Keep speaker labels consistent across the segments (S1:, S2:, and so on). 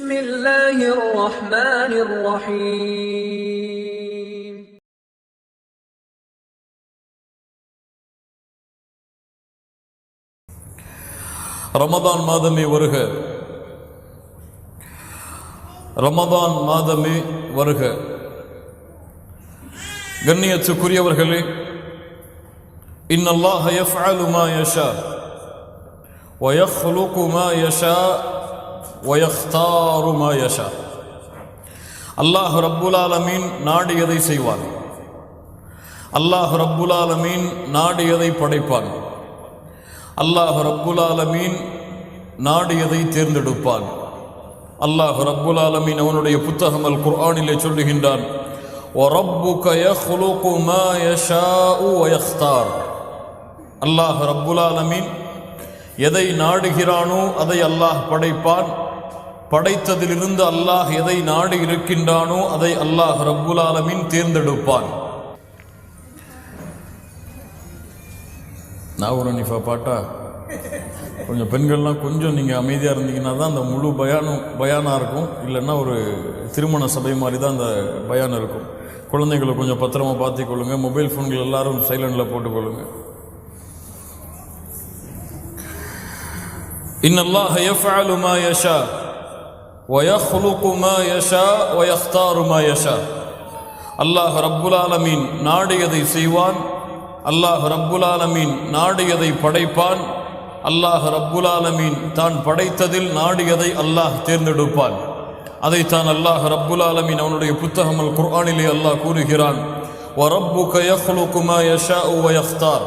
S1: بسم الله الرحمن الرحيم
S2: ரமதான் மாதமே வருக, ரமதான் மாதமே வருக. கண்ணியத்துக்குரியவர்களே, இன்னல்லாஹ யஃஅலு மா யஷா வ யக்லுகு மா யஷா வ யக்தாரு மா யஷா. அல்லாஹ் ரப்புல் ஆலமீன் நாடியதை செய்வான். அல்லாஹ் ரப்புல் ஆலமீன் நாடியதை படைப்பான். அல்லாஹ் ரப்புல் ஆலமீன் நாடியதை தேர்ந்தெடுப்பான். அல்லாஹ் ரப்புல் ஆலமீன் அவனுடைய புத்தகம் அல் குர்ஆனிலே சொல்லுகின்றான், وَرَبُّكَ يَخْلُقُ مَا يَشَاءُ وَيَخْتَارُ. அல்லாஹ் ரப்புல் ஆலமீன் எதை நாடுகிறானோ அதை அல்லாஹ் படைப்பான். படைத்ததிலிருந்து அல்லாஹ் எதை நாடி இருக்கின்றானோ அதை அல்லாஹ் ரப்புல் ஆலமீன் தேர்ந்தெடுப்பான். நாவரணிஃபா பாட்டா கொஞ்சம் பெண்கள்லாம் கொஞ்சம் நீங்கள் அமைதியாக இருந்தீங்கன்னா தான் அந்த முழு பயானாக இருக்கும். இல்லைன்னா ஒரு திருமண சபை மாதிரி தான் அந்த பயான் இருக்கும். குழந்தைங்களை கொஞ்சம் பத்திரமா பார்த்துக்கொள்ளுங்க. மொபைல் ஃபோன்கள் எல்லாரும் சைலண்டில் போட்டுக்கொள்ளுங்க. இன்னல்லாஹ யஃஅலு மா யஷா வ யக்லுகு மா யஷா வ யக்தாரு மா யஷா. அல்லாஹ் ரப்புல் ஆலமீன் நாடியதை செய்வான். அல்லாஹ் ரப்புல் ஆலமீன் நாடியதை படைப்பான். அல்லாஹ் ரப்புல் ஆலமீன் தான் படைத்ததில் நாடியதை அல்லாஹ் தேர்ந்தெடுப்பான். அதைத்தான் அல்லாஹ் ரப்புல் ஆலமீன் அவனுடைய புத்தகம் அல் குர்ஆனிலே அல்லாஹ் கூறுகிறான், வரப்புக யக்லுகு மா யஷாஉ வ யக்தார்.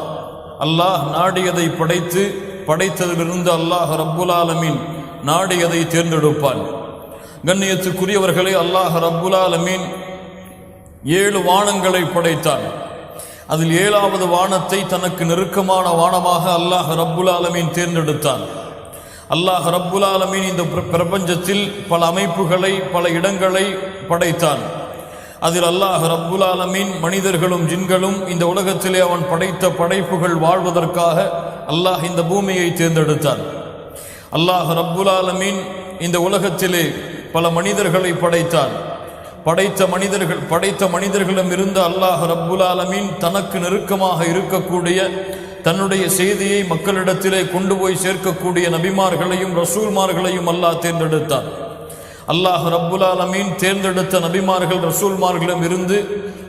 S2: அல்லாஹ் நாடியதை படைத்ததிலிருந்து அல்லாஹ் ரப்புல் ஆலமீன் நாடியதை தேர்ந்தெடுப்பான். கண்ணியத்துக்குரியவர்களே, அல்லாஹ் ரப்புல் ஆலமீன் 7 வானங்களை படைத்தான். அதில் 7வது வானத்தை தனக்கு நெருக்கமான வானமாக அல்லாஹ் ரப்புல் ஆலமீன் தேர்ந்தெடுத்தான். அல்லாஹ் ரப்புல் ஆலமீன் இந்த பிரபஞ்சத்தில் பல அமைப்புகளை, பல இடங்களை படைத்தான். அதில் அல்லாஹ் ரப்புல் ஆலமீன் மனிதர்களும் ஜின்களும் இந்த உலகத்திலே அவன் படைத்த படைப்புகள் வாழ்வதற்காக அல்லாஹ் இந்த பூமியை தேர்ந்தெடுத்தான். அல்லாஹ் ரப்புல் ஆலமீன் இந்த உலகத்திலே பல மனிதர்களை படைத்தான். படைத்த மனிதர்களும் இருந்து அல்லாஹ் ரப்புல் ஆலமீன் தனக்கு நெருக்கமாக இருக்கக்கூடிய, தன்னுடைய செய்தியை மக்களிடத்திலே கொண்டு போய் சேர்க்கக்கூடிய நபிமார்களையும் ரசூல்மார்களையும் அல்லாஹ் தேர்ந்தெடுத்தான். அல்லாஹ் ரப்புல் ஆலமீன் தேர்ந்தெடுத்த நபிமார்கள் ரசூல்மார்களும் இருந்து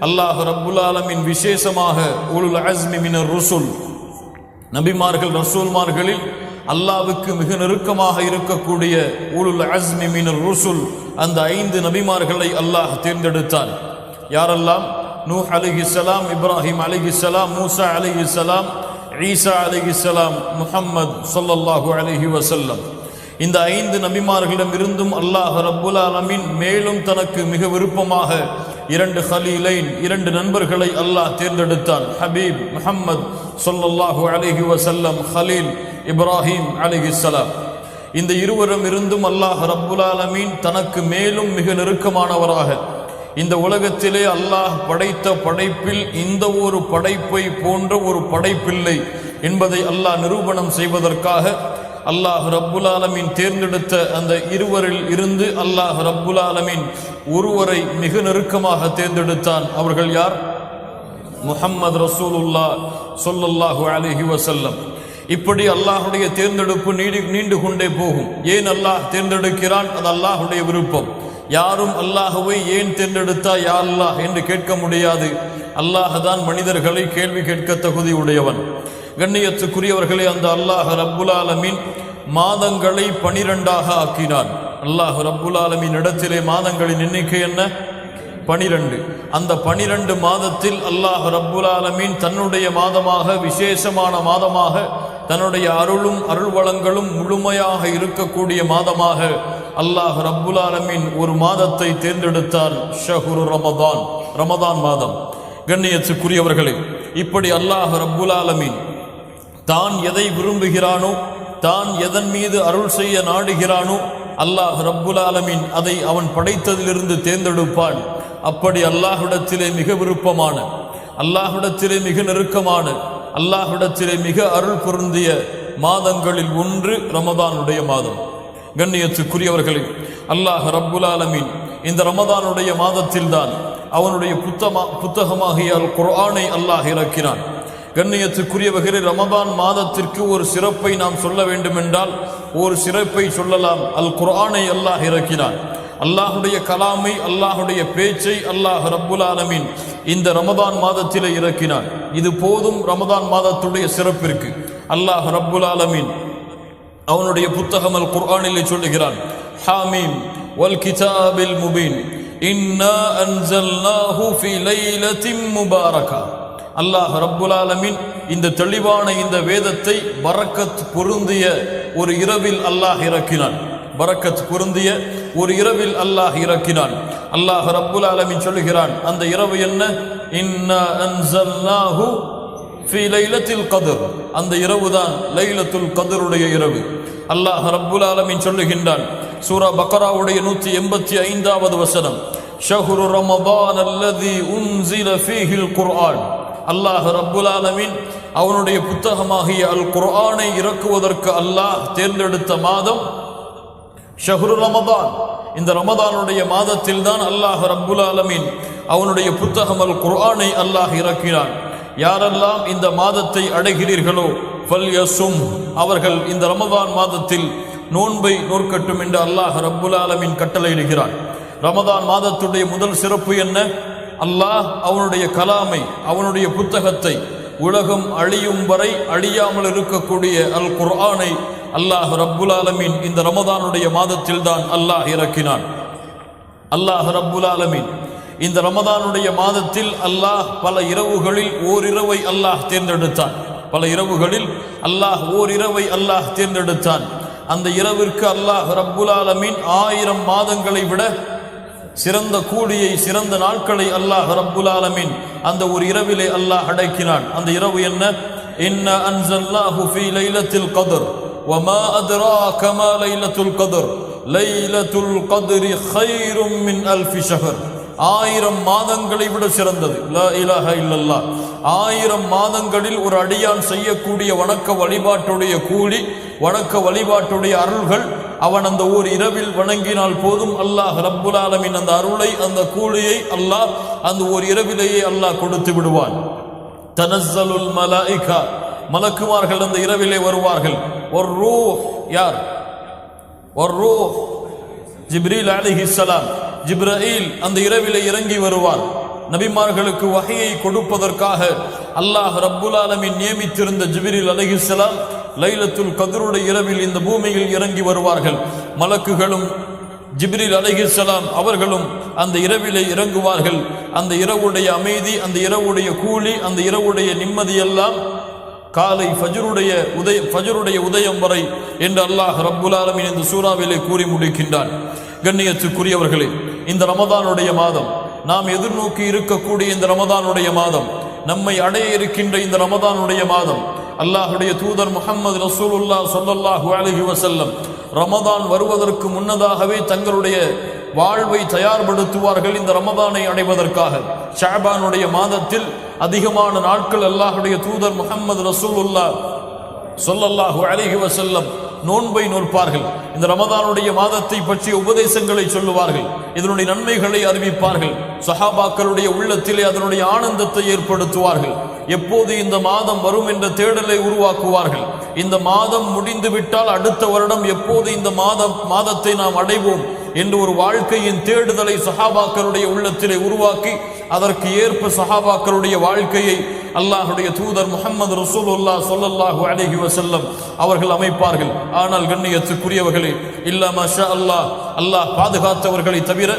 S2: அல்லாஹ் ரப்புல் ஆலமீன் விசேஷமாக உலுல் அஸ்மி மினர் ருசுல், நபிமார்கள் ரசூல்மார்களில் அல்லாஹ்வுக்கு மிக நெருக்கமாக இருக்கக்கூடிய உலுல் அஸ்மி மினர் ருசுல், அந்த 5 நபிமார்களை அல்லாஹ் தேர்ந்தெடுத்தான். யாரெல்லாம்? நூஹ் அலைஹிஸ்ஸலாம், இப்ராஹிம் அலைஹிஸ்ஸலாம், மூசா அலைஹிஸ்ஸலாம், ஈசா அலைஹிஸ்ஸலாம், முஹம்மது ஸல்லல்லாஹு அலைஹி வஸல்லம். இந்த 5 நபிமார்களிடம் இருந்தும் அல்லாஹ் ரப்புல் ஆலமீன் மேலும் தனக்கு மிக விருப்பமாக 2 ஹலீலைன், 2 நண்பர்களை அல்லாஹ் தேர்ந்தெடுத்தான். ஹபீப் முஹம்மது ஸல்லல்லாஹு அலைஹி வஸல்லம், ஹலீல் இப்ராஹிம் அலைஹிஸ்ஸலாம். இந்த இருவரும் இருந்தும் அல்லாஹ் ரப்புல் ஆலமீன் தனக்கு மேலும் மிக நெருக்கமானவராக, இந்த உலகத்திலே அல்லாஹ் படைத்த படைப்பில் இந்த ஒரு படைப்பை போன்ற ஒரு படைப்பில்லை என்பதை அல்லாஹ் நிரூபணம் செய்வதற்காக அல்லாஹ் ரப்புல் ஆலமீன் தேர்ந்தெடுத்த அந்த இருவரில் இருந்து அல்லாஹ் ரப்புல் ஆலமீன் ஒருவரை மிக நெருக்கமாக தேர்ந்தெடுத்தான். அவர்கள் யார்? முஹம்மது ரசூலுல்லாஹ் ஸல்லல்லாஹு அலைஹி வஸல்லம். இப்படி அல்லாஹுடைய தேர்ந்தெடுப்பு நீண்டு கொண்டே போகும். ஏன் அல்லாஹ் தேர்ந்தெடுக்கிறான்? அது அல்லாஹுடைய விருப்பம். யாரும் அல்லாஹுவை ஏன் தேர்ந்தெடுத்தா யா அல்லாஹ் என்று கேட்க முடியாது. அல்லாஹ் தான் மனிதர்களை கேள்வி கேட்க தகுதி உடையவன். கண்ணியத்துக்குரியவர்களே, அந்த அல்லாஹ் ரப்புல் ஆலமீன் மாதங்களை 12ஆக ஆக்கினான். அல்லாஹ் ரப்புல் ஆலமீன் இடத்திலே மாதங்களின் எண்ணிக்கை என்ன? 12. அந்த 12 மாதத்தில் அல்லாஹ் ரப்புல் ஆலமீன் தன்னுடைய மாதமாக, விசேஷமான மாதமாக, தன்னுடைய அருளும் அருள் வளங்களும் முழுமையாக இருக்கக்கூடிய மாதமாக அல்லாஹ் ரப்புல் ஆலமீன் ஒரு மாதத்தை தேர்ந்தெடுத்தான். ஷஹ்ரு ரமதான், ரமதான் மாதம். கண்ணியத்துக்குரியவர்களே, இப்படி அல்லாஹ் ரப்புல் ஆலமீன் தான் எதை விரும்புகிறானோ, தான் எதன் மீது அருள் செய்ய நாடுகிறானோ அல்லாஹ் ரப்புல் ஆலமீன் அதை அவன் படைத்ததிலிருந்து தேர்ந்தெடுப்பான். அப்படி அல்லாஹ்விடத்திலே மிக விருப்பமான, அல்லாஹ்விடத்திலே மிக நெருக்கமான, அல்லாஹ்விடத்திலே மிக அருள் பொருந்திய மாதங்களில் ஒன்று ரமதானுடைய மாதம். கண்ணியத்துக்குரியவர்களே, அல்லாஹ் ரப்புல் ஆலமீன் இந்த ரமதானுடைய மாதத்தில் தான் அவனுடைய புத்தகமாகிய அல் குர்ஆனை அல்லாஹ் இறக்கினான். கண்ணியத்துக்குரியவர்களே, ரமதான் மாதத்திற்கு ஒரு சிறப்பை நாம் சொல்ல வேண்டும் என்றால் ஒரு சிறப்பை சொல்லலாம். அல் குர்ஆனை அல்லாஹ் இறக்கினான். அல்லாஹுடைய கலாமை, அல்லாஹுடைய பேச்சை அல்லாஹ் ரப்புல் ஆலமீன் இந்த ரமதான் மாதத்திலே இறக்கினான். இது போதும் ரமதான் மாதத்துடைய சிறப்பிற்கு. அல்லாஹ் ரப்புல் ஆலமீன் அவனுடைய புத்தகம் அல் குர்ஆனிலே சொல்லுகிறான், ஹாமீம் வல் கிதாபில் முபீன் இன்னா அன்ஸல்னாஹு ஃபீ லைலத்தின் முபாரகா. அல்லாஹ் ரப்புல் ஆலமீன் இந்த தெளிவான இந்த வேதத்தை பரக்கத் பொருந்திய ஒரு இரவில் அல்லாஹ் இறக்கினான். பரக்கத் பொருந்திய ஒரு இரவில் அல்லாஹ் இறக்கினான். அல்லாஹ் ரப்புல் ஆலமீன் சொல்லுகிறான், அந்த இரவு என்ன? இன்னா அன்ஸல்னாஹு ஃபீ லைலத்தில் கத்ர். அந்த இரவுதான் லைலத்துல் கத்ருடைய இரவு. அல்லாஹ் ரப்புல் ஆலமீன் சொல்லுகின்றான், சூரா பக்ராவுடைய 185வது வசனம், ஷஹ்ரு ரமதான் அல்லதி உன்ஸில ஃபீஹில் குர்ஆன். அல்லாஹ் ரப்புல் ஆலமீன் அவனுடைய புத்தகமாகிய அல் குர்ஆனை இறக்குவதற்கு அல்லாஹ் தேர்ந்தெடுத்த மாதம் ஷஹ்ரு ரமதான். இந்த ரமதானுடைய மாதத்தில் தான் அல்லாஹ் ரப்புல் ஆலமீன் அவனுடைய புத்தகம் அல் குர்ஆனை அல்லாஹ் இறக்கினான். யாரெல்லாம் இந்த மாதத்தை அடைகிறீர்களோ ஃபல்யஸும், அவர்கள் இந்த ரமதான் மாதத்தில் நோன்பை நோற்கட்டும் என்று அல்லாஹ் ரப்புல் ஆலமீன் கட்டளையிடுகிறான். ரமதான் மாதத்துடைய முதல் சிறப்பு என்ன? அல்லாஹ் அவனுடைய கலாமை, அவனுடைய புத்தகத்தை, உலகம் அழியும் வரை அழியாமல் இருக்கக்கூடிய அல் குர்ஆனை அல்லாஹ் ரப்புல் ஆலமீன் இந்த ரமதானுடைய மாதத்தில் தான் அல்லாஹ் இறக்கினான். அல்லாஹ் ரப்புல் ஆலமீன் இந்த ரமதானுடைய மாதத்தில் அல்லாஹ் பல இரவுகளில் ஓரிரவை அல்லாஹ் தேர்ந்தெடுத்தான். பல இரவுகளில் அல்லாஹ் ஓரிரவை அல்லாஹ் தேர்ந்தெடுத்தான். அந்த இரவிற்கு அல்லாஹ் ரப்புல் ஆலமீன் 1000 மாதங்களை விட சிறந்த கூலியை, சிறந்த நாட்களை அல்லாஹ் ரப்புல் ஆலமீன் அந்த ஒரு இரவிலே அல்லாஹ் அடக்கினான். அந்த இரவு என்ன? இன்னா அன்ஸல்னாஹு ஃபீ லைலத்தில் கத்ர் வமா அத்ராக மா லைலத்துல் கத்ர் லைலத்துல் கத்ரி கைரும் மின் அல்ஃபி ஷஹர். 1000 மாதங்களை விட சிறந்தது. லா இலாஹ இல்லல்லாஹ். 1000 மாதங்களில் ஒரு அடியான் செய்யக்கூடிய வணக்க வழிபாட்டுடைய கூலி, வணக்க வழிபாட்டுடைய அருள்கள் அவன் அந்த ஓர் இரவில் வணங்கினால் போதும் அல்லாஹ் ரப்புல் ஆலமீன் அந்த அருளை, அந்த கூலியை அல்லாஹ் அந்த ஓர் இரவிலேயே அல்லாஹ் கொடுத்து விடுவான். தனஸ்ஸலுல் மலாயிகா, மலக்குமார்கள் அந்த இரவிலே வருவார்கள். ஒரு ரூஹ், யார்? ஒரு ரூஹ் ஜிப்ரீல் அலைஹிஸ்ஸலாம். ஜிப்ரீல் அந்த இரவிலே இறங்கி வருவார். நபிமார்களுக்கு வஹையை கொடுப்பதற்காக அல்லாஹ் ரப்புல் ஆலமீன் நியமித்திருந்த ஜிப்ரீல் அலைஹிஸ்ஸலாம் லைலத்துல் கத்ருடைய இரவில் இந்த பூமியில் இறங்கி வருவார்கள். மலக்குகளும் ஜிப்ரீல் அலைஹிஸ்ஸலாம் அவர்களும் அந்த இரவிலே இறங்குவார்கள். அந்த இரவுடைய அமைதி, அந்த இரவுடைய கூலி, அந்த இரவுடைய நிம்மதியெல்லாம் காலை ஃபஜ்ருடைய உதயம் வரை என்று அல்லாஹ் ரப்புல் ஆலமீன் இந்த சூறாவிலே கூறி முடிக்கின்றான். கண்ணியத்துக்குரியவர்களே, இந்த ரமதானுடைய மாதம், நாம் எதிர்நோக்கி இருக்கக்கூடிய இந்த ரமதானுடைய மாதம், நம்மை அடைய இருக்கின்ற இந்த ரமதானுடைய மாதம், அல்லாஹுடைய தூதர் முஹம்மது ரசூலுல்லாஹ் ஸல்லல்லாஹு அலைஹி வஸல்லம் ரமதான் வருவதற்கு முன்னதாகவே தங்களுடைய வாழ்வை தயார்படுத்துவார்கள் இந்த ரமதானை அடைவதற்காக. ஷஅபானுடைய மாதத்தில் அதிகமான நாட்கள் அல்லாஹுடைய தூதர் முஹம்மது ரசூலுல்லாஹ் ஸல்லல்லாஹு அலைஹி வஸல்லம் நோன்பை நோற்பார்கள். இந்த ரமதானுடைய மாதத்தை பற்றிய உபதேசங்களை சொல்லுவார்கள். இதனுடைய நன்மைகளை அறிவிப்பார்கள். சஹாபாக்களுடைய உள்ளத்திலே அதனுடைய ஆனந்தத்தை ஏற்படுத்துவார்கள். எப்போது இந்த மாதம் வரும் என்ற தேடலை உருவாக்குவார்கள். இந்த மாதம் முடிந்து விட்டால் அடுத்த வருடம் எப்போது இந்த மாதத்தை நாம் அடைவோம் என்று ஒரு வாழ்க்கையின் தேடுதலை சஹாபாக்களுடைய உள்ளத்திலே உருவாக்கி அதற்கு ஏற்ப சஹாபாக்களுடைய வாழ்க்கையை அல்லாஹுடைய தூதர் முஹம்மது ரசூலுல்லாஹ் ஸல்லல்லாஹு அலைஹி வஸல்லம் அவர்கள் அமைப்பார்கள். ஆனால் கண்ணியத்துக்குரியவர்களே, இல்லா மாஷா அல்லாஹ், அல்லாஹ் பாதுகாத்தவர்களை தவிர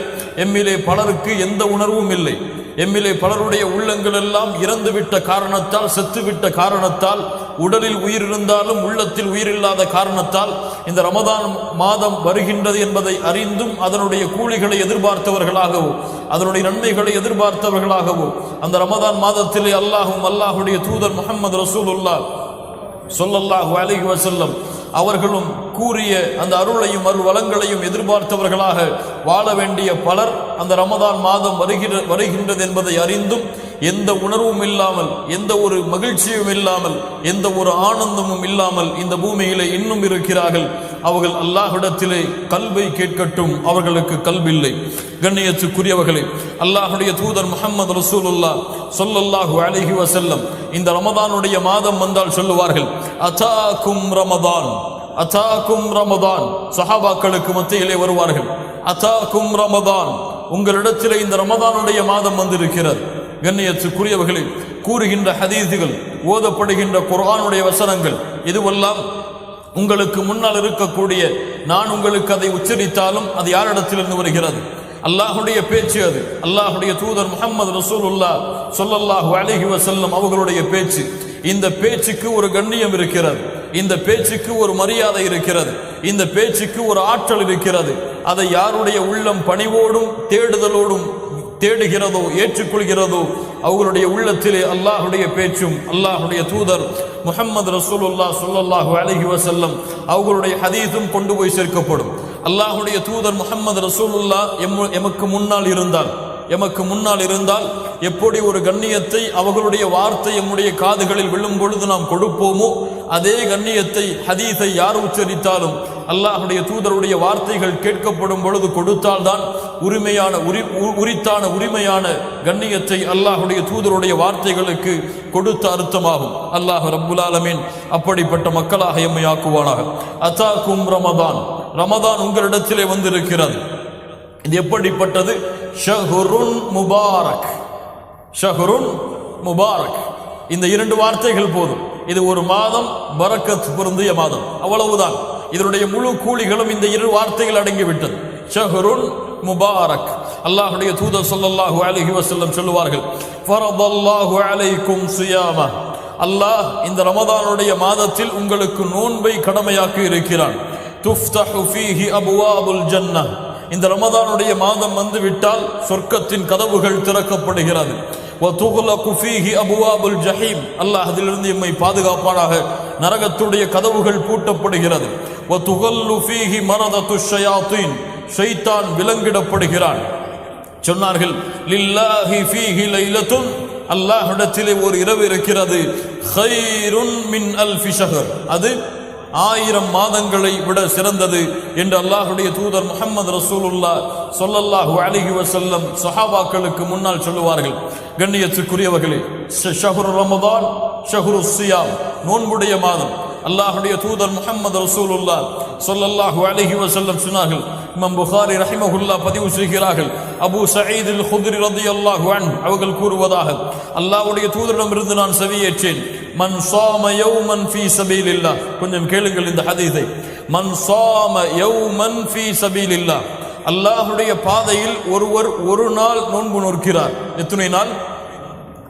S2: எம்மிலே பலருக்கு எந்த உணர்வும் இல்லை. எம்மிலே பலருடைய உள்ளங்கள் எல்லாம் இறந்துவிட்ட காரணத்தால், செத்துவிட்ட காரணத்தால், உடலில் உயிர் இருந்தாலும் உள்ளத்தில் உயிர் இல்லாத காரணத்தால் இந்த ரமதான் மாதம் வருகின்றது என்பதை அறிந்தும் அதனுடைய கூலிகளை எதிர்பார்த்தவர்களாகவோ அதனுடைய நன்மைகளை எதிர்பார்த்தவர்களாகவோ அந்த ரமதான் மாதத்திலே அல்லாஹும் அல்லாஹுடைய தூதர் முஹம்மது ரசூலுல்லாஹ் ஸல்லல்லாஹு அலைஹி வஸல்லம் அவர்களும் கூறிய அந்த அருளையும் அருள் வளங்களையும் எதிர்பார்த்தவர்களாக வாழ வேண்டிய பலர் அந்த ரமதான் மாதம் வருகின்றது என்பதை அறிந்தும் எந்த உணர்வும் இல்லாமல், எந்த ஒரு மகிழ்ச்சியும் இல்லாமல், எந்த ஒரு ஆனந்தமும் இல்லாமல் இந்த பூமியிலே இன்னும் இருக்கிறார்கள். அவர்கள் அல்லாஹ்விடத்திலே கல்வை கேட்கட்டும், அவர்களுக்கு கல்வில்லை. கண்ணியத்துக்குரியவர்களே, அல்லாஹ்வுடைய தூதர் முஹம்மது ரசூலுல்லாஹ் ஸல்லல்லாஹு அலைஹி வஸல்லம் இந்த ரமதானுடைய மாதம் வந்தால் சொல்லுவார்கள், அதாக்கும் ரமதான், அதாக்கும் ரமதான். சஹாபாக்களுக்கு மத்தியிலே வருவார்கள், அதாக்கும் ரமதான், உங்களிடத்திலே இந்த ரமதானுடைய மாதம் வந்திருக்கிறது. கண்ணியத்துக்குரியவர்களே, கூறுகின்ற ஹதீஸுகள், ஓதப்படுகின்ற குர்ஆனுடைய வசனங்கள், இதுவெல்லாம் உங்களுக்கு முன்னால் இருக்கக்கூடிய நான் உங்களுக்கு அதை உச்சரித்தாலும் அது யாரிடத்திலிருந்து வருகிறது? அல்லாஹுடைய பேச்சு. அது அல்லாஹுடைய தூதர் முஹம்மது ரசூலுல்லாஹ் ஸல்லல்லாஹு அலைஹி வஸல்லம் அவர்களுடைய பேச்சு. இந்த பேச்சுக்கு ஒரு கண்ணியம் இருக்கிறது, இந்த பேச்சுக்கு ஒரு மரியாதை இருக்கிறது, இந்த பேச்சுக்கு ஒரு ஆற்றல் இருக்கிறது. அதை யாருடைய உள்ளம் பணிவோடும் தேடுதலோடும் தேடுகிறதோ ஏற்றுக்கொள்கிறதோ அவர்களுடைய உள்ளத்திலே அல்லாஹுடைய பேச்சும் அல்லாஹுடைய தூதர் முஹம்மது ரசூலுல்லாஹ் ஸல்லல்லாஹு அலைஹி வஸல்லம் அவர்களுடைய ஹதீஸும் கொண்டு போய் சேர்க்கப்படும். அல்லாஹுடைய தூதர் முஹம்மது ரசூலுல்லாஹ் எமக்கு முன்னால் இருந்தால் எப்படி ஒரு கண்ணியத்தை அவர்களுடைய வார்த்தை நம்முடைய காதுகளில் விழும் பொழுது நாம் கொடுப்போமோ அதே கண்ணியத்தை ஹதீஸை யார் உச்சரித்தாலும் அல்லாஹுடைய தூதருடைய வார்த்தைகள் கேட்கப்படும் பொழுது கொடுத்தால்தான் உரிமையான கண்ணியத்தை அல்லாஹுடைய தூதருடைய வார்த்தைகளுக்கு கொடுத்த அர்த்தமாகும். அல்லாஹ் ரப்புல் ஆலமீன் அப்படிப்பட்ட மக்களாக எம்மை ஆக்குவானாக. அதாக்கும் ரமதான், ரமதான் உங்களிடத்திலே வந்திருக்கிறது. இது எப்படிப்பட்டது? ஷஹ்ருன் முபாரக், ஷஹ்ருன் முபாரக். இந்த இரண்டு வார்த்தைகள் போதும். இது ஒரு மாதம், பரக்கத் பொருந்திய மாதம், அவ்வளவுதான். இதனுடைய முழு கூலிகளும் இந்த இரு வார்த்தைகள் அடங்கிவிட்டது. ஷஹ்ருன் முபாரக். அல்லாஹ்வுடைய தூதர் ஸல்லல்லாஹு அலைஹி வஸல்லம் சொல்லுவார்கள், ஃபரதல்லாஹு அலைக்கும் ஸியாமா, அல்லாஹ் இந்த ரமதானுடைய மாதத்தில் உங்களுக்கு நோன்பை கடமையாக்கி இருக்கிறான். துஃப்தஹு ஃபீஹி அப்வாபுல் ஜன்னah, இந்த ரமதானுடைய மாதம் வந்து விட்டால் சொர்க்கத்தின் கதவுகள் திறக்கப்படுகிறது. வதுக்லகு ஃபீஹி அப்வாபுல் ஜஹீம், அல்லாஹ் அதிலிருந்து எம்மை பாதுகாப்பானாக, நரகத்துடைய கதவுகள் பூட்டப்படுகிறது. வதுகல்லு ஃபீஹி மரதத்து ஷயாத்தீன், ஷைத்தான் விலங்கிடப்படுகிறான். சொன்னார்கள், லில்லாஹி ஃபீஹி லைலத்துன், அல்லாஹ்விடத்திலே ஒரு இரவு இருக்கிறது, கைருன் மின் அல்ஃபி ஷஹர், அது 1000 மாதங்களை விட சிறந்தது என்று அல்லாஹுடைய தூதர் முஹம்மது ரசூலுல்லாஹ் ஸல்லல்லாஹு அலைஹி வஸல்லம் சஹாபாக்களுக்கு முன்னால் சொல்லுவார்கள். கண்ணியத்துக்குரியவர்களே, ஷஹ்ரு ரமதான் ஷஹ்ரு ஸியாம், நோன்புடைய மாதம். அல்லாஹுடைய தூதர் முஹம்மது ரசூலுல்லாஹ் ஸல்லல்லாஹு அலைஹி வஸல்லம் சொன்னார்கள். இமாம் புகாரி ரஹிமஹுல்லாஹ் பதிவு செய்கிறார்கள், அபூ சயீத் அல் குத்ரி ரலியல்லாஹு அன்ஹு அவர்கள் கூறுவதாக, அல்லாஹ்வுடைய தூதரிடமிருந்து நான் செவியேற்றேன், மன் ஸாம யௌமன் ஃபீ சபீலில்லாஹ், கொஞ்சம் கேளுங்கள் இந்த ஹதீஸை, மன் ஸாம யௌமன் ஃபீ சபீலில்லாஹ், அல்லாஹ்வுடைய பாதையில் ஒருவர் ஒரு நாள் நோன்பு நோக்கிறார். எத்தனை நாள்?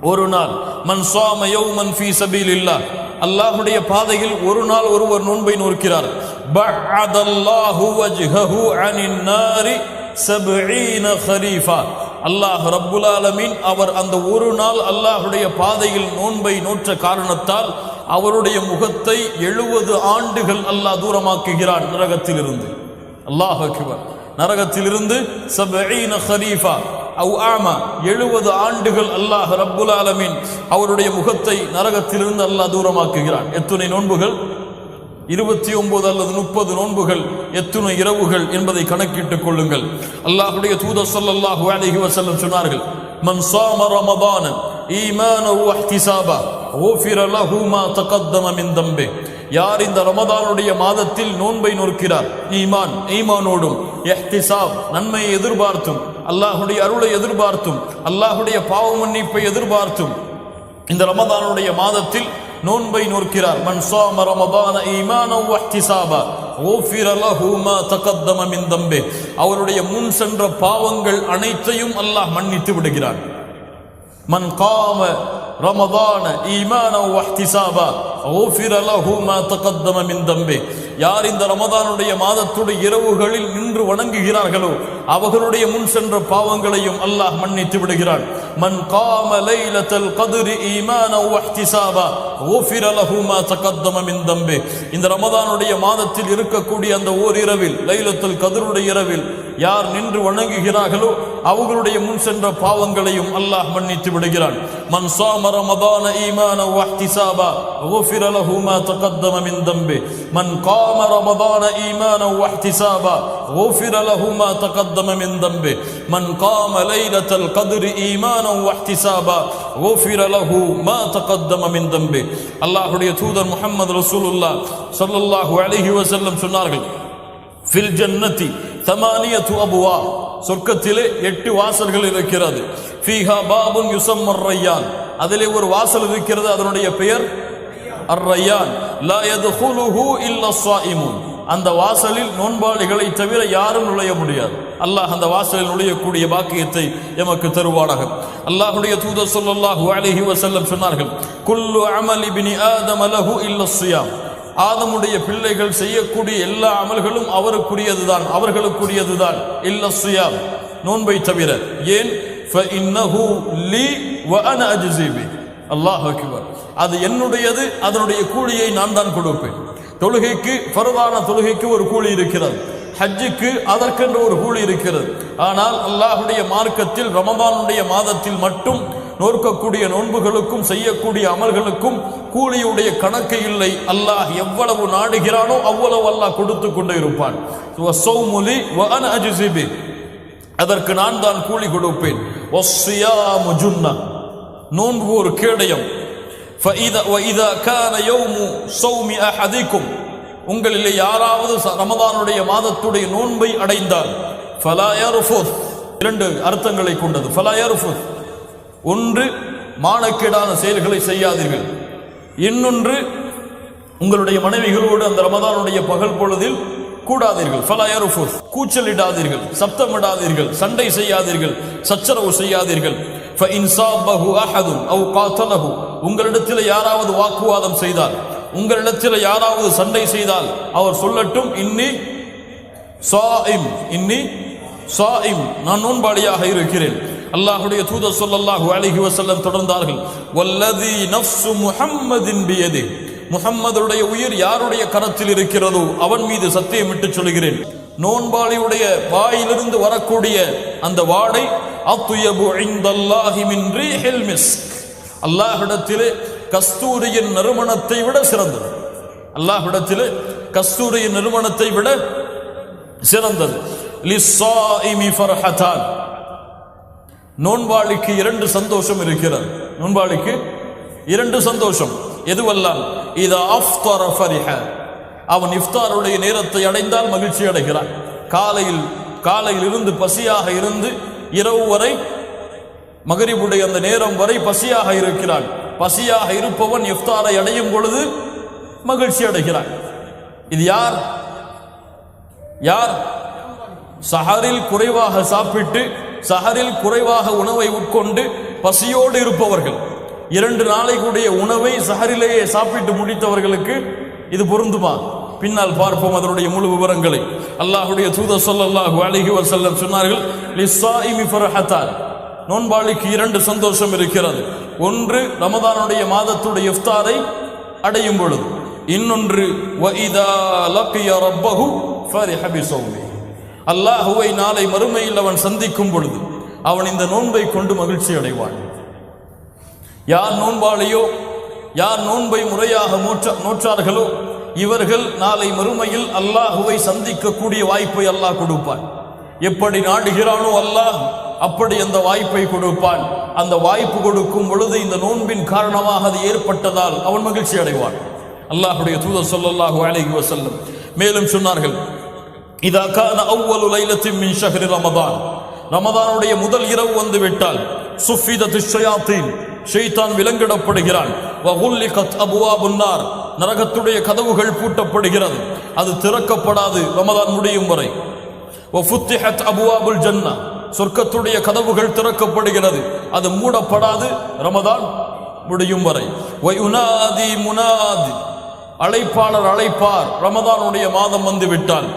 S2: ஒரு நாள். மன் ஸாம யௌமன் ஃபீ சபீலில்லாஹ், அல்லாஹ்வுடைய பாதையில் ஒரு நாள் ஒருவர் நோன்பை நோக்கிறார். பஅதல்லாஹு வஜ்ஹஹு அனின் நாரி 70 கரீஃபா, அல்லாஹ் ரப்புல் ஆலமீன் அவர் அந்த ஒரு நாள் அல்லாஹ்வுடைய பாதையில் நோன்பை நோற்ற காரணத்தால் அவருடைய முகத்தை 70 ஆண்டுகள் அல்லாஹ் தூரமாக்குகிறான் நரகத்திலிருந்து. அல்லாஹ் அக்பர். நரகத்திலிருந்து 70 கரீஃபா அவ் ஆமா, 70 ஆண்டுகள் அல்லாஹ் ரப்புல் ஆலமீன் அவருடைய முகத்தை நரகத்திலிருந்து அல்லாஹ் தூரமாக்குகிறான். எத்தனை நோன்புகள்? 29 அல்லது 30 நோன்புகள். எத்தனை இரவுகள் என்பதை கணக்கிட்டுக் கொள்ளுங்கள். அல்லாஹ்வுடைய தூதர் ஸல்லல்லாஹு அலைஹி வஸல்லம் சொன்னார்கள், மன் ஸாம ரமதான ஈமானஹு வஹ்திஸாபா குஃபிர லஹு மா தகத்தம மின் தம்பி, யார் இந்த ரமதானுடைய மாதத்தில் நோன்பை நோக்கிறார், ஈமானோடும், இஹ்திஸாப் நன்மையை எதிர்பார்த்தும், அல்லாஹ்வுடைய அருளை எதிர்பார்த்தும், அல்லாஹ்வுடைய பாவ மன்னிப்பை எதிர்பார்த்தும் இந்த ரமதானுடைய மாதத்தில் நோன்பை நோக்கிறார். மன் ஸாம ரமதான ஈமானஹு வஹ்திஸாபா குஃபிர லஹு மா தகத்தம மின் தம்பி, அவருடைய முன் சென்ற பாவங்கள் அனைத்தையும் அல்லாஹ் மன்னித்து விடுகிறான். மன் காம ரமதான ஈமானஹு வஹ்திஸாபா குஃபிர லஹு மா தகத்தம மின் தம்பி, யார் இந்த ரமதானுடைய மாதத்துடைய இரவுகளில் நின்று வணங்குகிறார்களோ அவர்களுடைய முன் சென்ற பாவங்களையும் அல்லாஹ் மன்னித்து விடுகிறான். மன் காம லைலத்தல் கத்ரி ஈமானஹு வஹ்திஸாபா குஃபிர லஹு மா தகத்தம மின் தம்பி, இந்த ரமதானுடைய மாதத்தில் இருக்கக்கூடிய அந்த ஓரிரவில், லைலத்துல் கத்ருடைய இரவில் யார் நின்று வணங்குகிறார்களோ அவர்களுடைய முன் சென்ற பாவங்களையும் அல்லாஹ் மன்னித்து விடுகிறான். மன் ஸாம ரமதான ஈமானன் வஹ்திஸாபா குஃபிர லஹு மா தகத்தம மின் தம்பி. மன் காம ரமதான ஈமானன் வஹ்திஸாபா குஃபிர லஹு மா தகத்தம மின் தம்பி. மன் காம லைலத்தல் கத்ரி ஈமானன் வஹ்திஸாபா குஃபிர லஹு மா தகத்தம மின் தம்பி. அல்லாஹ்வுடைய தூதர் முஹம்மது ரசூலுல்லாஹ் ஸல்லல்லாஹு அலைஹி வஸல்லம் சொன்னார்கள், ஃபில் ஜன்னதி தமானியத்து அபுவாப், சொர்க்கத்திலே 8 வாசல்கள் இருக்கிறது. ஃபீஹா பாபுன் யுஸம்மர் ரய்யான், அதிலே ஒரு வாசல் இருக்கிறது, அதனுடைய பெயர் அர் ரய்யான். லா யத்குலுஹு இல்லா ஸாயிமுன், அந்த வாசலில் நோன்பாளிகளை தவிர யாரும் நுழைய முடியாது. அல்லாஹ் அந்த வாசலில் நுழையக்கூடிய பாக்கியத்தை எமக்கு தருவானாக. அல்லாஹ்வுடைய தூதர் ஸல்லல்லாஹு அலைஹி வஸல்லம் சொன்னார்கள், குல்லு அமலி இப்னி ஆதம லஹு இல்லா ஸியாம், ஆதமுடைய பிள்ளைகள் செய்யக்கூடிய எல்லா அமல்களும் அவருக்குரியதுதான், அவர்களுக்குரியதுதான். இல்ல ஸியாம், நோன்பை தவிர. ஏன்? ஃபஇன்னஹு லீ வ அன அஜ்ஸி பி. அல்லாஹ் அக்பர். அது என்னுடையது, அதனுடைய கூலியை நான் தான் கொடுப்பேன். தொழுகைக்கு, ஃபர்தான தொழுகைக்கு ஒரு கூலி இருக்கிறது, ஹஜ்ஜுக்கு அதற்கென்ற ஒரு கூலி இருக்கிறது. ஆனால் அல்லாஹ்வுடைய மார்க்கத்தில் ரமதானுடைய மாதத்தில் மட்டும் நோற்கக்கூடிய நோன்புகளுக்கும் செய்யக்கூடிய அமல்களுக்கும் கூலியுடைய கணக்கு இல்லை. அல்லாஹ் எவ்வளவு நாடுகிறானோ அவ்வளவு அல்லாஹ் கொடுத்து கொண்டே இருப்பான். அதற்கு நான் தான் கூலி கொடுப்பேன். நோன்பு ஒரு கேடயம். உங்களிலே யாராவது ரமதானுடைய மாதத்துடைய நோன்பை அடைந்தால், ஃபலா யர்ஃபுத், 2 அர்த்தங்களை கொண்டது. ஃபலா யர்ஃபுத், ஒன்று மானக்கேடான செயல்களை செய்யாதீர்கள், இன்னொன்று உங்களுடைய மனைவிகளோடு அந்த ரமதானுடைய பகல் பொழுதில் கூடாதீர்கள். ஃபலா யர்ஃபுத், கூச்சலிடாதீர்கள், சப்தமிடாதீர்கள், சண்டை செய்யாதீர்கள், சச்சரவு செய்யாதீர்கள். ஃபஇன் ஸாபஹு அஹதுன் அவ் காதலஹு, உங்களிடத்தில் யாராவது வாக்குவாதம் செய்தால், உங்களிடத்தில் யாராவது சண்டை செய்தால் அவர் சொல்லட்டும், இன்னி ஸாயிம், இன்னி ஸாயிம், நான் நோன்பாளியாக இருக்கிறேன். அல்லாஹ்வுடைய தூதர் ஸல்லல்லாஹு அலைஹி வஸல்லம் தொடர்ந்தார்கள், வல்லதி நஃப்சு முஹம்மதின் பியதி, முஹம்மதுடைய உயிர் யாருடைய கரத்தில் இருக்கிறதோ அவன் மீது சத்தியமிட்டு சொல்கிறேன், நோன்பாளியுடைய வாயிலிருந்து வரக்கூடிய அந்த வாடை அத்யபு இன்தல்லாஹி மின் ரீஹில் மிஸ்க், அல்லாஹ்விடத்திலே கஸ்தூரியின் நறுமணத்தை விட சிறந்தது. அல்லாஹ்விடத்திலே கஸ்தூரியின் நறுமணத்தை விட சிறந்தது. லிஸ்ஸாயிமி ஃபர்ஹதான், நோன்பாளிக்கு 2 சந்தோஷம் இருக்கிறது. நோன்பாளிக்கு 2 சந்தோஷம். எதுவெல்லாம்? இதா அஃப்தர ஃபரிஹ, அவன் இஃப்தாருடைய நேரத்தை அடைந்தால் மகிழ்ச்சி அடைகிறான். காலையில் இருந்து பசியாக இருந்து இரவு வரை, மகரிபுடைய அந்த நேரம் வரை பசியாக இருக்கிறான். பசியாக இருப்பவன் இஃப்தாரை அடையும் பொழுது மகிழ்ச்சி அடைகிறான். இது யார்? சஹரில் குறைவாக சாப்பிட்டு, சஹரில் குறைவாக உணவை உட்கொண்டு பசியோடு இருப்பவர்கள், 2 நாளைக்குடைய உணவை சஹரிலேயே சாப்பிட்டு முடித்தவர்களுக்கு இது பொருந்துமா? பின்னால் பார்ப்போம் அதனுடைய முழு விவரங்களை. அல்லாஹ்வுடைய தூதர் ஸல்லல்லாஹு அலைஹி வஸல்லம் சொன்னார்கள், லிஸ்ஸாயிமி ஃபர்ஹதான், நோன்பாளிக்கு 2 சந்தோஷம் இருக்கிறது. ஒன்று ரமதானுடைய மாதத்துடைய இஃப்தாரை அடையும் பொழுது, இன்னொன்று வஇதா லகிய ரப்பஹு ஃபரிஹ பிஸௌமி, அல்லாஹ்வை நாளை மறுமையில் அவன் சந்திக்கும் பொழுது அவன் இந்த நோன்பை கொண்டு மகிழ்ச்சி அடைவான். யார் நோன்பாளியோ, யார் நோன்பை முறையாக நோற்றார்களோ இவர்கள் நாளை மறுமையில் அல்லாஹ்வை சந்திக்கக்கூடிய வாய்ப்பை அல்லாஹ் கொடுப்பான். எப்படி நாடுகிறானோ அல்லாஹ் அப்படி அந்த வாய்ப்பை கொடுப்பான். அந்த வாய்ப்பு கொடுக்கும் பொழுது இந்த நோன்பின் காரணமாக அது ஏற்பட்டதால் அவன் மகிழ்ச்சி அடைவான். அல்லாஹ்வுடைய தூதர் ஸல்லல்லாஹு அலைஹி வஸல்லம் மேலும் சொன்னார்கள், இதா கான அவ்வலு லைலத்தின் மின் ஷஹ்ரி ரமதான், ரமதானுடைய முதல் இரவு வந்து விட்டால், சுஃபிதத்து ஷயாத்தீன், ஷைத்தான் விலங்கிடப்படுகிறான். வகுல்லிகத் அபுவாபுன் நார், நரகத்துடைய கதவுகள் பூட்டப்படுகிறது, அது திறக்கப்படாது ரமதான் முடியும் வரை. வஃபுத்திஹத் அபுவாபுல் ஜன்னா, சொர்க்கத்துடைய கதவுகள் திறக்கப்படுகிறது, அது மூடப்படாது ரமதான் முடியும் வரை. வயுனாதி முனாதி, அழைப்பாளர் அழைப்பார் ரமதானுடைய மாதம் வந்து விட்டால்,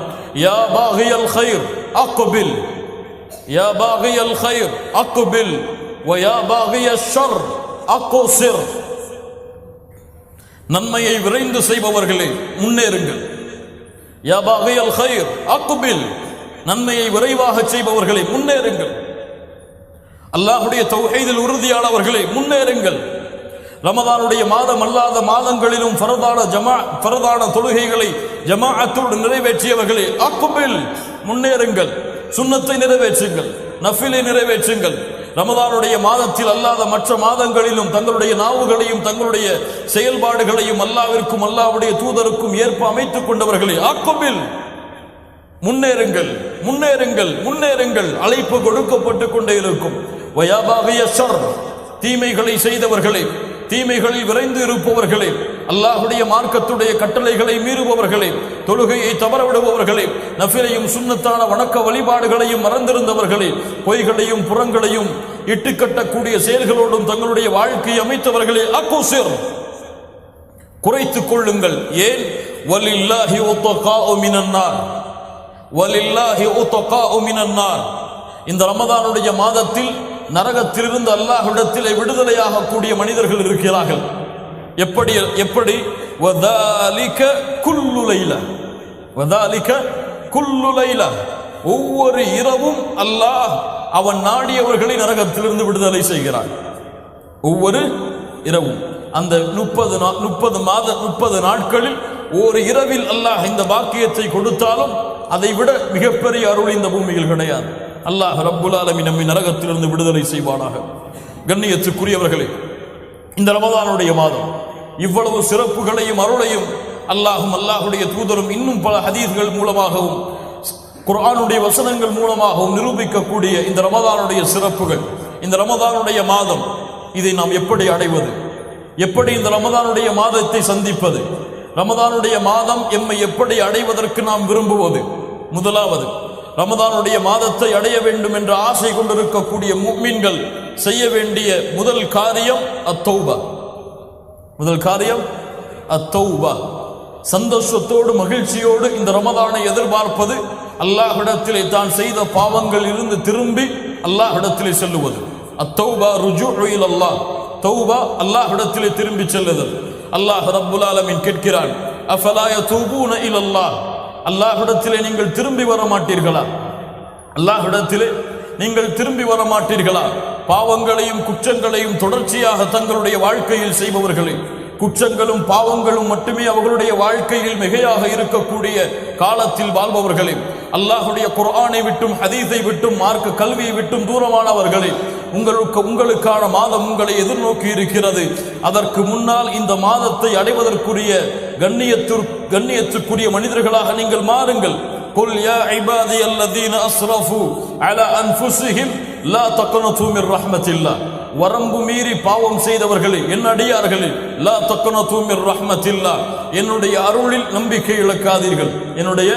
S2: யா பாகியல் கைர் அக்பில், யா பாகியல் கைர் அக்பில் வ யா பாகியஷ் ஷர் அக்ஸிர், நன்மையை விரைந்து செய்பவர்களே முன்னேறுங்கள். யா பாகியல் கைர் அக்பில், நன்மையை விரைவாக செய்பவர்களை முன்னேறுங்கள். அல்லாஹ்வுடைய தௌஹீதில் உறுதியானவர்களை முன்னேறுங்கள். ரமதானுடைய மாதம் அல்லாத மாதங்களிலும் ஃபரதான தொழுகைகளை ஜமாஅத்தோடு நிறைவேற்றியவர்களே அக்பில், முன்னேறுங்கள். சுன்னத்தை நிறைவேற்றுங்கள், நஃபிலை நிறைவேற்றுங்கள். ரமதானுடைய மாதத்தில் அல்லாத மற்ற மாதங்களிலும் தங்களுடைய நாவுகளையும் தங்களுடைய செயல்பாடுகளையும் அல்லாஹ்விற்கும் அல்லாஹ்வுடைய தூதருக்கும் ஏற்ப அமைத்துக் கொண்டவர்களே அக்பில், முன்னேறுங்கள், முன்னேறுங்கள், முன்னேறுங்கள். அழைப்பு கொடுக்கப்பட்டு கொண்டே இருக்கும். வயாபாகிய ஷர், தீமைகளை செய்தவர்களே, தீமைகளில் விரைந்து இருப்பவர்களே, அல்லாஹ்வுடைய மார்க்கத்துடைய கட்டளைகளை மீறுபவர்களே, தொழுகையை தவறவிடுபவர்களே, நஃபிலையும் சுன்னத்தான வணக்க வழிபாடுகளையும் மறந்திருந்தவர்களே, பொய்களையும் புறங்களையும் இட்டுக்கட்டக்கூடிய செயல்களோடும் தங்களுடைய வாழ்க்கையை அமைத்தவர்களே அக்குசிர், குறைத்துக் கொள்ளுங்கள். ஏன்? வலில்லாஹி உத்தகாஉ மினன்னார், வலில்லாஹி உத்தகாஉ மினன்னார். இந்த ரமதானுடைய மாதத்தில் நரகத்திலிருந்து அல்லாஹ்விடத்திலே விடுதலையாக கூடிய மனிதர்கள் இருக்கிறார்கள். எப்படி எப்படி? வதாலிக குல்லு லைலா, வதாலிக குல்லு லைலா. ஒவ்வொரு இரவும் அல்லாஹ் அவன் நாடியவர்களை நரகத்திலிருந்து விடுதலை செய்கிறான். ஒவ்வொரு இரவும் அந்த 30 நாட்களில் ஒரு இரவில் அல்லாஹ் இந்த பாக்கியத்தை கொடுத்தாலும் அதை விட மிகப்பெரிய அருள் இந்த பூமியில் கிடையாது. அல்லாஹ் ரப்புல் ஆலமீன் நம்மை நரகத்திலிருந்து விடுதலை செய்வானாக. கண்ணியத்துக்குரியவர்களே, இந்த ரமதானுடைய மாதம் இவ்வளவு சிறப்புகளையும் அருளையும் அல்லாஹும் அல்லாஹுடைய தூதரும் இன்னும் பல ஹதீஸ்கள் மூலமாகவும் குர்ஆனுடைய வசனங்கள் மூலமாகவும் நிரூபிக்கக்கூடிய இந்த ரமதானுடைய சிறப்புகள், இந்த ரமதானுடைய மாதம், இதை நாம் எப்படி அடைவது? எப்படி இந்த ரமதானுடைய மாதத்தை சந்திப்பது? ரமதானுடைய மாதம் எம்மை எப்படி அடைவதற்கு நாம் விரும்புவது? முதலாவது, ரமதானுடைய மாதத்தை அடைய வேண்டும் என்ற ஆசை கொண்டிருக்கக்கூடிய முஃமின்கள் செய்ய வேண்டிய முதல் காரியம் அத்தௌபா. முதல் காரியம் அத்தௌபா. சந்தோஷத்தோடு மகிழ்ச்சியோடு இந்த ரமதானை எதிர்பார்ப்பது, அல்லாஹ்விடத்திலே தான் செய்த பாவங்கள் இருந்து திரும்பி அல்லாஹ்விடத்திலே செல்லுவது. அத்தௌபா ருஜூஉ இலல்லாஹ், தௌபா அல்லாஹ்விடத்திலே திரும்பி செல்லுதல். அல்லாஹ் ரப்புல் ஆலமீன் கேட்கிறான், அஃபலா யதூபூன இலல்லாஹ், அல்லாஹ்விடத்திலே நீங்கள் திரும்பி வர மாட்டீர்களா? அல்லாஹ்விடத்திலே நீங்கள் திரும்பி வர மாட்டீர்களா? பாவங்களையும் குற்றங்களையும் தொடர்ச்சியாக தங்களுடைய வாழ்க்கையில் செய்பவர்களே, குற்றங்களும் பாவங்களும் மட்டுமே அவர்களுடைய வாழ்க்கையில் மிகையாக இருக்கக்கூடிய காலத்தில் வாழ்பவர்களே, அல்லாஹ்வுடைய குர்ஆனை விட்டும் ஹதீஸை விட்டும் மார்க்க கல்வியை விட்டும் தூரமானவர்களே, உங்களுக்கான மாதம் உங்களை எதிர்நோக்கி இருக்கிறது. அதற்கு முன்னால் இந்த மாதத்தை அடைவதற்குரிய கண்ணியத்துக்குரிய மனிதர்களாக நீங்கள் மாறுங்கள். குல் யா இபாதியல்லதீன அஸ்ரஃபு அலா அன்ஃபுஸிஹிம் லா தக்னது மிர் ரஹ்மத்தில்லாஹ், வரம்பு மீறி பாவம் செய்தவர்களே, என் அடியார்களே, லா தக்னது மிர் ரஹ்மத்தில்லாஹ், என்னுடைய அருளில் நம்பிக்கை இழக்காதீர்கள், என்னுடைய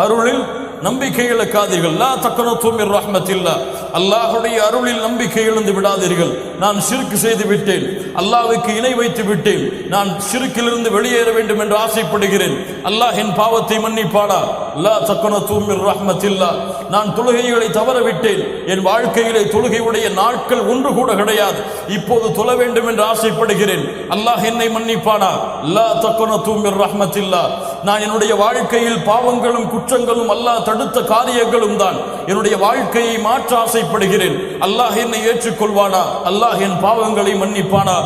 S2: அருளில் நம்பிக்கை இழக்காதீர்கள். லா தக்னது மிர் ரஹ்மத்தில்லாஹ், அல்லாஹ்வுடைய அருளில் நம்பிக்கை இழந்து விடாதீர்கள். நான் ஷிர்க் செய்து விட்டேன், அல்லாஹ்வுக்கு இணை வைத்து விட்டேன், நான் ஷிர்க்கிலிருந்து வெளியேற வேண்டும் என்று ஆசைப்படுகிறேன், அல்லாஹ் என் பாவத்தை மன்னிப்பானா? லா தக்னது மிர் ரஹ்மத்தில்லாஹ், நான் தொழுகைகளை தவற விட்டேன், என் வாழ்க்கையிலே தொழுகையுடைய நாட்கள் ஒன்று கூட கிடையாது, இப்போது தொழ வேண்டும் என்று ஆசைப்படுகிறேன், அல்லாஹ் என்னை மன்னிப்பானா? லா தக்னது மிர் ரஹ்மத்தில்லாஹ், நான் என்னுடைய வாழ்க்கையில் பாவங்களும் குற்றங்களும் அல்லாஹ் தடுத்த காரியங்களும் தான், என்னுடைய வாழ்க்கையை மாற்ற ஆசைப்படுகிறேன், அல்லாஹ் என்னை ஏற்றுக்கொள்வானா? அல்லாஹ் என் பாவங்களை மன்னிப்பானா?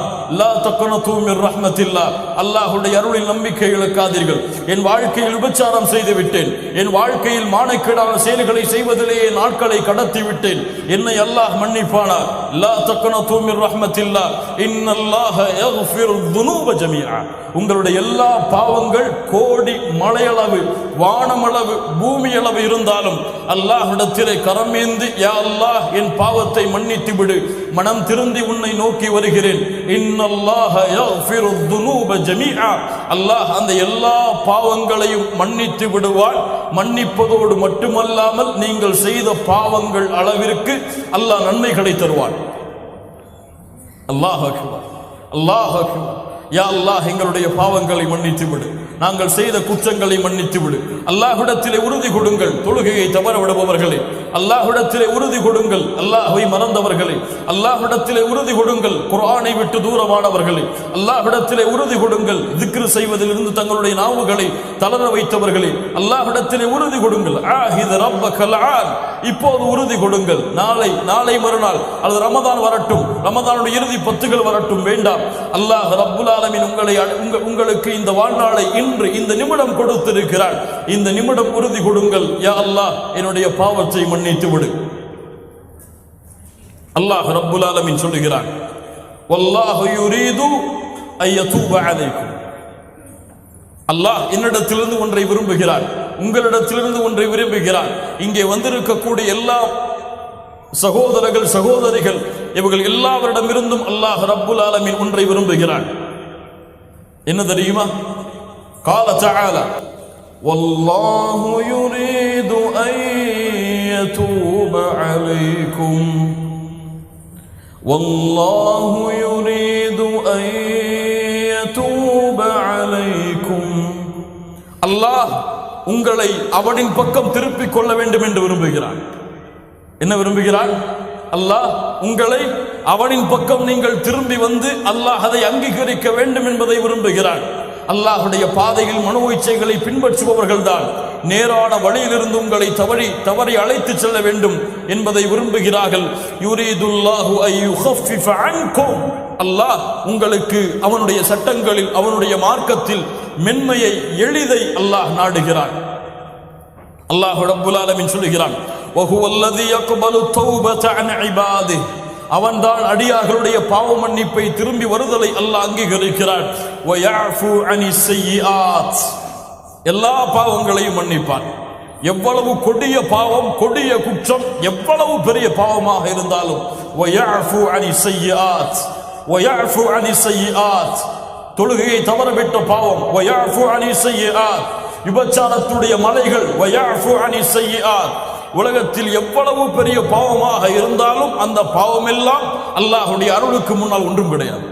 S2: லா தக்னது மிர் ரஹ்மத்தில்லாஹ், அல்லாஹ்வுடைய அருளில் நம்பிக்கை இழக்காதீர்கள். என் வாழ்க்கையில் விபச்சாரம் செய்து விட்டேன், என் வாழ்க்கையில் மானக்கேடான செயல்களை செய்வதிலேயே நாட்களை கடத்தி விட்டேன், என்னை அல்லாஹ் மன்னிப்பானா? லா தக்னது மிர் ரஹ்மத்தில்லாஹ், இன்னல்லாஹ யக்ஃபிரு துனூப ஜமீஆ, உங்களுடைய எல்லா பாவங்கள் கோடி மலையளவு வானமளவு பூமி அளவு இருந்தாலும் அல்லாஹ்விடத்திலே கரமேந்தி, யா அல்லாஹ் என் பாவத்தை மன்னித்து விடு, மனம் திருந்தி உன்னை நோக்கி வருகிறேன், இன்னல்லாஹ யக்ஃபிரு துனூப ஜமீஆ, அல்லாஹ் அந்த எல்லா பாவங்களையும் மன்னித்து விடுவான். மன்னிப்பதோடு மட்டுமல்லாமல் நீங்கள் செய்த பாவங்கள் அளவிற்கு அல்லாஹ் நன்மைகளை தருவான். அல்லாஹ் அக்பர், அல்லாஹ் அக்பர். யா அல்லாஹ் எங்களுடைய பாவங்களை மன்னித்து விடு, நாங்கள் செய்த குற்றங்களை மன்னித்து விடு. அல்லாஹ்விடத்திலே உறுதி கொடுங்கள். தொழுகையை தவற விடுபவர்களே, அல்லாஹ்விடத்திலே உறுதி கொடுங்கள். அல்லாஹ்வை மறந்தவர்களே, அல்லாஹ்விடத்திலே உறுதி கொடுங்கள். குர்ஆனை விட்டு தூரமானவர்களே, அல்லாஹ்விடத்திலே உறுதி கொடுங்கள். திக்ர் செய்வதிலிருந்து தங்களுடைய நாவுகளை தளர வைத்தவர்களே, அல்லாஹ்விடத்திலே உறுதி கொடுங்கள். ஆஹித ரப்பக்கல் ஆன், இப்போது உறுதி கொடுங்கள். நாளை மறுநாள் அல்லது ரமதான் வரட்டும், ரமதானுடைய இறுதி 10 வரட்டும், வேண்டாம். அல்லாஹ் ரப்புல் ஆலமீன் உங்களுக்கு இந்த வாழ்நாளை இன்று இந்த நிமிடம் கொடுத்திருக்கிறார். இந்த நிமிடம் உறுதி கொடுங்கள். யா அல்லாஹ், என்னுடைய பாவத்தை மன்னித்து விடு. அல்லாஹ் ரப்புல் ஆலமீன் சொல்லுகிறான், வல்லாஹு யுரீது அய்யதூப அலைக்கும். அல்லாஹ் என்னிடத்திலிருந்து ஒன்றை விரும்புகிறார், உங்களிடத்திலிருந்து ஒன்றை விரும்புகிறார். இங்கே வந்திருக்கக்கூடிய எல்லா சகோதரர்கள் சகோதரிகள் இவர்கள் எல்லாவரிடமிருந்தும் அல்லாஹ் ரப்புல் ஆலமீன் ஒன்றை விரும்புகிறார். என்ன தெரியுமா? قال تعالى والله يريد أن يتوب عليكم والله يريد أن يتوب عليكم. அல்லாஹ் உங்களை அவனின் பக்கம் திருப்பிக் கொள்ள வேண்டும் என்று விரும்புகிறான். என்ன விரும்புகிறான்? அல்லாஹ் உங்களை அவனின் பக்கம் நீங்கள் திரும்பி வந்து அல்லாஹ் அதை அங்கீகரிக்க வேண்டும் என்பதை விரும்புகிறான். அல்லாஹுடைய பாதையில் மனோ இச்சைகளை பின்பற்றுபவர்கள் தான் நேரான வழியிலிருந்து உங்களை தவறி அழைத்து செல்ல வேண்டும் என்பதை விரும்புகிறார்கள். யுரீதுல்லாஹு அய்யுஹஃபிஃப அன்கும். அல்லாஹ் உங்களுக்கு அவனுடைய சட்டங்களில் அவனுடைய மார்க்கத்தில் மென்மையை எளிதை அல்லாஹ் நாடுகிறான். அல்லாஹ் ரப்புல் ஆலமீன் சொல்லுகிறான், வஹுவல்லதி யக்பலு தௌபத அன் இபாதிஹி. அவன்தான் அடியார்களுடைய பாவ மன்னிப்பை திரும்பி வருதலை அல்லாஹ் அங்கீகரிக்கிறான். வயஃபு அனிஸ் ஸய்யிஆத். எல்லா பாவங்களையும் மன்னிப்பான். எவ்வளவு கொடிய பாவம், கொடிய குற்றம், எவ்வளவு பெரிய பாவமாக இருந்தாலும் வயஃபு அனிஸ் ஸய்யிஆத், வயஃபு அனிஸ் ஸய்யிஆத். தொழுகையை தவறவிட்ட பாவம் வயஃபு அனிஸ் ஸய்யிஆத். விபச்சாரத்துடைய மலைகள் வயஃபு அனிஸ் ஸய்யிஆத். உலகத்தில் எவ்வளவு பெரிய பாவமாக இருந்தாலும் அந்த பாவம் எல்லாம் அல்லாஹ்வுடைய அருளுக்கு முன்னால் ஒன்றும் கிடையாது.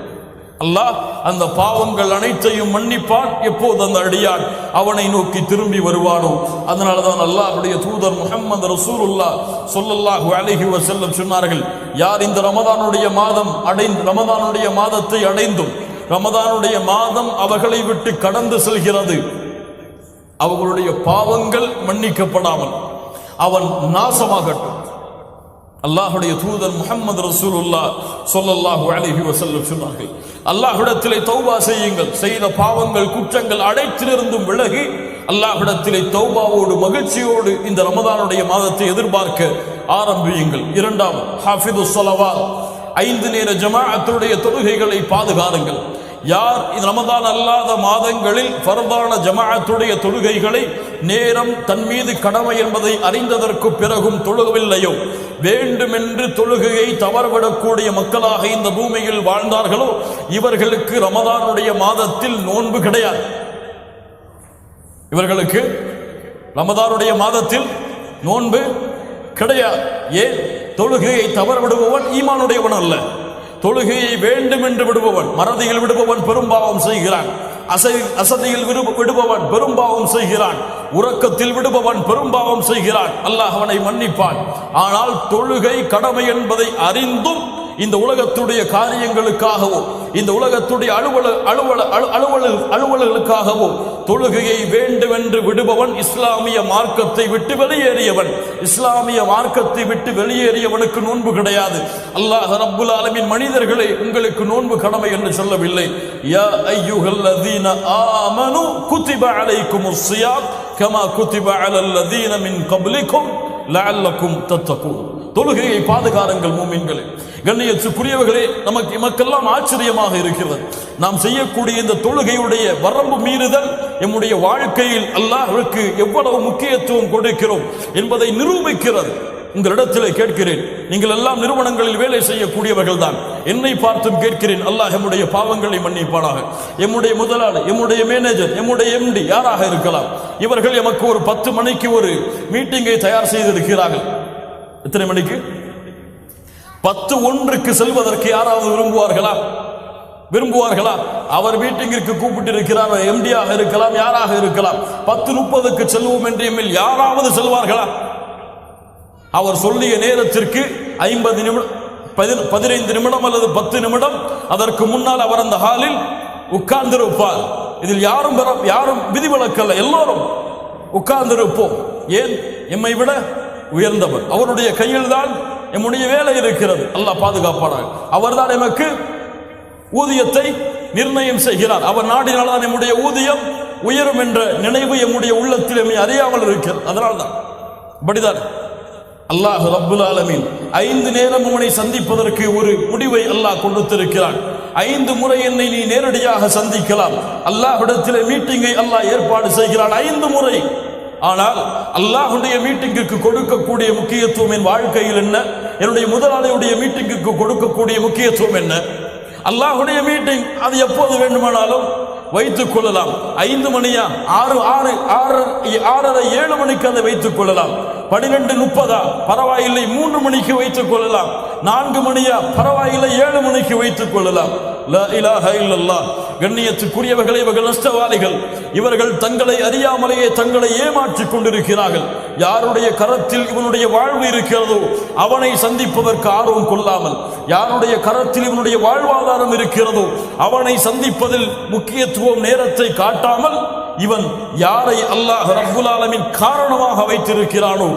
S2: அல்லாஹ் அந்த பாவங்கள் அனைத்தையும் மன்னிப்பான் எப்போது அந்த அடியான் அவனை நோக்கி திரும்பி வருவானோ. அதனால்தான் அல்லாஹ்வுடைய தூதர் முஹம்மது ரசூலுல்லாஹ் ஸல்லல்லாஹு அலைஹி வஸல்லம் சொன்னார்கள், யார் இந்த ரமதானுடைய மாதத்தை அடைந்தும் ரமதானுடைய மாதம் அவர்களை விட்டு கடந்து செல்கிறது, அவர்களுடைய பாவங்கள் மன்னிக்கப்படாமல் அவன் நாசமாகட்டும். அல்லாஹ்வுடைய தூதர் முஹம்மது ரசூலுல்லாஹ் ஸல்லல்லாஹு அலைஹி வஸல்லம் சொன்னார்கள், அல்லாஹ்விடத்திலே தௌபா செய்யுங்கள். செய்த பாவங்கள் குற்றங்கள் அனைத்திலிருந்தும் விலகி அல்லாஹ்விடத்திலே தௌபாவோடு மகிழ்ச்சியோடு இந்த ரமதானுடைய மாதத்தை எதிர்பார்க்க ஆரம்பியுங்கள். இரண்டாவது, ஹாஃபிதுஸ் ஸலவாத். 5 நேர ஜமாஅத்துடைய தொழுகைகளை பாதுகாருங்கள். யார் இந்த ரமதான் அல்லாத மாதங்களில் ஃபர்தான ஜமாஅத்துடைய தொழுகைகளை நேரம் தன் மீது கடமை என்பதை அறிந்ததற்கு பிறகும் தொழுகவில்லையோ, வேண்டுமென்று தொழுகையை தவறவிடக்கூடிய மக்களாக இந்த பூமியில் வாழ்ந்தார்களோ, இவர்களுக்கு ரமதானுடைய மாதத்தில் நோன்பு கிடையாது. இவர்களுக்கு ரமதானுடைய மாதத்தில் நோன்பு கிடையாது. ஏன்? தொழுகையை தவறவிடுபவன் ஈமானுடையவன் அல்ல. தொழுகையை வேண்டும் என்று விடுபவன், மறதியில் விடுபவன் பெரும்பாவம் செய்கிறான். அசதியில் விடுபவன் பெரும்பாவம் செய்கிறான். உறக்கத்தில் விடுபவன் பெரும்பாவம் செய்கிறான். அல்லாஹ் அவனை மன்னிப்பான். ஆனால் தொழுகை கடமை என்பதை அறிந்தும் இந்த உலகத்துடைய காரியங்களுக்காகவோ இந்த உலகத்துடைய அலுவலர்களுக்காகவோ தொழுகையை வேண்டுமென்று விடுபவன் இஸ்லாமிய மார்க்கத்தை விட்டு வெளியேறியவன். இஸ்லாமிய மார்க்கத்தை விட்டு வெளியேறியவனுக்கு நோன்பு கிடையாது. அல்லாஹ் ரப்புல் ஆலமீன் மனிதர்களே, உங்களுக்கு நோன்பு கடமை என்று சொல்லவில்லை. யா அய்யுஹல்லதீன ஆமனு குதிப அலைக்குமுஸ் ஸியாம் கமா குதிப அலல்லதீன மின் கப்லிக்கும் லஅல்லக்கும் தத்தகூன். தொழுகையை பாதுகாருங்கள் மூமின்களே. கண்ணியத்துக்குரியவர்களே, நமக்கெல்லாம் ஆச்சரியமாக இருக்கிறது. நாம் செய்யக்கூடிய இந்த தொழுகையுடைய வரம்பு மீறுதல் நம்முடைய வாழ்க்கையில் அல்லாஹ்வுக்கு எவ்வளவு முக்கியத்துவம் கொடுக்கிறோம் என்பதை நிரூபிக்கிறது. உங்களிடத்திலே கேட்கிறேன், நீங்கள் எல்லாம் நிறுவனங்களில் வேலை செய்யக்கூடியவர்கள் தான். என்னை பார்த்தும் கேட்கிறேன், அல்லாஹ் எம்முடைய பாவங்களை மன்னிப்பானாக. எம்முடைய முதலாளி, எம்முடைய மேனேஜர், எம்முடைய எம்டி யாராக இருக்கலாம், இவர்கள் எமக்கு ஒரு 10 மணிக்கு ஒரு மீட்டிங்கை தயார் செய்திருக்கிறார்கள். எத்தனை மணிக்கு? 10:01 செல்வதற்கு யாராவது விரும்புவார்களா? அவர் மீட்டிங்கிற்கு கூப்பிட்டு இருக்கிறார். எம்டியாக இருக்கலாம், யாராக இருக்கலாம். 10:30 செல்வோம் என்று எம்மில் யாராவது செல்வார்களா? அவர் சொல்லிய நேரத்திற்கு 50 நிமிடம் 15 நிமிடம் அல்லது 10 நிமிடம் அதற்கு முன்னால் அவர் அந்த ஹாலில் உட்கார்ந்திருப்பார். இதில் யாரும் விதிவிலக்கல்ல, எல்லோரும் உட்கார்ந்திருப்போம். ஏன்? எம்மை விட உயர்ந்தவர், அவருடைய கையில் தான் எம்முடைய வேலை இருக்கிறது. அல்லாஹ் பாதுகாப்பானார். அவர்தான் எமக்கு ஊதியத்தை நிர்ணயம் செய்கிறார். அவர் நாடினால்தான் நம்முடைய ஊதியம் உயரும் என்ற நினைவு எம்முடைய உள்ளத்தில் எம்மை அறியாமல் இருக்கிறது. அதனால்தான் அப்படிதான் அல்லாஹ் ரப்புல் ஆலமீன் 5 நேரம் உன்னை சந்திப்பதற்கு ஒரு முடிவை அல்லாஹ் கொடுத்திருக்கிறான். 5 முறை என்னை நீ நேரடியாக சந்திக்கலாம். அல்லாஹ்விடத்தில் மீட்டிங்கை அல்லாஹ் ஏற்பாடு செய்கிறான் 5 முறை. ஆனால் அல்லாஹ்வுடைய மீட்டிங்குக்கு கொடுக்கக்கூடிய முக்கியத்துவம் என் வாழ்க்கையில் என்ன? என்னுடைய முதலாளியுடைய மீட்டிங்குக்கு கொடுக்கக்கூடிய முக்கியத்துவம் என்ன? அல்லாஹ்வுடைய மீட்டிங் அது எப்போது வேண்டுமானாலும் வைத்துக் கொள்ளலாம். 5 மணியா, 6:30 7 மணிக்கு அதை வைத்துக் கொள்ளலாம். 12:30 பரவாயில்லை, 3 மணிக்கு வைத்துக் கொள்ளலாம். 4 மணியா பரவாயில்லை, 7 மணிக்கு வைத்துக் கொள்ளலாம். லா இலாஹ இல்லல்லாஹ். கண்ணியத்துக்குரியவர்களே, இவர்கள் நஷ்டவாளிகள். இவர்கள் தங்களை அறியாமலேயே தங்களை ஏமாற்றிக் கொண்டிருக்கிறார்கள். யாருடைய கரத்தில் இவனுடைய வாழ்வு இருக்கிறதோ அவனை சந்திப்பதற்கு ஆர்வம் கொள்ளாமல், யாருடைய கரத்தில் இவனுடைய வாழ்வாதாரம் இருக்கிறதோ அவனை சந்திப்பதில் முக்கியத்துவம் நேரத்தை காட்டாமல், இவன் யாரை அல்லாஹ் ரப்புல் ஆலமீன் காரணமாக வைத்திருக்கிறானோ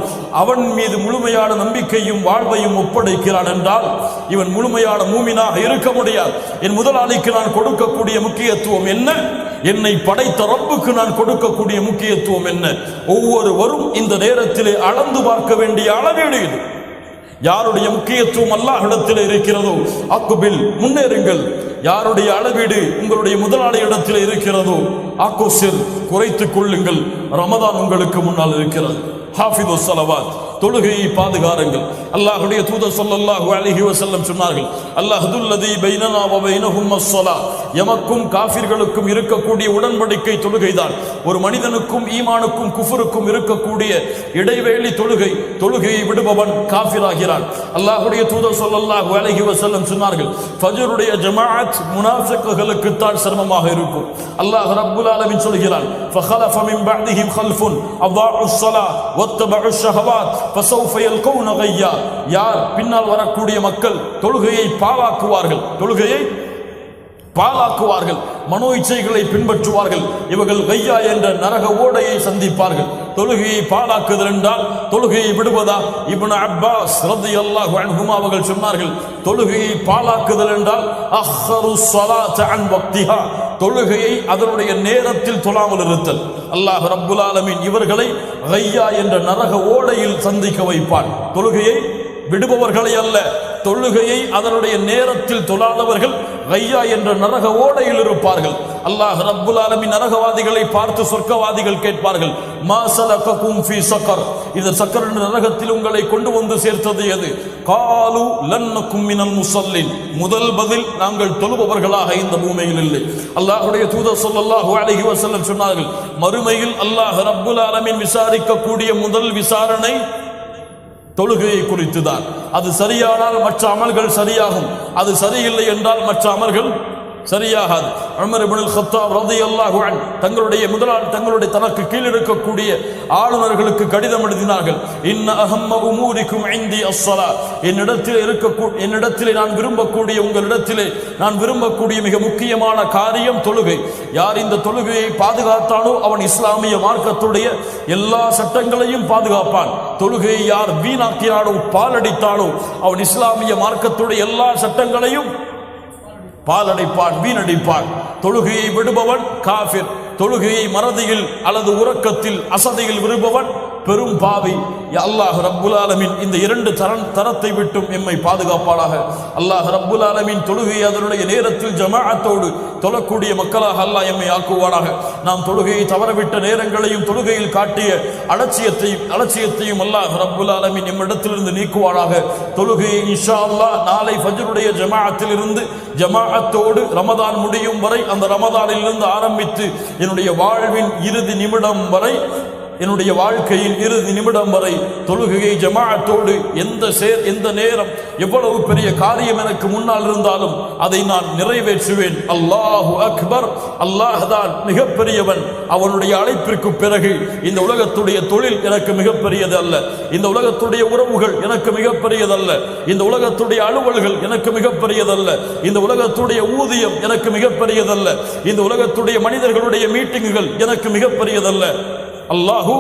S2: அவன் மீது முழுமையான நம்பிக்கையும் வாழ்வையும் ஒப்படைக்கிறான் என்றால் இவன் முழுமையான மூமினாக இருக்க முடியாது. என் முதலாளிக்கு நான் கொடுக்கக்கூடிய முக்கியத்துவம் என்ன? என்னை படைத்த ரப்புக்கு நான் கொடுக்கக்கூடிய முக்கியத்துவம் என்ன? ஒவ்வொருவரும் இந்த நேரத்திலே அளந்து பார்க்க வேண்டிய அளவீடு இது. யாருடைய முக்கியத்துவம் அல்லாஹ்விடத்தில் இருக்கிறதோ அக்குபில், முன்னேறுங்கள். யாருடைய அளவீடு உங்களுடைய முதலாளி இடத்தில் இருக்கிறதோ ஆக்கோசில், குறைத்துக் கொள்ளுங்கள். ரமதான் உங்களுக்கு முன்னால் இருக்கிறது. ஹாஃபிது ஸலவாத், தொழுகையை பாதுகாருங்கள். அல்லாஹ்வுடைய தூதர் ஸல்லல்லாஹு அலைஹி வஸல்லம் சொன்னார்கள், அல்லாஹுல்லதி பைனனா வ பைனஹும் அஸ்ஸலா. எமக்கும் காஃபிர்களுக்கும் இருக்கக்கூடிய உடன்படிக்கை தொழுகைதான். ஒரு மனிதனுக்கும் ஈமானுக்கும் குஃபருக்கும் இருக்கக்கூடிய இடைவேளை தொழுகை. தொழுகையை விடுபவன் காஃபிராகிறான். அல்லாஹ்வுடைய தூதர் ஸல்லல்லாஹு அலைஹி வஸல்லம் சொன்னார்கள், ஃபஜ்ருடைய ஜமாஅத் முனாஃபிக்குகளுக்கு தான் சிரமமாக இருக்கும். அல்லாஹ் ரப்புல் ஆலமீன் சொல்கிறான், ஃபഖலஃப மின் பஅதிஹிம் கல்ஃபுன் அதாஉஸ் ஸலா வத்தபஉஷ் ஷஹவாத் ஃபஸௌஃப யல்கௌன கய்யா. யார் பின்னால் வரக்கூடிய மக்கள் தொழுகையை பாழாக்குவார்கள், தொழுகையை பாழாக்குவார்கள், மனோ இச்சைகளை பின்பற்றுவார்கள், இவர்கள் கையா என்ற நரக ஓடையை சந்திப்பார்கள். தொழுகையை பாழாக்குதல் என்றால் தொழுகையை விடுவதா? இப்னு அப்பாஸ் ரலியல்லாஹு அன்ஹுமா அவர்கள் சொன்னார்கள், தொழுகையை பாழாக்குதல் என்றால் அஹ்ரு ஸலாத அன் வக்திஹா, தொழுகையை அதனுடைய நேரத்தில் தொழாமல் இருத்தல். அல்லாஹ் ரப்புல் ஆலமீன் இவர்களை கையா என்ற நரக ஓடையில் சந்திக்க வைப்பான். தொழுகையை விடுபவர்களை அல்ல, தொழுகையை அதனுடைய நேரத்தில் தொழாதவர்கள் கையா என்ற நரக ஓடையில் இருப்பார்கள். அல்லாஹ் ரப்புல் ஆலமீன் நரகவாதிகளை பார்த்து சொர்க்கவாதிகள் கேட்பார்கள், மா ஸலககும் ஃபீ ஸகர், இந்த ஸகர் என்ற நரகத்தில் உங்களை கொண்டு வந்து சேர்த்தது எது? காலு லன் நகும் மினல் முஸல்லின், முதல் பதில் நாங்கள் தொழுபவர்களாக இந்த பூமியில் இல்லை. அல்லாஹ்வுடைய தூதர் ஸல்லல்லாஹு அலைஹி வஸல்லம் சொன்னார்கள், மறுமையில் அல்லாஹ் ரப்புல் ஆலமீன் விசாரிக்கக்கூடிய முதல் விசாரணை தொழுகையை குறித்துதான். அது சரியானால் மற்ற அமல்கள் சரியாகும், அது சரியில்லை என்றால் மற்ற அமல்கள் சரியாகாது. உமர் இப்னுல் கத்தாப் ரலியல்லாஹு அன்ஹு தங்களுடைய தனக்கு கீழ் இருக்கக்கூடிய ஆளுநர்களுக்கு கடிதம் எழுதினார்கள், இன்ன அஹம்ம உமூரிக்கும் இந்தி அஸ்ஸலா, என்னிடத்திலே நான் விரும்பக்கூடிய, உங்களிடத்திலே நான் விரும்பக்கூடிய மிக முக்கியமான காரியம் தொழுகை. யார் இந்த தொழுகையை பாதுகாத்தானோ அவன் இஸ்லாமிய மார்க்கத்துடைய எல்லா சட்டங்களையும் பாதுகாப்பான். தொழுகையை யார் வீணாக்கினானோ, பாலடித்தானோ அவன் இஸ்லாமிய மார்க்கத்துடைய எல்லா சட்டங்களையும் பாலடைப்பான், வீணடிப்பான். தொழுகையை விடுபவன் காஃபிர். தொழுகையை மறதியில் அல்லது உறக்கத்தில் அசதியில் விடுபவன் பெரும் பாவி. அல்லாஹ் ரப்புல் ஆலமீன் இந்த 2 தரத்தை விட்டும் எம்மை பாதுகாப்பாளாக. அல்லாஹ் ரப்புல் ஆலமீன் தொழுகையை அதனுடைய நேரத்தில் ஜமாஅத்தோடு தொழக்கூடிய மக்களாக அல்லாஹ் எம்மை ஆக்குவானாக. நாம் தொழுகையை தவறவிட்ட நேரங்களையும் தொழுகையில் காட்டிய அலட்சியத்தையும் அல்லாஹ் ரப்புல் ஆலமீன் எம்மிடத்திலிருந்து நீக்குவானாக. தொழுகையை இன்ஷா அல்லாஹ் நாளை ஃபஜ்ருடைய ஜமாஅத்தில் இருந்து ஜமாஅத்தோடு ரமதான் முடியும் வரை, அந்த ரமதானிலிருந்து ஆரம்பித்து என்னுடைய வாழ்வின் இறுதி நிமிடம் வரை என்னுடைய வாழ்க்கையின் இறுதி நிமிடம் வரை தொழுகையை ஜமாஅத்தோடு எந்த நேரம் எவ்வளவு பெரிய காரியம் எனக்கு முன்னால் இருந்தாலும் அதை நான் நிறைவேற்றுவேன். அல்லாஹு அக்பர். அல்லாஹ் தான் மிகப்பெரியவன். அவனுடைய அழைப்பிற்கு பிறகு இந்த உலகத்துடைய தொழில் எனக்கு மிகப்பெரியது அல்ல, இந்த உலகத்துடைய உறவுகள் எனக்கு மிகப்பெரியதல்ல, இந்த உலகத்துடைய அலுவல்கள் எனக்கு மிகப்பெரியதல்ல, இந்த உலகத்துடைய ஊதியம் எனக்கு மிகப்பெரியதல்ல, இந்த உலகத்துடைய மனிதர்களுடைய மீட்டிங்குகள் எனக்கு மிகப்பெரியதல்ல. அல்லாஹு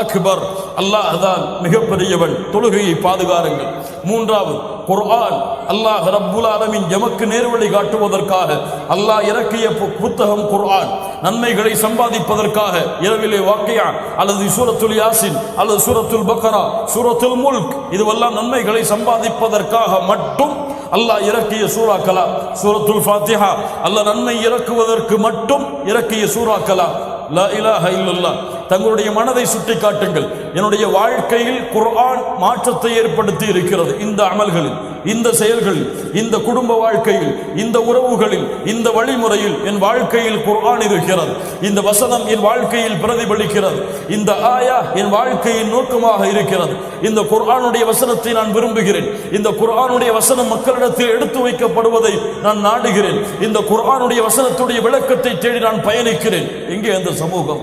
S2: அக்பர். அல்லாஹ் தான் மிகப்பெரியவன். தொழுகையை பாதுகாருங்கள். மூன்றாவது, குர்ஆன். அல்லாஹ் ரப்புல் ஆலமீன் எமக்கு நேர்வழி காட்டுவதற்காக அல்லாஹ் இறக்கிய புத்தகம் குர்ஆன். நன்மைகளை சம்பாதிப்பதற்காக இரவிலே வாக்கியா அல்லது சூரத்துல் யாசின் அல்லது சூரத்துல் பக்ரா, சூரத்துல் முல்க், இதுவெல்லாம் நன்மைகளை சம்பாதிப்பதற்காக மட்டும் அல்லாஹ் இறக்கிய சூறாக்களா? சூரத்துல் ஃபாத்திஹா அல்லாஹ் நன்மை இறக்குவதற்கு மட்டும் இறக்கிய சூறாக்களா? லா இலாஹ இல்லல்லாஹ். தங்களுடைய மனதை சுட்டி காட்டுங்கள். என்னுடைய வாழ்க்கையில் குர்ஆன் மாற்றத்தை ஏற்படுத்தி இருக்கிறது. இந்த அமல்களில், இந்த செயல்களில், இந்த குடும்ப வாழ்க்கையில், இந்த உறவுகளில், இந்த வழிமுறையில் என் வாழ்க்கையில் குர்ஆன் இருக்கிறது. இந்த வசனம் என் வாழ்க்கையில் பிரதிபலிக்கிறது. இந்த ஆயா என் வாழ்க்கையின் நோக்கமாக இருக்கிறது. இந்த குர்ஆனுடைய வசனத்தை நான் விரும்புகிறேன். இந்த குர்ஆனுடைய வசனம் மக்களிடத்தில் எடுத்து வைக்கப்படுவதை நான் நாடுகிறேன். இந்த குர்ஆனுடைய வசனத்துடைய விளக்கத்தை தேடி நான் பயணிக்கிறேன். எங்கே அந்த சமூகம்?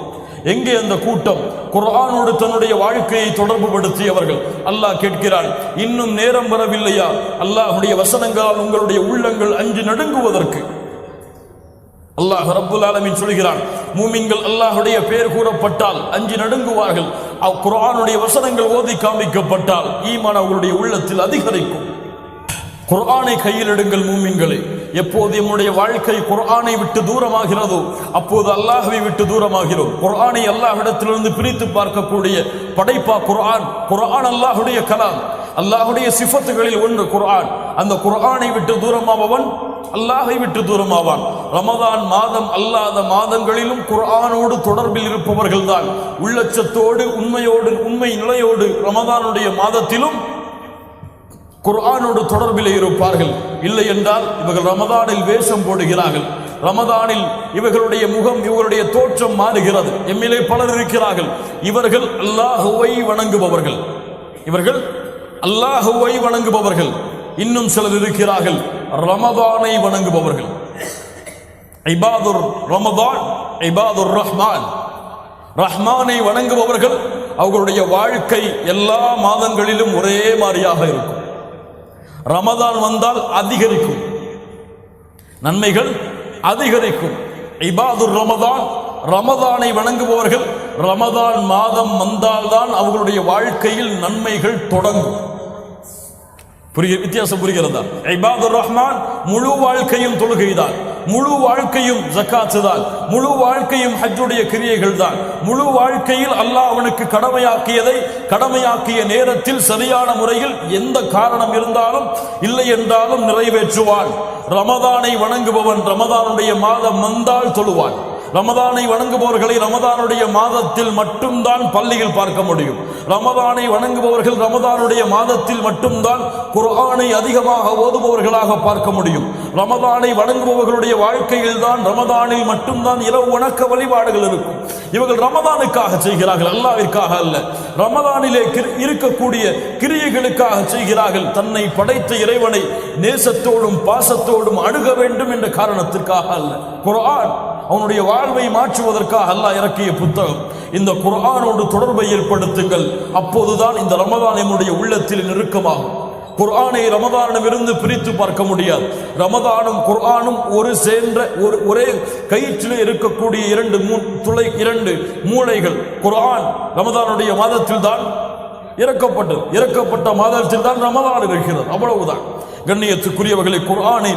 S2: எங்கே அந்த கூட்டம்? குர்ஆனோடு தன்னுடைய வாழ்க்கையை தொடர்பு படுத்தியவர்கள். அல்லாஹ் கேட்கிறான், இன்னும் நேரம் வரவில்லையா அல்லாஹ்வுடைய வசனங்களால் உங்களுடைய உள்ளங்கள் அஞ்சு நடுங்குவதற்கு? அல்லாஹ் ரப்புல் ஆலமீன் சொல்கிறான், மூமின்கள் அல்லாஹ்வுடைய பெயர் கூறப்பட்டால் அஞ்சு நடுங்குவார்கள். குர்ஆனுடைய வசனங்கள் ஓதி காமிக்கப்பட்டால் ஈமான் அவர்களுடைய உள்ளத்தில் அதிகரிக்கும். குர்ஆனை கையில் எடுங்கள் மூமின்களே. எப்போது நம்முடைய வாழ்க்கை குர்ஆனை விட்டு தூரமாகிறதோ அப்போது அல்லாஹ்வை விட்டு தூரமாகிறோம். குர்ஆனை அல்லாஹ்விடத்திலிருந்து பிரித்து பார்க்கக்கூடிய படைப்பா குர்ஆன். குர்ஆன் அல்லாஹ்வுடைய கலாம், அல்லாஹ்வுடைய சிஃபத்துகளில் ஒன்று குர்ஆன். அந்த குர்ஆனை விட்டு தூரமாவவன் அல்லாஹை விட்டு தூரமாவான். ரமதான் மாதம் அல்லாத மாதங்களிலும் குர்ஆனோடு தொடர்பில் இருப்பவர்கள் தான் உள்ளச்சத்தோடு உண்மையோடு உண்மை நிலையோடு ரமதானுடைய மாதத்திலும் குர்ஆனோடு தொடர்பில் இருப்பார்கள். இல்லை என்றால் இவர்கள் ரமதானில் வேஷம் போடுகிறார்கள். ரமதானில் இவர்களுடைய முகம், இவர்களுடைய தோற்றம் மாறுகிறது. எம்மிலே பலர் இருக்கிறார்கள், இவர்கள் அல்லாஹுவை வணங்குபவர்கள், இவர்கள் அல்லாஹுவை வணங்குபவர்கள். இன்னும் சிலர் இருக்கிறார்கள் ரமதானை வணங்குபவர்கள். இபாதுர் ரமதான், இபாதுர் ரஹ்மான். ரஹ்மானை வணங்குபவர்கள் அவர்களுடைய வாழ்க்கை எல்லா மாதங்களிலும் ஒரே மாதிரியாக இருக்கும். ரமதான் வந்தால் அதிகரிக்கும், நன்மைகள் அதிகரிக்கும். இபாதுர் ரமதான், ரமதானை வணங்குபவர்கள் ரமதான் மாதம் வந்தால்தான் அவர்களுடைய வாழ்க்கையில் நன்மைகள் தொடங்கும். வித்தியாசம் புரிகிறதா? இபாதுர் ரஹ்மான் முழு வாழ்க்கையும் தொழுகைதான், முழு வாழ்க்கையும் ஜக்காத்து தான், முழு வாழ்க்கையும் ஹஜ்ஜுடைய கிரியைகள் தான். முழு வாழ்க்கையில் அல்லாஹ் அவனுக்கு கடமையாக்கிய நேரத்தில் சரியான முறையில் எந்த காரணம் இருந்தாலும் இல்லை என்றாலும் நிறைவேற்றுவான். ரமதானை வணங்குபவன் ரமதானுடைய மாதம் வந்தால் தொழுவான். ரமதானை வணங்குபவர்களை ரமதானுடைய மாதத்தில் மட்டும்தான் பள்ளியில் பார்க்க முடியும். ரமதானை வணங்குபவர்கள் ரமதானுடைய மாதத்தில் மட்டும்தான் குர்ஆனை அதிகமாக ஓதுபவர்களாக பார்க்க முடியும். ரமதானை வணங்குபவர்களுடைய வாழ்க்கையில் தான் ரமதானில் மட்டும்தான் இரவு வணக்க வழிபாடுகள் இருக்கும். இவர்கள் ரமதானுக்காக செய்கிறார்கள், அல்லாஹ்விற்காக அல்ல. ரமதானிலே இருக்கக்கூடிய கிரியைகளுக்காக செய்கிறார்கள். தன்னை படைத்த இறைவனை நேசத்தோடும் பாசத்தோடும் அணுக வேண்டும் என்ற காரணத்திற்காக அல்ல. குர்ஆன் அவனுடைய வாழ்வை மாற்றுவதற்காக அல்லாஹ் இறக்கிய புத்தகம். இந்த குர்ஆனோடு தொடர்பை ஏற்படுத்துங்கள். அப்போதுதான் இந்த ரமதான் நம்முடைய உள்ளத்தில் நெருக்கமாகும். குர்ஆனை ரமதானிடமிருந்து பிரித்து பார்க்க முடியாது. ரமதானும் குர்ஆனும் ஒரே கயிற்றிலே இருக்கக்கூடிய இரண்டு மூளைகள். குர்ஆன் ரமதானுடைய மாதத்தில் தான் இறக்கப்பட்ட மாதத்தில் தான் ரமதான் இருக்கிறது. அவ்வளவுதான். கண்ணியத்துக்குரியவர்களை, குர்ஆனை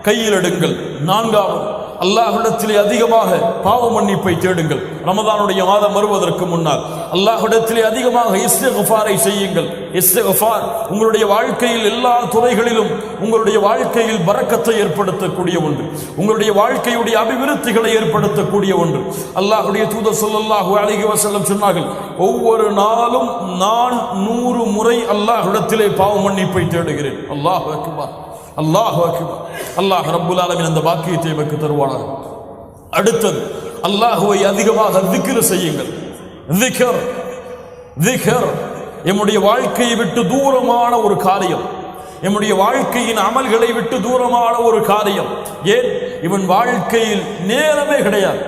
S2: கையில் எடுங்கள். நான்காவது, அல்லாஹ்விடத்திலே அதிகமாக பாவ மன்னிப்பை தேடுங்கள். ரமதானுடைய மாதம் வருவதற்கு முன்னால் அல்லாஹ்விடத்திலே அதிகமாக இஸ்திக்ஃபாரை செய்யுங்கள். இஸ்திக்ஃபார் உங்களுடைய வாழ்க்கையில் எல்லா துறைகளிலும் உங்களுடைய வாழ்க்கையில் பரக்கத்தை ஏற்படுத்தக்கூடிய ஒன்று, உங்களுடைய வாழ்க்கையுடைய அபிவிருத்திகளை ஏற்படுத்தக்கூடிய ஒன்று. அல்லாஹ்வுடைய தூதர் ஸல்லல்லாஹு அலைஹி வஸல்லம் சொன்னார்கள், ஒவ்வொரு நாளும் நான் 100 முறை அல்லாஹ்விடத்திலே பாவ மன்னிப்பை தேடுகிறேன். அல்லாஹு அக்பர், அல்லாஹு அக்பர். அல்லாஹ் ரப்புல் ஆலமீன் அந்த பாக்கியத்தை நமக்கு தருவானாக. அடுத்தது, அல்லாஹுவை அதிகமாக திக்ர் செய்யுங்கள். திக்ர். திக்ர் எம்முடைய வாழ்க்கையை விட்டு தூரமான ஒரு காரியம், எம்முடைய வாழ்க்கையின் அமல்களை விட்டு தூரமான ஒரு காரியம். ஏன்? இவன் வாழ்க்கையில் நேரமே கிடையாது.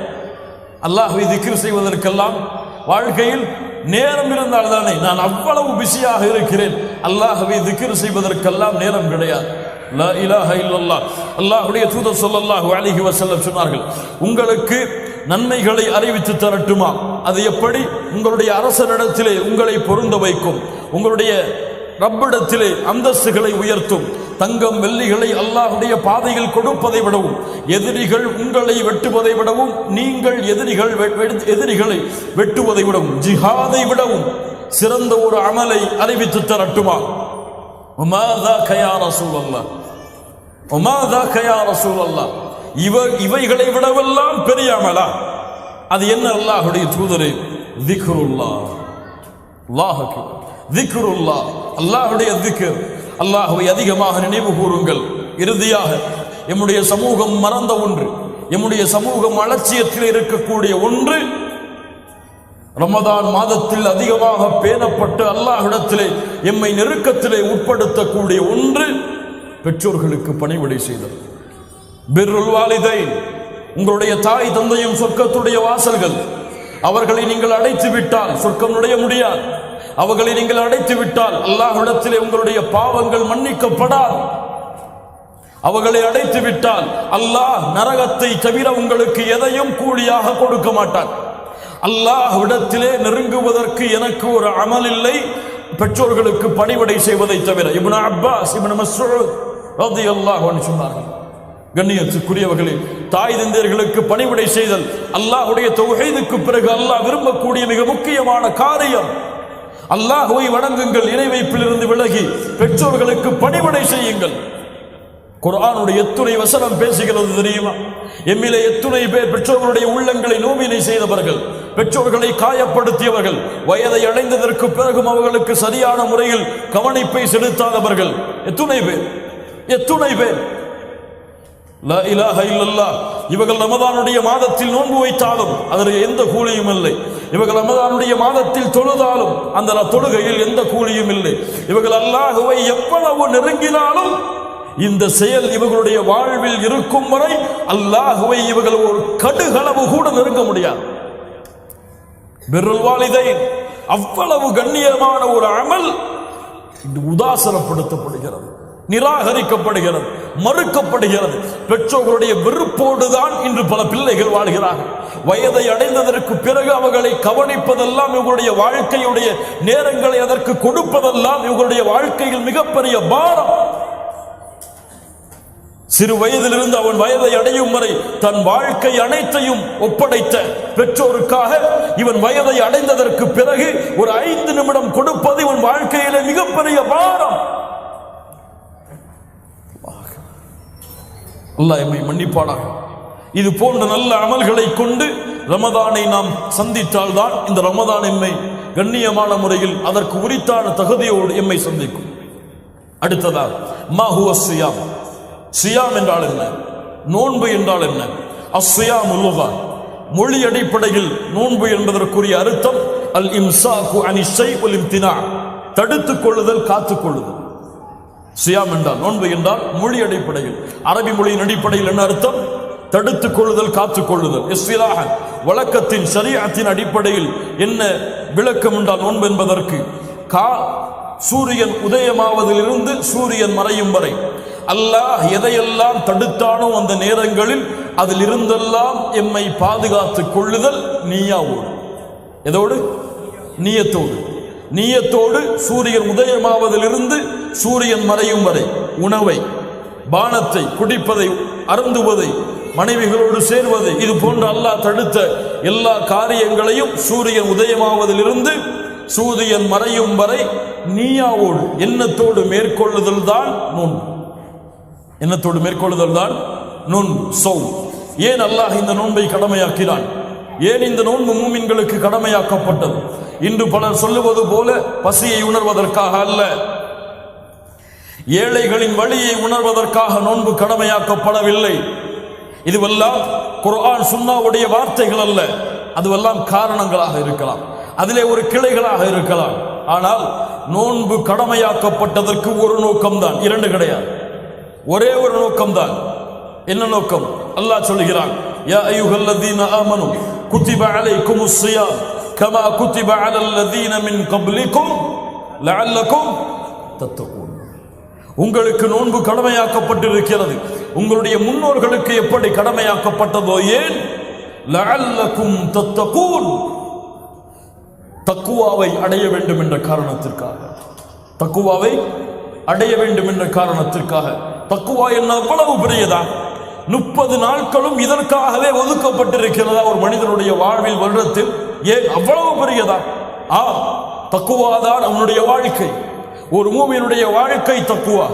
S2: அல்லாஹ்வை திக்ர் செய்வதற்கெல்லாம் வாழ்க்கையில் நேரம் இருந்தால் தானே. நான் அவ்வளவு பிஸியாக இருக்கிறேன், அல்லாஹ்வை திக்ர் செய்வதற்கெல்லாம் நேரம் கிடையாது. லா இலாஹ இல்லல்லாஹ். அல்லாஹ்வுடைய தூதர் ஸல்லல்லாஹு அலைஹி வஸல்லம் சொன்னார்கள், உங்களுக்கு நன்மைகளை அறிவித்து தரட்டுமா? அது எப்படி? உங்களுடைய அரசனிடத்திலே உங்களை பொருந்த வைக்கும், உங்களுடைய ரப்பிடத்திலே அந்தஸ்துகளை உயர்த்தும், தங்கம் வெள்ளிகளை அல்லாஹ்வுடைய பாதையில் கொடுப்பதை விடவும், எதிரிகள் உங்களை வெட்டுவதை விடவும், நீங்கள் எதிரிகளை வெட்டுவதை விடவும், ஜிஹாதை விடவும் சிறந்த ஒரு அமலை அறிவித்து தரட்டுமா? இவைகளை விடவெல்லாம் பெரிய அமலா? அது என்ன அல்லாஹ்வுடைய தூதரே? திக்ருல்லாஹ். அல்லாஹ் அக்பர். திக்ருல்லாஹ், அல்லாஹ்வுடைய திக்ர். அல்லாஹ்வை அதிகமாக நினைவு கூறுங்கள். இறுதியாக எம்முடைய சமூகம் மறந்த ஒன்று, எம்முடைய சமூகம் அலட்சியத்தில் இருக்கக்கூடிய ஒன்று, ரமதான் மாதத்தில் அதிகமாக பேணப்பட்டு அல்லாஹ்விடத்திலே எம்மை நெருக்கத்திலே உட்படுத்தக்கூடிய ஒன்று, பெற்றோர்களுக்கு பணிவிடை செய்தல். பிர்ருல் வாலிதைன். உங்களுடைய தாய் தந்தையும் சொர்க்கத்துடைய வாசல்கள். அவர்களை நீங்கள் அடைத்து விட்டால் சொர்க்கம் நுழைய முடியாது. அவர்களை நீங்கள் அடைத்து விட்டால் அல்லாஹ்விடத்திலே உங்களுடைய பாவங்கள் மன்னிக்கப்படாது. அவர்களை அடைத்து விட்டால் அல்லாஹ் நரகத்தை தவிர உங்களுக்கு எதையும் கூலியாக கொடுக்க மாட்டார். அல்லாஹ்விடத்திலே நெருங்குவதற்கு எனக்கு ஒரு அமல் இல்லை, பெற்றோர்களுக்கு பணிவிடை செய்வதை தவிர. இப்னு அப்பாஸ், இப்னு மஸ்ஊத் ரலியல்லாஹு அன்ஹு சொன்னார்கள், கண்ணியத்துக்குரியவர்களே, தாய் தந்தையர்களுக்கு பணிவிடை செய்தல் அல்லாஹ்வுடைய தௌஹீதுக்கு பிறகு அல்லாஹ் விரும்பக்கூடிய மிக முக்கியமான காரியம். அல்லாஹ்வை வணங்குங்கள், இணை வைப்பிலிருந்து விலகி பெற்றோர்களுக்கு பணிவிடை செய்யுங்கள். குர்ஆனுடைய எத்துணை வசனம் பேசுகிறது தெரியுமா? எம்மிலே எத்துணை பேர் பெற்றோர்களுடைய உள்ளங்களை நோவினை செய்தவர்கள், பெற்றோர்களை காயப்படுத்தியவர்கள், வயதை அடைந்ததற்கு பிறகும் அவர்களுக்கு சரியான முறையில் கவனிப்பை செலுத்தாதவர்கள் எத்துணை பேர், எத்துணை பேர். லா இலாஹ இல்லல்லாஹ். இவர்கள் ரமதானுடைய மாதத்தில் நோன்பு வைத்தாலும் அதற்கு எந்த கூலியும் இல்லை. இவர்கள் ரமதானுடைய மாதத்தில் தொழுதாலும் அந்த தொழுகையில் எந்த கூலியும் இல்லை. இவர்கள் அல்லாஹ்வை எவ்வளவு நெருங்கினாலும் இந்த செயல் இவர்களுடைய வாழ்வில் இருக்கும் வரை அல்லாஹ்வை இவர்கள் ஒரு கடுகளவு கூட நெருங்க முடியாது. பிர்ருல் வாலிதைன் அவ்வளவு கண்ணியமான ஒரு அமல் உதாசனப்படுத்தப்படுகிறது, நிராகரிக்கப்படுகிறது, மறுக்கப்படுகிறது. பெற்றோர்களுடைய வெறுப்போடுதான் இன்று பல பிள்ளைகள் வாழ்கிறார்கள். வயதை அடைந்ததற்கு பிறகு அவர்களை கவனிப்பதெல்லாம், இவர்களுடைய வாழ்க்கையுடைய நேரங்களை அதற்கு கொடுப்பதெல்லாம் இவர்களுடைய வாழ்க்கையில் மிகப்பெரிய பாரம். சிறு வயதிலிருந்து அவன் வயதை அடையும் வரை தன் வாழ்க்கை அனைத்தையும் ஒப்படைத்த பெற்றோருக்காக இவன் வயதை அடைந்ததற்கு பிறகு ஒரு 5 நிமிடம் கொடுப்பது இவன் வாழ்க்கையிலே மிகப்பெரிய பாரம். அல்லாஹ் எம்மை மன்னிப்பானாக. இது போன்ற நல்ல அமல்களை கொண்டு ரமதானை நாம் சந்தித்தால் தான் இந்த ரமதான் எம்மை கண்ணியமான முறையில் அதற்கு உரித்தான தகுதியோடு எம்மை சந்திக்கும். அடுத்ததாக மா ஹுவ ஸியாம். சியாம் என்றால் என்ன? நோன்பு என்றால் என்ன? அஸ்ஸியாமு லுகா, மொழி அடிப்படையில் நோன்பு என்பதற்குரிய அர்த்தம் அல் இம்சாகு அனி ஷைஇ வல் இம்தினா, தடுத்துக் கொள்ளுதல், காத்துக் கொள்ளுதல். சியாம் என்றால், நோன்பு என்றால் மொழி அடிப்படையில், அரபி மொழியின் அடிப்படையில் என்ன அர்த்தம்? தடுத்துக் கொள்ளுதல், காத்துக் கொள்ளுதல். இஸ்திலாஹன், வழக்கத்தின் ஷரீஅத்தின் அடிப்படையில் என்ன விளக்கம் என்றால் நோன்பு என்பதற்கு சூரியன் உதயமாவதிலிருந்து சூரியன் மறையும் வரை அல்லாஹ் எதையெல்லாம் தடுத்தானோ அந்த நேரங்களில் அதில் இருந்தெல்லாம் எம்மை பாதுகாத்துக் கொள்ளுதல் நீயாவோடு. எதோடு? நீயத்தோடு. நீயத்தோடு சூரியன் உதயமாவதிலிருந்து சூரியன் மறையும் வரை உணவை, பானத்தை, குடிப்பதை, அருந்துவதை, மனைவிகளோடு சேர்வதை, இது போன்ற அல்லாஹ் தடுத்த எல்லா காரியங்களையும் சூரியன் உதயமாவதிலிருந்து சூரியன் மறையும் வரை நீயாவோடு எண்ணத்தோடு மேற்கொள்ளுதல் தான் நோன்பு. எண்ணத்தோடு மேற்கொள்ளுதல் தான் நோன்பு, சௌம். ஏன் அல்லாஹ் இந்த நோன்பை கடமையாக்கினான்? ஏன் இந்த நோன்பு மூமின்களுக்கு கடமையாக்கப்பட்டது? இன்று பலர் சொல்லுவது போல பசியை உணர்வதற்காக அல்ல, ஏழைகளின் வழியை உணர்வதற்காக நோன்பு கடமையாக்கப்படவில்லை. இதுவெல்லாம் குர்ஆன் சுன்னாவுடைய வார்த்தைகள் அல்ல, அதுவெல்லாம் காரணங்களாக இருக்கலாம். அதிலே ஒரு கிளைகளாக இருக்கலாம். ஆனால் நோன்பு கடமையாக்கப்பட்டதற்கு ஒரு நோக்கம்தான், இரண்டு கிடையாது, ஒரே ஒரு நோக்கம்தான். என்ன நோக்கம்? அல்லாஹ் சொல்கிறான், யா அய்யுஹல்லதீன ஆமனு குத்திப அலைக்குமுஸ் ஸியாம் கமா குத்திப அலல்லதீன மின் கப்லிக்கும் லஅல்லக்கும் தத்தகூன். உங்களுக்கு நோன்பு கடமையாக்கப்பட்டிருக்கிறது, உங்களுடைய முன்னோர்களுக்கு எப்படி கடமையாக்கப்பட்டதோ. ஏன்? லஅல்லக்கும் தத்தகூன், தக்குவாவை அடைய வேண்டும் என்ற காரணத்திற்காக. தக்குவாவை அடைய வேண்டும் என்ற காரணத்திற்காக. தக்குவா என்ன அவ்வளவு பெரியதா? 30 நாட்களும் இதற்காகவே ஒதுக்கப்பட்டிருக்கிறதா ஒரு மனிதனுடைய வாழ்வில், வருடத்தில்? ஏன் அவ்வளவு பெரியதா? தக்குவாதான் அவனுடைய வாழ்க்கை. ஒரு மூமினுடைய வாழ்க்கை தக்குவா.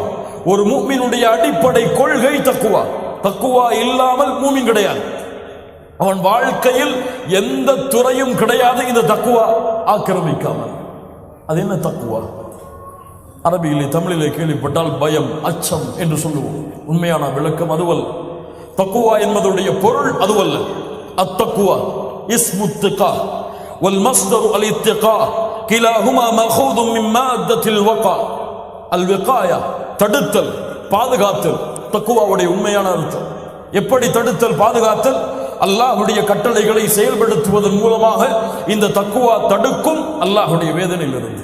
S2: ஒரு மூமினுடைய அடிப்படை கொள்கை தக்குவா. தக்குவா இல்லாமல் மூமின் கிடையாது. அவன் வாழ்க்கையில் எந்த துறையும் கிடையாது இந்த தக்குவா ஆக்கிரமிக்காமல். அது என்ன தக்குவா? அரபியிலே தமிழிலே கேள்விப்பட்டால் பயம், அச்சம் என்று சொல்லுவோம். உண்மையான விளக்கம் அதுவல்ல. தக்குவா என்பதுடைய பொருள் அதுவல்ல. அத்தக்குவா இஸ்மு திகா வல் மஸ்தரு அல் இத்திகா கிலாஹுமா மஅகூதும் மின் மாத்தத்தில் வகா. அல் விகாயா, தடுத்தல், பாதுகாத்தல், தக்குவாவுடைய உண்மையான அர்த்தம். எப்படி தடுத்தல், பாதுகாத்தல்? அல்லாஹ்வுடைய கட்டளைகளை செயல்படுத்துவதன் மூலமாக இந்த தக்குவா தடுக்கும் அல்லாஹ்வுடைய வேதனையிலிருந்து.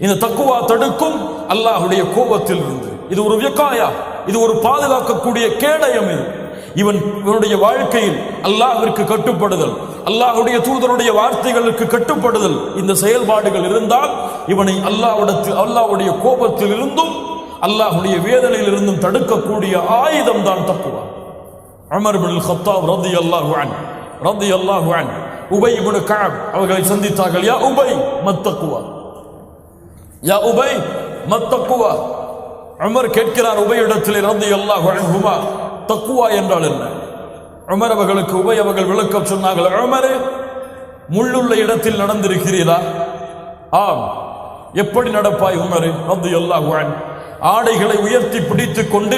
S2: இந்த தக்குவா தடுக்கும் அல்லாஹ்வுடைய கோபத்தில் இருந்து. இது ஒரு விகாயா, இது ஒரு பாதுகாக்கக்கூடிய கேடயம். இவனுடைய வாழ்க்கையில் அல்லாஹ்விற்கு கட்டுப்படுதல், அல்லாஹ்வுடைய தூதருடைய வார்த்தைகளுக்கு கட்டுப்படுதல், இந்த செயல்பாடுகள் இருந்தால் இவனை அல்லாஹ்வுடைய கோபத்தில் இருந்தும் அல்லாஹ்வுடைய வேதனையில் இருந்தும் தடுக்கக்கூடிய ஆயுதம் தான் தக்குவா. உமர் இப்னுல் கத்தாப் ரலியல்லாஹு அன்ஹு உபை இப்னு கஅப் அவர்களை சந்தித்தார்கள். யா உபை மத்தக்குவா, யா உபை மத்தக்குவா. உமர் கேட்கிறார் உபையிடத்திலே ரலியல்லாஹு அன்ஹுமா, தக்குவா என்றால் என்ன? உமர் அவர்களுக்கு உபை அவர்கள் விளக்கம் சொன்னார்கள். உமரே, முள்ளுள்ள இடத்தில் நடந்திருக்கிறீரா? ஆம். எப்படி நடப்பாய் உமரே ரலியல்லாஹு அன்ஹு? ஆடைகளை உயர்த்தி பிடித்துக் கொண்டு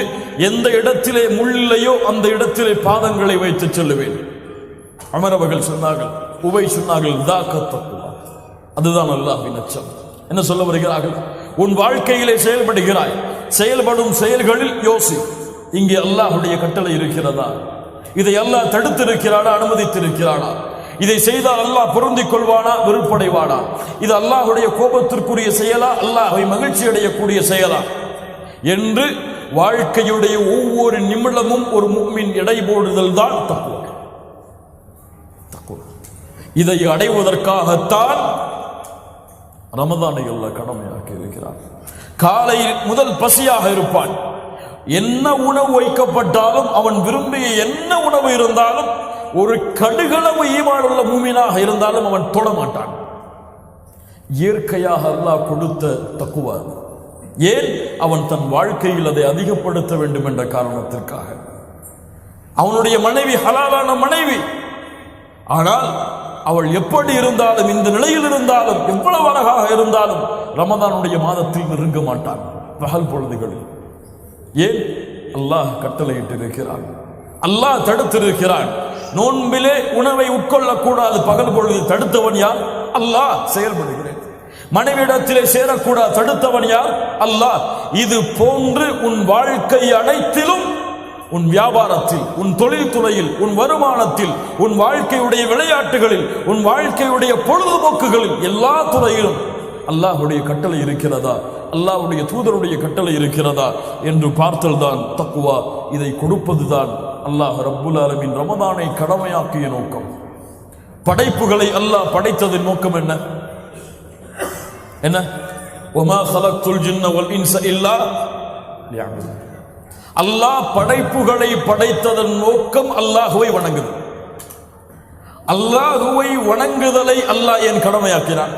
S2: எந்த இடத்திலே முள்ளில்லையோ அந்த இடத்திலே பாதங்களை வைத்து செல்லுவேன். உமர் அவர்கள் சொன்னார்கள், உபை சொன்னார்கள், தக்குவா, அதுதான் அல்லாஹ்வின் அச்சம். என்ன சொல்ல வருகிறார்கள்? உன் வாழ்க்கையிலே செயல்படுகிறாய், செயல்படும் செயல்களில் யோசி, இங்கே அல்லாஹ்வுடைய கட்டளை இருக்கிறதா? இதை அல்லாஹ் தடுத்திருக்கிறானா, அனுமதித்திருக்கிறானா? இதை செய்தால் அல்லாஹ் பொருந்திக் கொள்வானா, வெறுப்படைவானா? இது அல்லாஹ்வுடைய கோபத்திற்குரிய செயலா, அல்லாஹ்வை மகிழ்ச்சி அடையக்கூடிய செயலா என்று வாழ்க்கையுடைய ஒவ்வொரு நிமிடமும் ஒரு முஃமின் எடை போடுதல் தான் தக்குவா. இதை அடைவதற்காகத்தான் ரமதானை அல்லாஹ் கடமையாக்கி இருக்கிறார். காலை முதல் பசியாக இருப்பான். என்ன உணவு வைக்கப்பட்டாலும், அவன் விரும்பிய என்ன உணவு இருந்தாலும், ஒரு கடுகளவு ஈமான் உள்ள மூமினாக இருந்தாலும் அவன் தொட மாட்டான். இயற்கையாக அல்லாஹ் கொடுத்த தக்குவா. ஏன்? அவன் தன் வாழ்க்கையில் அதை அதிகப்படுத்த வேண்டும் என்ற காரணத்திற்காக. அவனுடைய மனைவி ஹலாலான மனைவி, ஆனால் அவள் எப்படி இருந்தாலும், இந்த நிலையில் இருந்தாலும், எவ்வளவு அழகாக இருந்தாலும் ரமதானுடைய மாதத்தில் நெருங்க மாட்டான் பகல் பொழுதுகளில். ஏன்? அல்லாஹ் கட்டளையிட்டு இருக்கிறான், அல்லாஹ் தடுத்திருக்கிறான். நோன்பிலே உணவை உட்கொள்ளக்கூடாது பகல் பொழுது, தடுத்தவன் யார்? அல்லாஹ். செயல்படுகிறேன். மனைவிடத்திலே சேரக்கூடாது, தடுத்தவன் யார்? அல்லாஹ். இது போன்று உன் வாழ்க்கை அனைத்திலும், உன் வியாபாரத்தில், உன் தொழில்துறையில், உன் வருமானத்தில், உன் வாழ்க்கையுடைய விளையாட்டுகளில், உன் வாழ்க்கையுடைய பொழுதுபோக்குகளில், எல்லா துறையிலும் அல்லாஹ்வுடைய கட்டளை இருக்கிறதா, அல்லாஹ்வுடைய தூதருடைய கட்டளை இருக்கிறதா என்று பார்த்தல் தான் தக்குவா. இதை கொடுப்பதுதான் அல்லாஹ் ரப்புல் ஆலமீன் ரமதானை கடமையாக்கிய நோக்கம். படைப்புகளை அல்லாஹ் படைத்ததின் நோக்கம் என்ன? என்ன? வமா ஹலக்துல் ஜின்ன வல் இன்ஸ இல்லா லியஅபுதூன். அல்லாஹ் படைப்புகளை படைத்ததன் நோக்கம் அல்லாஹ்வை வணங்குதல். அல்லாஹ்வை வணங்குதலை அல்லாஹ் ஏன் கடமையாக்கினான்?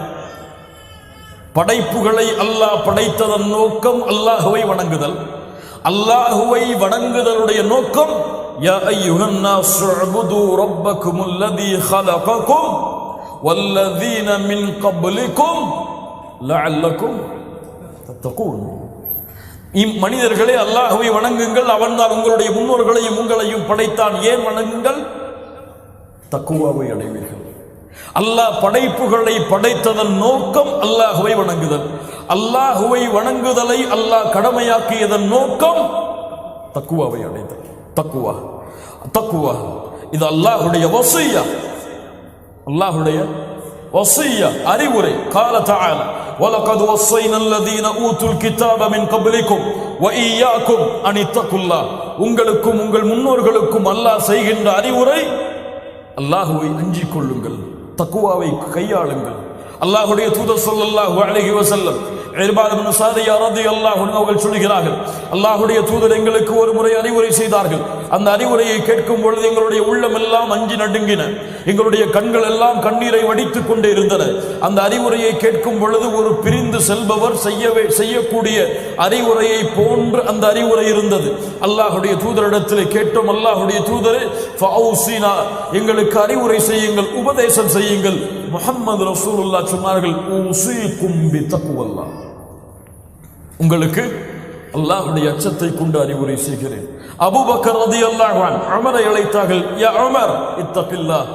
S2: படைப்புகளை அல்லாஹ் படைத்ததன் நோக்கம் அல்லாஹ்வை வணங்குதல். அல்லாஹ்வை வணங்குதலுடைய நோக்கம் யா அய்யுஹன் நாஸ் உஅ்புது ரப்பக்குமுல்லதீ ஹலகக்கும் வல்லதீன மின் கப்லிக்கும் லஅல்லக்கும் தத்தகூன். மனிதர்களே, அல்லாஹ்வை வணங்குங்கள், அவன்தான் உங்களுடைய முன்னோர்களையும் உங்களையும் படைத்தான். ஏன் வணங்குங்கள்? தக்குவாவை அடைவீர்கள். அல்லாஹ் படைப்புகளை படைத்ததன் நோக்கம் அல்லாஹுவை வணங்குதல். அல்லாஹுவை வணங்குதலை அல்லாஹ் கடமையாக்கியதன் நோக்கம் தக்குவாவை அடைதல். தக்குவா தக்குவா இது அல்லாஹுடைய வசிய்யா, அல்லாஹுடைய வசிய்யா, அறிவுரை. قال تعالى وَلَقَدْ وَصَّيْنَا الَّذِينَ أُوتُوا الْكِتَابَ مِنْ قَبْلِكُمْ وَإِيَّاكُمْ أَنِ اتَّقُوا اللَّهَ. உங்களுக்கும் உங்கள் முன்னோர்களுக்கும் அல்லாஹ் செய்கின்ற அறிவுரை, அல்லாஹுவை அஞ்சிக் கொள்ளுங்கள், தக்குவாவை கையாளுங்கள். அல்லாஹுடைய தூதர் ஸல்லல்லாஹு அலைஹி வஸல்லம் இர்பாத் இப்னு சாரியா রাদিয়াল্লাহு அன்ஹு அவர்கள் சொல்கிறார்கள், அல்லாஹுடைய தூதர் எங்களுக்கு ஒரு முறை அறிவுரை செய்தார்கள். அந்த அறிவுரையை கேட்கும் பொழுது எங்களுடைய உள்ளம் எல்லாம் அஞ்சி நடுங்கின, எங்களுடைய கண்கள் எல்லாம் கண்ணீரை வடித்துக் கொண்டே இருந்தன. அந்த அறிவுரையை கேட்கும் பொழுது ஒரு பிரிந்து செல்பவர் செய்யக்கூடிய அறிவுரையை போன்று அந்த அறிவுரை இருந்தது. அல்லாஹுடைய தூதரிடத்தில் கேட்டோம், அல்லாஹுடைய தூதரே ஃபௌசினா, எங்களுக்கு அறிவுரை செய்யுங்கள், உபதேசம் செய்யுங்கள். முஹம்மது ரசூலுல்லாஹ் சொன்னார்கள், ஊஸீகும் பித்தக்வல்லாஹ், உங்களுக்கு அல்லாஹ்வுடைய அச்சத்தை கொண்டு அறிவுரை செய்கிறேன். அபூபக்கர் ரலியல்லாஹு அன்ஹு உமரை அழைத்தார்கள், யா உமர் இத்தகில்லாஹ்.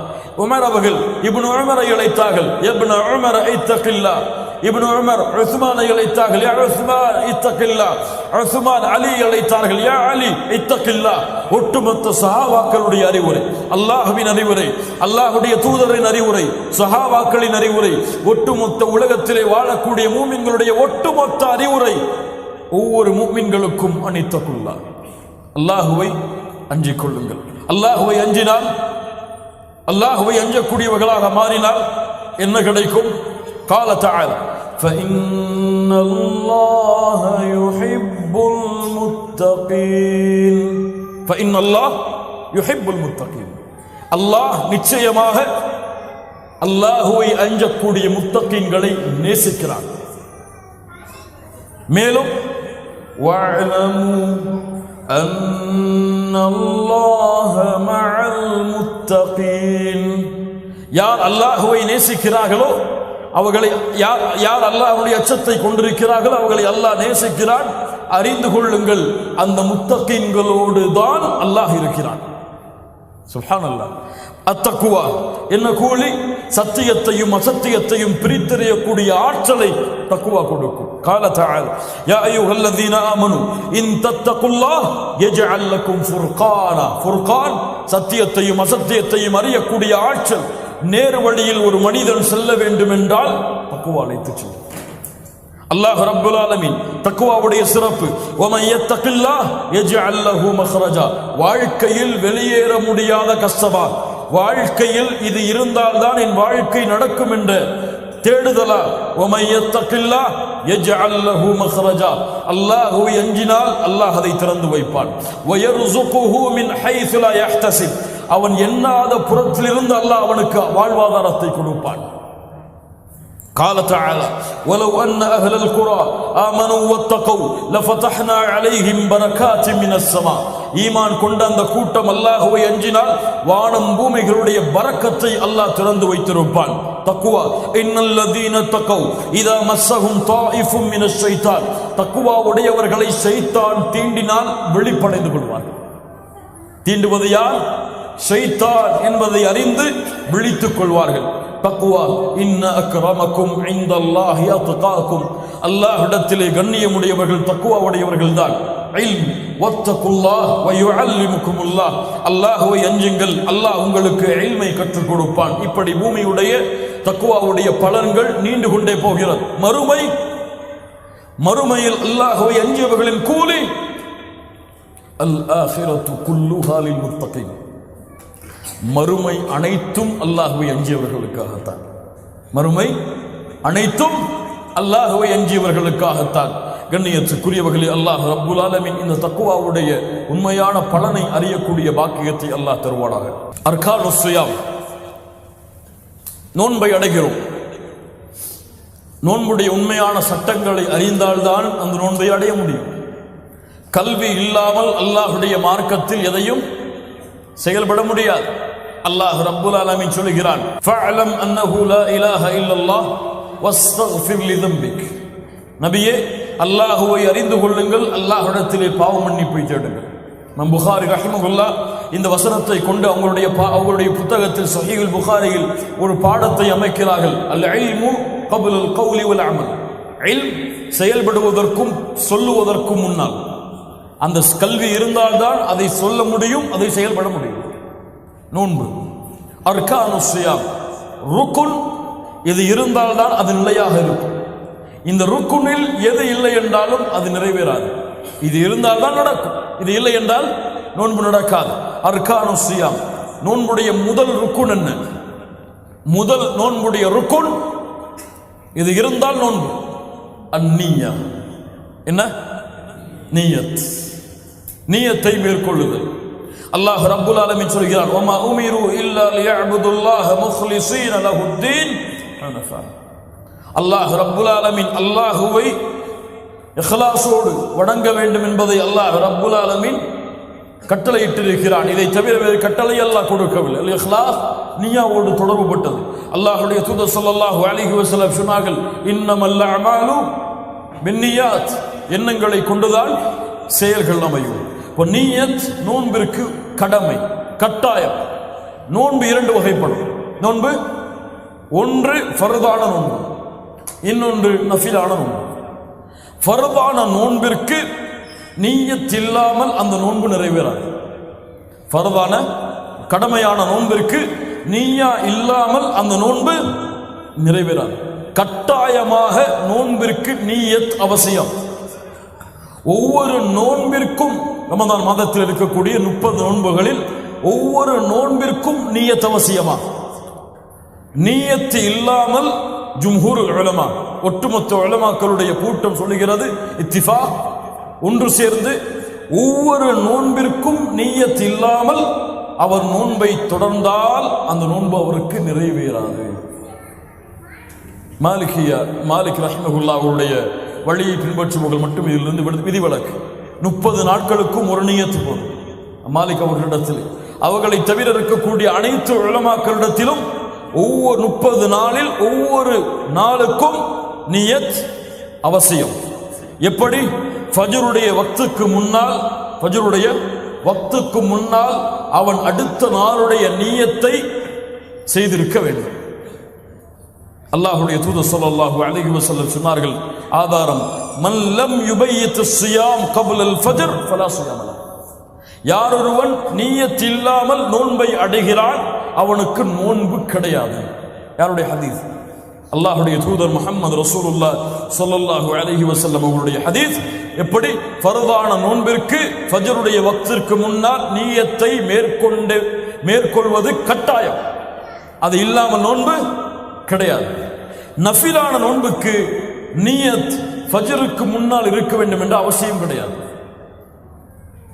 S2: உமர் அவர்கள் இப்னு உமரை அழைத்தார்கள், இப்னு உமர் இத்தகில்லாஹ். இப்னு உமர் உஸ்மானை அழைத்தார்கள், யா உஸ்மான் இத்தகில்லாஹ். உஸ்மான் அலி அழைத்தார்கள், யா அலி இத்தகில்லாஹ். ஒட்டுமொத்த சஹாபாக்களுடைய அறிவுரை, அல்லாஹ்வின் அறிவுரை, அல்லாஹ்வுடைய தூதரின் அறிவுரை, சஹாபாக்களின் அறிவுரை, ஒட்டுமொத்த உலகத்திலே வாழக்கூடிய மூமின்களுடைய ஒட்டுமொத்த அறிவுரை, ஒவ்வொரு மூமின்களுக்கும் அனித்தகுல்லா, அல்லாஹுவை அஞ்சிக் கொள்ளுங்கள். அல்லாஹுவை அஞ்சினால், அல்லாஹுவை அஞ்சக்கூடியவர்களாக மாறினால் என்ன கிடைக்கும்? قال تعالى فإن الله يحب المتقين. فإن الله يحب المتقين. அல்லாஹ் நிச்சயமாக அல்லாஹுவை அஞ்சக்கூடிய முத்தகீன்களை நேசிக்கிறான். மேலும் وَاعْلَمُوا أَنَّ اللَّهَ مَعَ الْمُتَّقِينَ. யார் அல்லாஹுவை நேசிக்கிறார்களோ அவர்களை, யார் அல்லாஹ்வுடைய அச்சத்தை கொண்டிருக்கிறார்களோ அவர்களை அல்லாஹ் நேசிக்கிறான். அறிந்து கொள்ளுங்கள், அந்த முத்தகீன்களோடு தான் அல்லாஹ் இருக்கிறான். சுப்ஹானல்லாஹ். அத்தக்குவா என்ன கூலி? சத்தியத்தையும் அசத்தியத்தையும் பிரித்தறியக்கூடிய ஆற்றலை தக்குவா கொடுக்கும். قال تعالى يا ايها الذين امنوا ان تتقوا الله يجعل لكم فرقانا. ஃபுர்கான் சத்தியத்தையும் அசத்தியத்தையும் அறியக்கூடிய ஆற்றல். நேர் வழியில் ஒரு மனிதன் செல்ல வேண்டும் என்றால் தக்குவா அழைத்துச் செல்லும். அல்லாஹ் ரப்புல் ஆலமீன் தக்வாவுடைய சிறப்பு, வமன் யத்தகில்லாஹ் யஜ்அல் லஹு மக்ரஜா. வாழ்க்கையில் வெளியேற முடியாத கஷ்டமா, வாழ்க்கையில் இது இருந்தால்தான் என் வாழ்க்கை நடக்கும் என்ற தேடுதலா, வமன் யத்தகில்லாஹ் யஜ்அல் லஹு மக்ரஜா. அல்லாஹ்வை அஞ்சினால் அல்லாஹ் அதை திறந்து வைப்பான். வயர்ஸுகுஹு மின் ஹைஸு லா யஹ்தஸிப். அவன் எண்ணாத புறத்திலிருந்து அல்லாஹ் அவனுக்கு வாழ்வாதாரத்தை கொடுப்பான். قال تعالى ولو أن أهل القرى آمنوا واتقوا لفتحنا عليهم بركات من السماء. ஈமான் கொண்ட அந்த கூட்டம் அல்லாஹ்வை அஞ்சினால் வானம் பூமிகளுடைய பரக்கத்தை அல்லாஹ் திறந்து வைத்திருப்பான். தக்வா இன்னல்லதீன தகவ் இதா மஸ்ஸஹும் தாயிஃபும் மினஷ் ஷைத்தான். தக்வா உடையவர்களை ஷைத்தான் தீண்டினால் வெளிப்படைந்து கொள்வார்கள். தீண்டுவது யார்? ஷைத்தான் என்பதை அறிந்து விழித்துக் கொள்வார்கள். தக்வா இன்ன அக்ரமக்கும் இன்தல்லாஹி அத்காக்கும். அல்லாஹ்விடத்திலே கண்ணியமுடையவர்கள் தக்வா உடையவர்கள் தான். இல்ம் வத்தகுல்லாஹ் வ யுஅல்லிமுக்குமுல்லாஹ். அல்லாஹ்வை அஞ்சுங்கள், அல்லாஹ் உங்களுக்கு இல்மை கற்றுக் கொடுப்பான். இப்படி பூமியுடைய தக்வாவுடைய பலன்கள் நீண்டு கொண்டே போகிறது. மறுமையில் அல்லாஹ்வை அஞ்சியவர்களின் கூலி அல் ஆখিরাতু குல்லுஹா லில் முத்தகீன். மறுமை அனைத்தும் அல்லாஹ்வை அஞ்சியவர்களுக்காகத்தான். மறுமை அனைத்தும் அல்லாஹ்வை அஞ்சியவர்களுக்காகத்தான். கண்ணியத்துக்குரியவர்களே, அல்லாஹ் ரப்புல் ஆலமீன் இந்த தக்வாவுடைய உண்மையான பலனை அறியக்கூடிய பாக்கியத்தை அல்லாஹ் தருவானாக. அர்கானுஸ் ஸியாம், நோன்பை அடைகிறோம். நோன்புடைய உண்மையான சட்டங்களை அறிந்தால்தான் அந்த நோன்பை அடைய முடியும். கல்வி இல்லாமல் அல்லாஹ்வுடைய மார்க்கத்தில் எதையும் செயல்பட முடியாது. அல்லாஹ் ரப்புல் ஆலமீன் சொல்கிறான், ஃபஅலம் அன்னஹு லா இலாஹ இல்லல்லாஹ் வஸ்தக்ஃபிர் லிதம்பிக். நபியே, அல்லாஹ்வை அறிந்து கொள்ளுங்கள், அல்லாஹ்விடத்திலே பாவ மன்னிப்பை தேடுங்கள். நம் புகாரி ரஹிமஹுல்லா இந்த வசனத்தை கொண்டு அவங்களுடைய புத்தகத்தில் சஹீஹுல் புகாரியில் ஒரு பாடத்தை அமைக்கிறார்கள். அல் இல்மு கப்லல் கௌலி வல் அமல். இல்ம் செயல்படுவதற்கும் சொல்லுவதற்கும் முன்னால் அந்த கல்வி இருந்தால்தான் அதை சொல்ல முடியும், அதை செயல்பட முடியும். நோன்பு அர்கானு ஸியாம், ருக்குன், இது இருந்தால்தான் அது நிலையாக இருக்கும். இந்த ருக்குனில் எது இல்லை என்றாலும் அது நிறைவேறாது. இது இருந்தால்தான் நடக்கும், இது இல்லை என்றால் நோன்பு நடக்காது. அர்கானு ஸியாம், நோன்புடைய முதல் ருக்குன் என்ன? முதல் நோன்புடைய ருக்குன் இது இருந்தால் நோன்பு. அந்நியா, என்ன? நியத், நியத்தை மேற்கொள்ளுதல். அல்லாஹ் ரப்புல் ஆலமீன் சொல்கிறார், வமா உமிரு இல்லா லியஅபுதுல்லாஹ முக்லிஸீன லஹுத்தீன் ஹனஃபா. அல்லாஹ் ரப்புல் ஆலமீன் அல்லாஹுவை இஹ்லாஸோடு வணங்க வேண்டும் என்பதை அல்லாஹ் ரப்புல் ஆலமீன் கட்டளையிட்டிருக்கிறான். இதை தவிர வேறு கட்டளை அல்லாஹ் கொடுக்கவில்லை. அல் இஹ்லாஸ் நியாவோடு தொடர்புபட்டது. அல்லாஹ்வுடைய தூதர் ஸல்லல்லாஹு அலைஹி வஸல்லம் சொன்னார்கள், இன்னமல் அமாலு பின்னியாத், எண்ணங்களை கொண்டுதான் செயல்கள் அமையும். இப்போ நியத் நோன்பிற்கு கடமை, கட்டாயம். நோன்பு இரண்டு வகைப்படும். நோன்பு ஒன்று ஃபர்தான நோன்பு, இன்னொன்று நஃபிலான நோன்பு. ஃபர்தான நோன்பிற்கு நியத் இல்லாமல் அந்த நோன்பு நிறைவேறாது. ஃபர்தான கடமையான நோன்பிற்கு நிய்யா இல்லாமல் அந்த நோன்பு நிறைவேறாது. கட்டாயமாக நோன்பிற்கு நியத் அவசியம். ஒவ்வொரு நோன்பிற்கும், ரமதான் மாதத்தில் இருக்கக்கூடிய 30 நோன்புகளில் ஒவ்வொரு நோன்பிற்கும் நியத் அவசியமா? நியத் இல்லாமல் ஜும்ஹூர் உலமா, ஒட்டுமொத்த உலமாக்களுடைய கூட்டம் சொல்லுகிறது, இத்திஃபாக், ஒன்று சேர்ந்து ஒவ்வொரு நோன்பிற்கும் நியத் இல்லாமல் அவர் நோன்பை தொடர்ந்தால் அந்த நோன்பு அவருக்கு நிறைவேறாது. மாலிக் ரஹ்மஹுல்லாஹ் அவருடைய வழியை பின்பற்றுபவர்கள் மட்டும் இதிலிருந்து விதிவிலக்கு. 30 நாட்களுக்கும் ஒரு நியத்து போதும். மாலிக் அவர்களிடத்தில், அவர்களை தவிர இருக்கக்கூடிய அனைத்து உலமாக்களிடத்திலும் ஒவ்வொரு 30 நாளில் ஒவ்வொரு நாளுக்கும் நியத் அவசியம். எப்படி? ஃபஜ்ருடைய வக்துக்கு முன்னால், ஃபஜ்ருடைய வக்துக்கு முன்னால் அவன் அடுத்த நாளுடைய நியத்தை செய்திருக்க வேண்டும். அல்லாஹ்வுடைய தூதர் ஸல்லல்லாஹு அலைஹி வஸல்லம் சொன்னார்கள், ஆதாரம், மன் லம் யுபையித் ஸியாம் கப்லல் ஃபஜ்ர் ஃபலா ஸியாம் லஹு. யார் ஒருவன் நியத் இல்லாமல் நோன்பை அடைகிறான் அவனுக்கு நோன்பு கிடையாது. யாருடைய ஹதீஸ்? அல்லாஹ்வுடைய தூதர் முஹம்மது ரசூலுல்லாஹ் ஸல்லல்லாஹு அலைஹி வஸல்லம் அவருடைய ஹதீஸ். எப்படி? ஃபர்தான நோன்பிற்கு ஃபஜ்ருடைய வக்திற்கு முன்னால் நியத்தை மேற்கொள்வது கட்டாயம். அது இல்லாமல் நோன்பு கிடையாது. நஃபிலான நோன்புக்கு நியத் ஃபஜ்ருக்கு முன்னால் இருக்க வேண்டும் என்ற அவசியம் கிடையாது.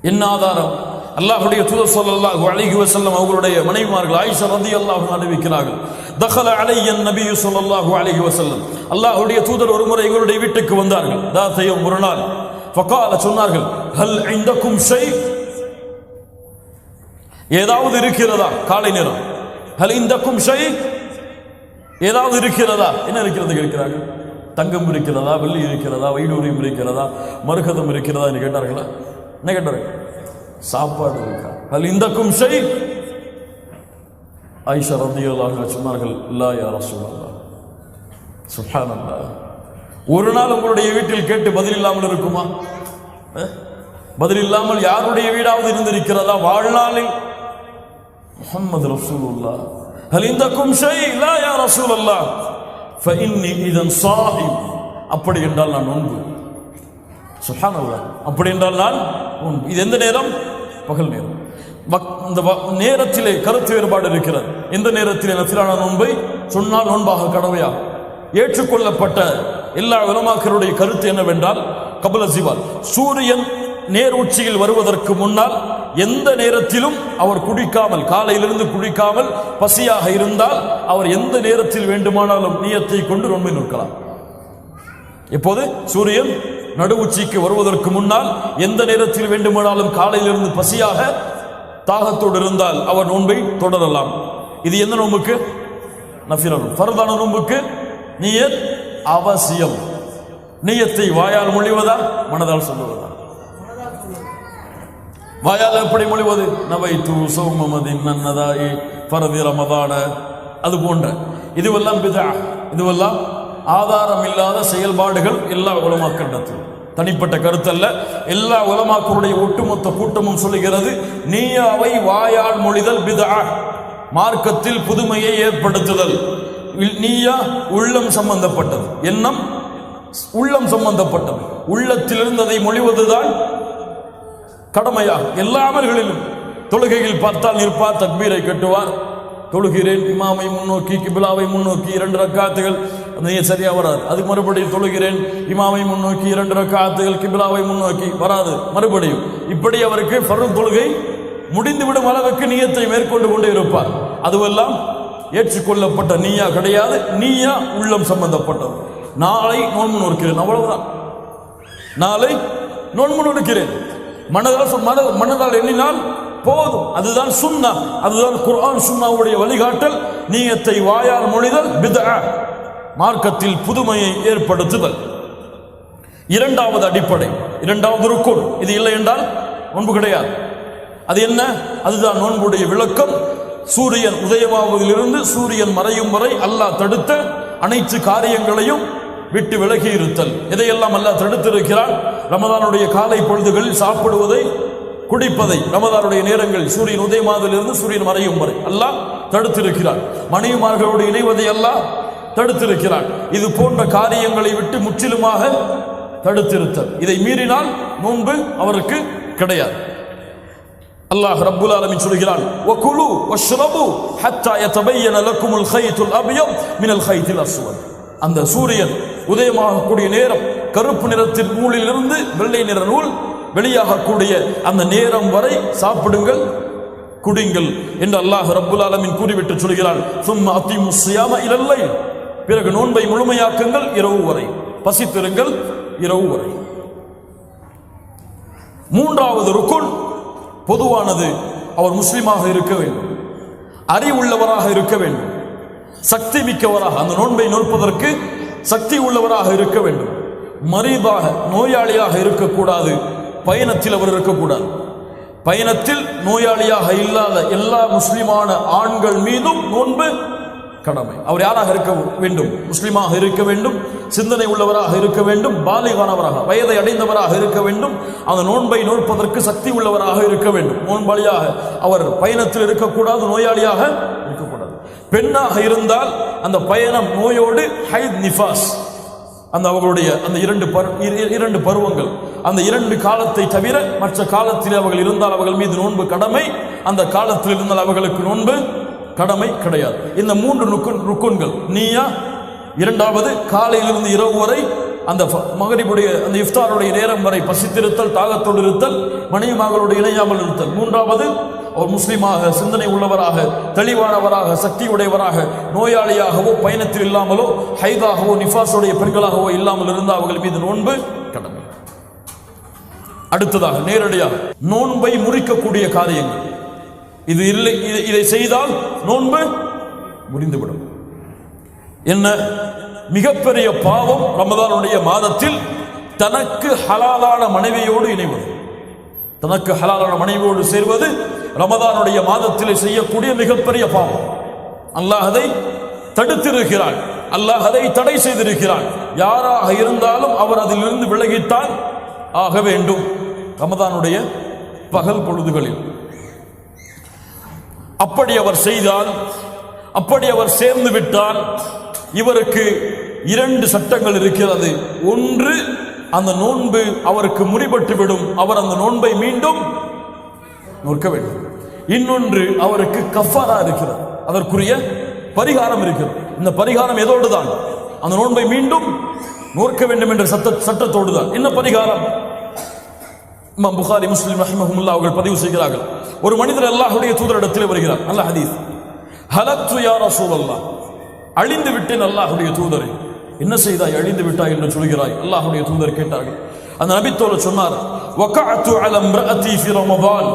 S2: என்ன ஆதாரம்? அல்லாஹ்வுடைய தூதர் ஸல்லல்லாஹு அலைஹி வஸல்லம் அவர்களுடைய மனைவிமார்கள் ஆயிஷா ரலியல்லாஹு அன்ஹா அறிவிக்கிறார்கள், தഖல அலைய நபி ஸல்லல்லாஹு அலைஹி வஸல்லம், அல்லாஹ்வுடைய தூதர் ஒருமுறை எங்களுடைய வீட்டுக்கு வந்தார்கள். தாத்தையும் ஒரு நாள் ஃபகால, சொன்னார்கள், ஹல் இந்தக்கும் ஷை, ஏதாவது இருக்கிறதா? காலை நேரம். ஹல் இந்தக்கும் ஷை, ஏதாவது இருக்கிறதா? என்ன இருக்கிறது கேட்கிறார்கள். தங்கம் இருக்கிறதா, வெள்ளி இருக்கிறதா, வைடூரியம் இருக்கிறதா, மரகதம் இருக்கிறதா என்று கேட்டார்களா? என்ன கேட்டார்கள்? சாப்பாடு இருக்கா? ஹல் இந்தக்கும் ஷை. ஆயிஷா ரலியல்லாஹு அன்ஹா சொன்னார்கள், லா யா ரசூலல்லாஹ். சுப்ஹானல்லாஹ். ஒரு நாள் உங்களுடைய வீட்டில் கேட்டு பதில் இல்லாமல் இருக்குமா? பதில் இல்லாமல் யாருடைய வீடாவது இருந்திருக்கிறதா வாழ்நாளில்? முஹம்மது ரசூலுல்லாஹ். ஹல் இந்தக்கும் ஷை? லா யா ரசூலல்லாஹ். ஃபஇன்னி இதன் ஸாயிம். அப்படி என்றால் நான் நோன்பு. சுப்ஹானல்லாஹ். அப்படி என்றால் நான் நோன்பு. இது எந்த நேரம்? பகல் நேரம். இந்த நேரத்திலே கருத்து வேறுபாடு இருக்கிறது. எந்த நேரத்திலே நஃபிலான நோன்பை சொன்னால் நோன்பாக கடமையாகும். ஏற்றுக்கொள்ளப்பட்ட எல்லா உலமாக்களுடைய கருத்து என்னவென்றால், கபல ஜிவால், சூரியன் நேர் உச்சியில் வருவதற்கு முன்னால் எந்த நேரத்திலும் அவர் குடிக்காமல், காலையிலிருந்து குடிக்காமல் பசியாக இருந்தால் அவர் எந்த நேரத்தில் வேண்டுமானாலும் நியத்தை கொண்டு நோன்பை நோக்கலாம். எப்போது? சூரியன் நடு உச்சிக்கு வருவதற்கு முன்னால் எந்த நேரத்தில் வேண்டுமானாலும் காலையிலிருந்து பசியாக தாகத்தோடு இருந்தால் அவர் நோன்பை தொடரலாம். இது எந்த நோன்புக்கு? நஃபிலான நோன்பு. ஃபர்தான நோன்புக்கு நியத் அவசியம். நியத்தை வாயால் மொழிவதா, மனதால் சொல்லுவதா? வாயால் எப்படி மொழிவது? நவைத்து சௌமமதின் நன்னதாயி பரதி ரமதான, அது போன்ற இதுவெல்லாம் பிதா, இதுவெல்லாம் ஆதாரம் இல்லாத செயல்பாடுகள். எல்லா உலமாக்களிடத்தில் தனிப்பட்ட கருத்தல்ல, எல்லா உலமாக்களுடைய ஒட்டுமொத்த கூட்டமும் சொல்லுகிறது, நீயாவை வாயால் மொழிதல் பிதா, மார்க்கத்தில் புதுமையை ஏற்படுத்துதல். நீயா உள்ளம் சம்பந்தப்பட்டது, எண்ணம் உள்ளம் சம்பந்தப்பட்டது. உள்ளத்தில் இருந்ததை மொழிவதுதான் கடமையாக. எல்லா அமல்களிலும் தொழுகையில் பார்த்தால் நிற்பார், தக்பீரை கட்டுவார், தொழுகிறேன், இமாமை முன்னோக்கி கிபிலாவை முன்னோக்கி 2 ரக்காத்துகள், அந்த சரியா வராது. அது மறுபடியும் தொழுகிறேன், இமாமை முன்னோக்கி 2 ரக்காத்துகள், கிபிலாவை முன்னோக்கி வராது, மறுபடியும் இப்படி அவருக்கு ஃபர்து தொழுகை முடிந்துவிடும் அளவுக்கு நியத்தை மேற்கொண்டு கொண்டே இருப்பார். அதுவெல்லாம் ஏற்றுக்கொள்ளப்பட்ட நீயா கிடையாது. நீயா உள்ளம் சம்பந்தப்பட்டது. நாளை நோன்பு நோக்கிறேன், அவ்வளவுதான். நாளை நோன்பு நோக்கிறேன், மனதால் எண்ணினால் போதும். அதுதான் சுன்னா, அதுதான் குர்ஆன் சுன்னாவுடைய வழிகாட்டல். நீயத்தை வாயால் மொழிதல் பித்ஆ, மார்க்கத்தில் புதுமையை ஏற்படுத்துதல். இரண்டாவது அடிப்படை, இரண்டாவது ருக்குன். இது இல்லை என்றால் நோன்பு கிடையாது. அது என்ன? அதுதான் நோன்புடைய விளக்கம். சூரியன் உதயமாவதிலிருந்து சூரியன் மறையும் வரை அல்லாஹ் தடுத்த அனைத்து காரியங்களையும் விட்டு விலகி இருத்தல். எதையெல்லாம் அல்லாஹ் தடுத்திருக்கிறான்? ரமதானுடைய காலை பொழுதுகளில் சாப்பிடுவதை, குடிப்பதை, ரமதானுடைய நேரங்கள் சூரியன் உதயமாவதிலிருந்து சூரியன் மறையும் வரை அல்லாஹ் தடுத்திருக்கிறான். மனைவிமார்களோடு இணைவதை அல்லாஹ் தடுத்திருக்கிறான். இது போன்ற காரியங்களை விட்டு முற்றிலுமாக தடுத்திருத்தல். இதை மீறினால் நோன்பு அவருக்கு கிடையாது. அல்லாஹ் ரப்புல் ஆலமீன் சொல்கிறான், வகுலு வஷ்ரபு ஹத்தா யதபையன லக்குமுல் கைத்துல் அப்யத் மினல் கைத்தில் அஸ்வத். அந்த சூரியன் உதயமாகக்கூடிய நேரம், கருப்பு நிறத்தின் நூலிலிருந்து வெள்ளை நிற நூல் வெளியாகக்கூடிய அந்த நேரம் வரை சாப்பிடுங்கள், குடிங்கள் என்று அல்லாஹ் ரப்புல் ஆலமீன் கூறிவிட்டு சொல்கிறான், சும்ம அத்தீமுஸ் ஸியாம இலல் லைல், பிறகு நோன்பை முழுமையாக்குங்கள் இரவு வரை, பசித்திருங்கள் இரவு வரை. மூன்றாவது ருக்குன் பொதுவானது. அவர் முஸ்லிமாக இருக்க வேண்டும், அறிவுள்ளவராக இருக்க வேண்டும், சக்தி மிக்கவராக, அந்த நோன்பை நோற்பதற்கு சக்தி உள்ளவராக இருக்க வேண்டும். மரீதாக, நோயாளியாக இருக்கக்கூடாது. பயணத்தில் அவர் இருக்கக்கூடாது. பயணத்தில் நோயாளியாக இல்லாத எல்லா முஸ்லிமான ஆண்கள் மீதும் நோன்பு கடமை. அவர் யாராக இருக்க வேண்டும்? முஸ்லிமாக இருக்க வேண்டும், சிந்தனை உள்ளவராக இருக்க வேண்டும், பாலிகானவராக, வயதை அடைந்தவராக இருக்க வேண்டும், அந்த நோன்பை நோற்பதற்கு சக்தி உள்ளவராக இருக்க வேண்டும். நோன்பாளியாக அவர் பயணத்தில் இருக்கக்கூடாது, நோயாளியாக இருக்கக்கூடாது. பெண்ணாக இருந்தால் அந்த பயணம் நோயோடு ஹைத் நிஃபாஸ், அந்த அவர்களுடைய அந்த இரண்டு பருவங்கள், அந்த 2 காலத்தை தவிர மற்ற காலத்தில் அவர்கள் இருந்தால் அவர்கள் மீது நோன்பு கடமை. அந்த காலத்தில் இருந்தால் அவர்களுக்கு நோன்பு கடமை கிடையாது. இந்த 3 ருக்குன்கள், நீயா, இரண்டாவது காலையிலிருந்து இரவு வரை அந்த மகரிபுடைய அந்த இஃப்தாருடைய நேரம் வரை பசித்திருத்தல், தாகத்தோடு இருத்தல், மனைவி மகளோடு இணையாமல் இருத்தல். மூன்றாவது அவர் முஸ்லீமாக, சிந்தனை உள்ளவராக, தெளிவானவராக, சக்தி உடையவராக, நோயாளியாகவோ பயணத்தில் இல்லாமலோ ஹைதாகவோ நிஃபாஸுடைய பெண்களாகவோ இல்லாமல் இருந்தால் அவர்கள் மீது நோன்பு கடமை. அடுத்ததாக நேரடியாக நோன்பை முறிக்கக்கூடிய காரியங்கள். இது இல்லை, இதை செய்தால் நோன்பு முறிந்துவிடும். என்ன மிகப்பெரிய பாவம்? ரமதானுடைய மாதத்தில் தனக்கு ஹலாலான மனைவியோடு இணைவது, தனக்கு ஹலாலான மனைவியோடு சேர்வது ரமதானுடைய மாதத்தில் செய்யக்கூடிய மிகப்பெரிய பாவம். அல்லாஹ் அதை தடுத்திருக்கிறான், அல்லாஹ் அதை தடை செய்திருக்கிறான். யாராக இருந்தாலும் அவர் அதிலிருந்து விலகித்தான் ஆக வேண்டும் ரமதானுடைய பகல் பொழுதுகளில். அப்படி அவர் செய்தால், அப்படி அவர் சேர்ந்து விட்டால் இவருக்கு 2 சட்டங்கள் இருக்கிறது. ஒன்று, அந்த நோன்பு அவருக்கு முறிபட்டுவிடும், அவர் அந்த நோன்பை மீண்டும் நோக்க வேண்டும். இன்னொன்று, அவருக்கு கஃபாரா இருக்கிறது, அதற்குரிய பரிகாரம் இருக்கிறது. இந்த பரிகாரம் எதோடு தான்? அந்த நோன்பை மீண்டும் நோக்க வேண்டும் என்ற சட்டத்தோடு தான். என்ன பரிகாரம்? இமாம் புகாரி, முஸ்லிம் ரஹிமஹுல்லாஹ் அவர்கள் பதிவு செய்கிறார்கள். ஒரு மனிதர் அல்லாஹ்வுடைய தூதரிடத்தில் வருகிறார். நல்ல ஹதீஸ். ஹலக்து யா ரசூலல்லாஹ், அழிந்து விட்டேன் அல்லாஹ்வுடைய தூதரே. என்ன செய்தாய், அழிந்து விட்டாய் என்று சொல்கிறாய்? அல்லாஹ்வுடைய தூதர் கேட்டார்கள். அந்த நபித்தோடு சொன்னார், வகஅது அலா இம்ரஅதி ஃபி ரமதான்,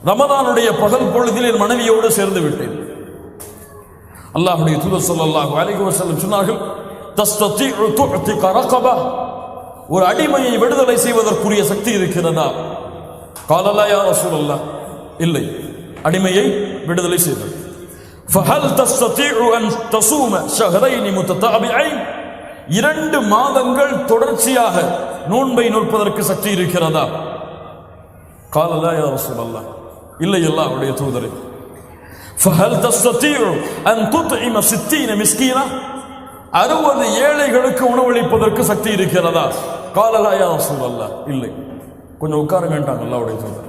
S2: ரமதானுடைய பகல் பொழுதில் என் மனைவியோடு சேர்ந்து விட்டேன். அல்லாஹ்வுடைய தூதர் ஸல்லல்லாஹு அலைஹி வஸல்லம் சொன்னார்கள், தஸ்ததிஉ துஅதிக ரகபா, ஒரு அடிமையை விடுதலை செய்வதற்குரிய சக்தி இருக்கிறதா? قال لا يا رسول الله இல்லை, அடிமையை விடுதலை செய்தது. فهل تستطيع أن تصوم شهرين متتابعين, 2 மாதங்கள் தொடர்ச்சியாக நோன்பை நோற்பதற்கு சக்தி இருக்கிறதா? قال لا يا رسول الله இல்லை அல்லாஹ்வுடைய தூதரே. فهل تستطيع أن تطعم 60 مسكينا, 60 ஏழைகளுக்கு உணவளிப்பதற்கு சக்தி இருக்கிறதா? قال لا يا رسول الله இல்லை. கொஞ்சம் உட்காருங்கன்றாங்க அல்லாஹ்வுடைய தூதர்.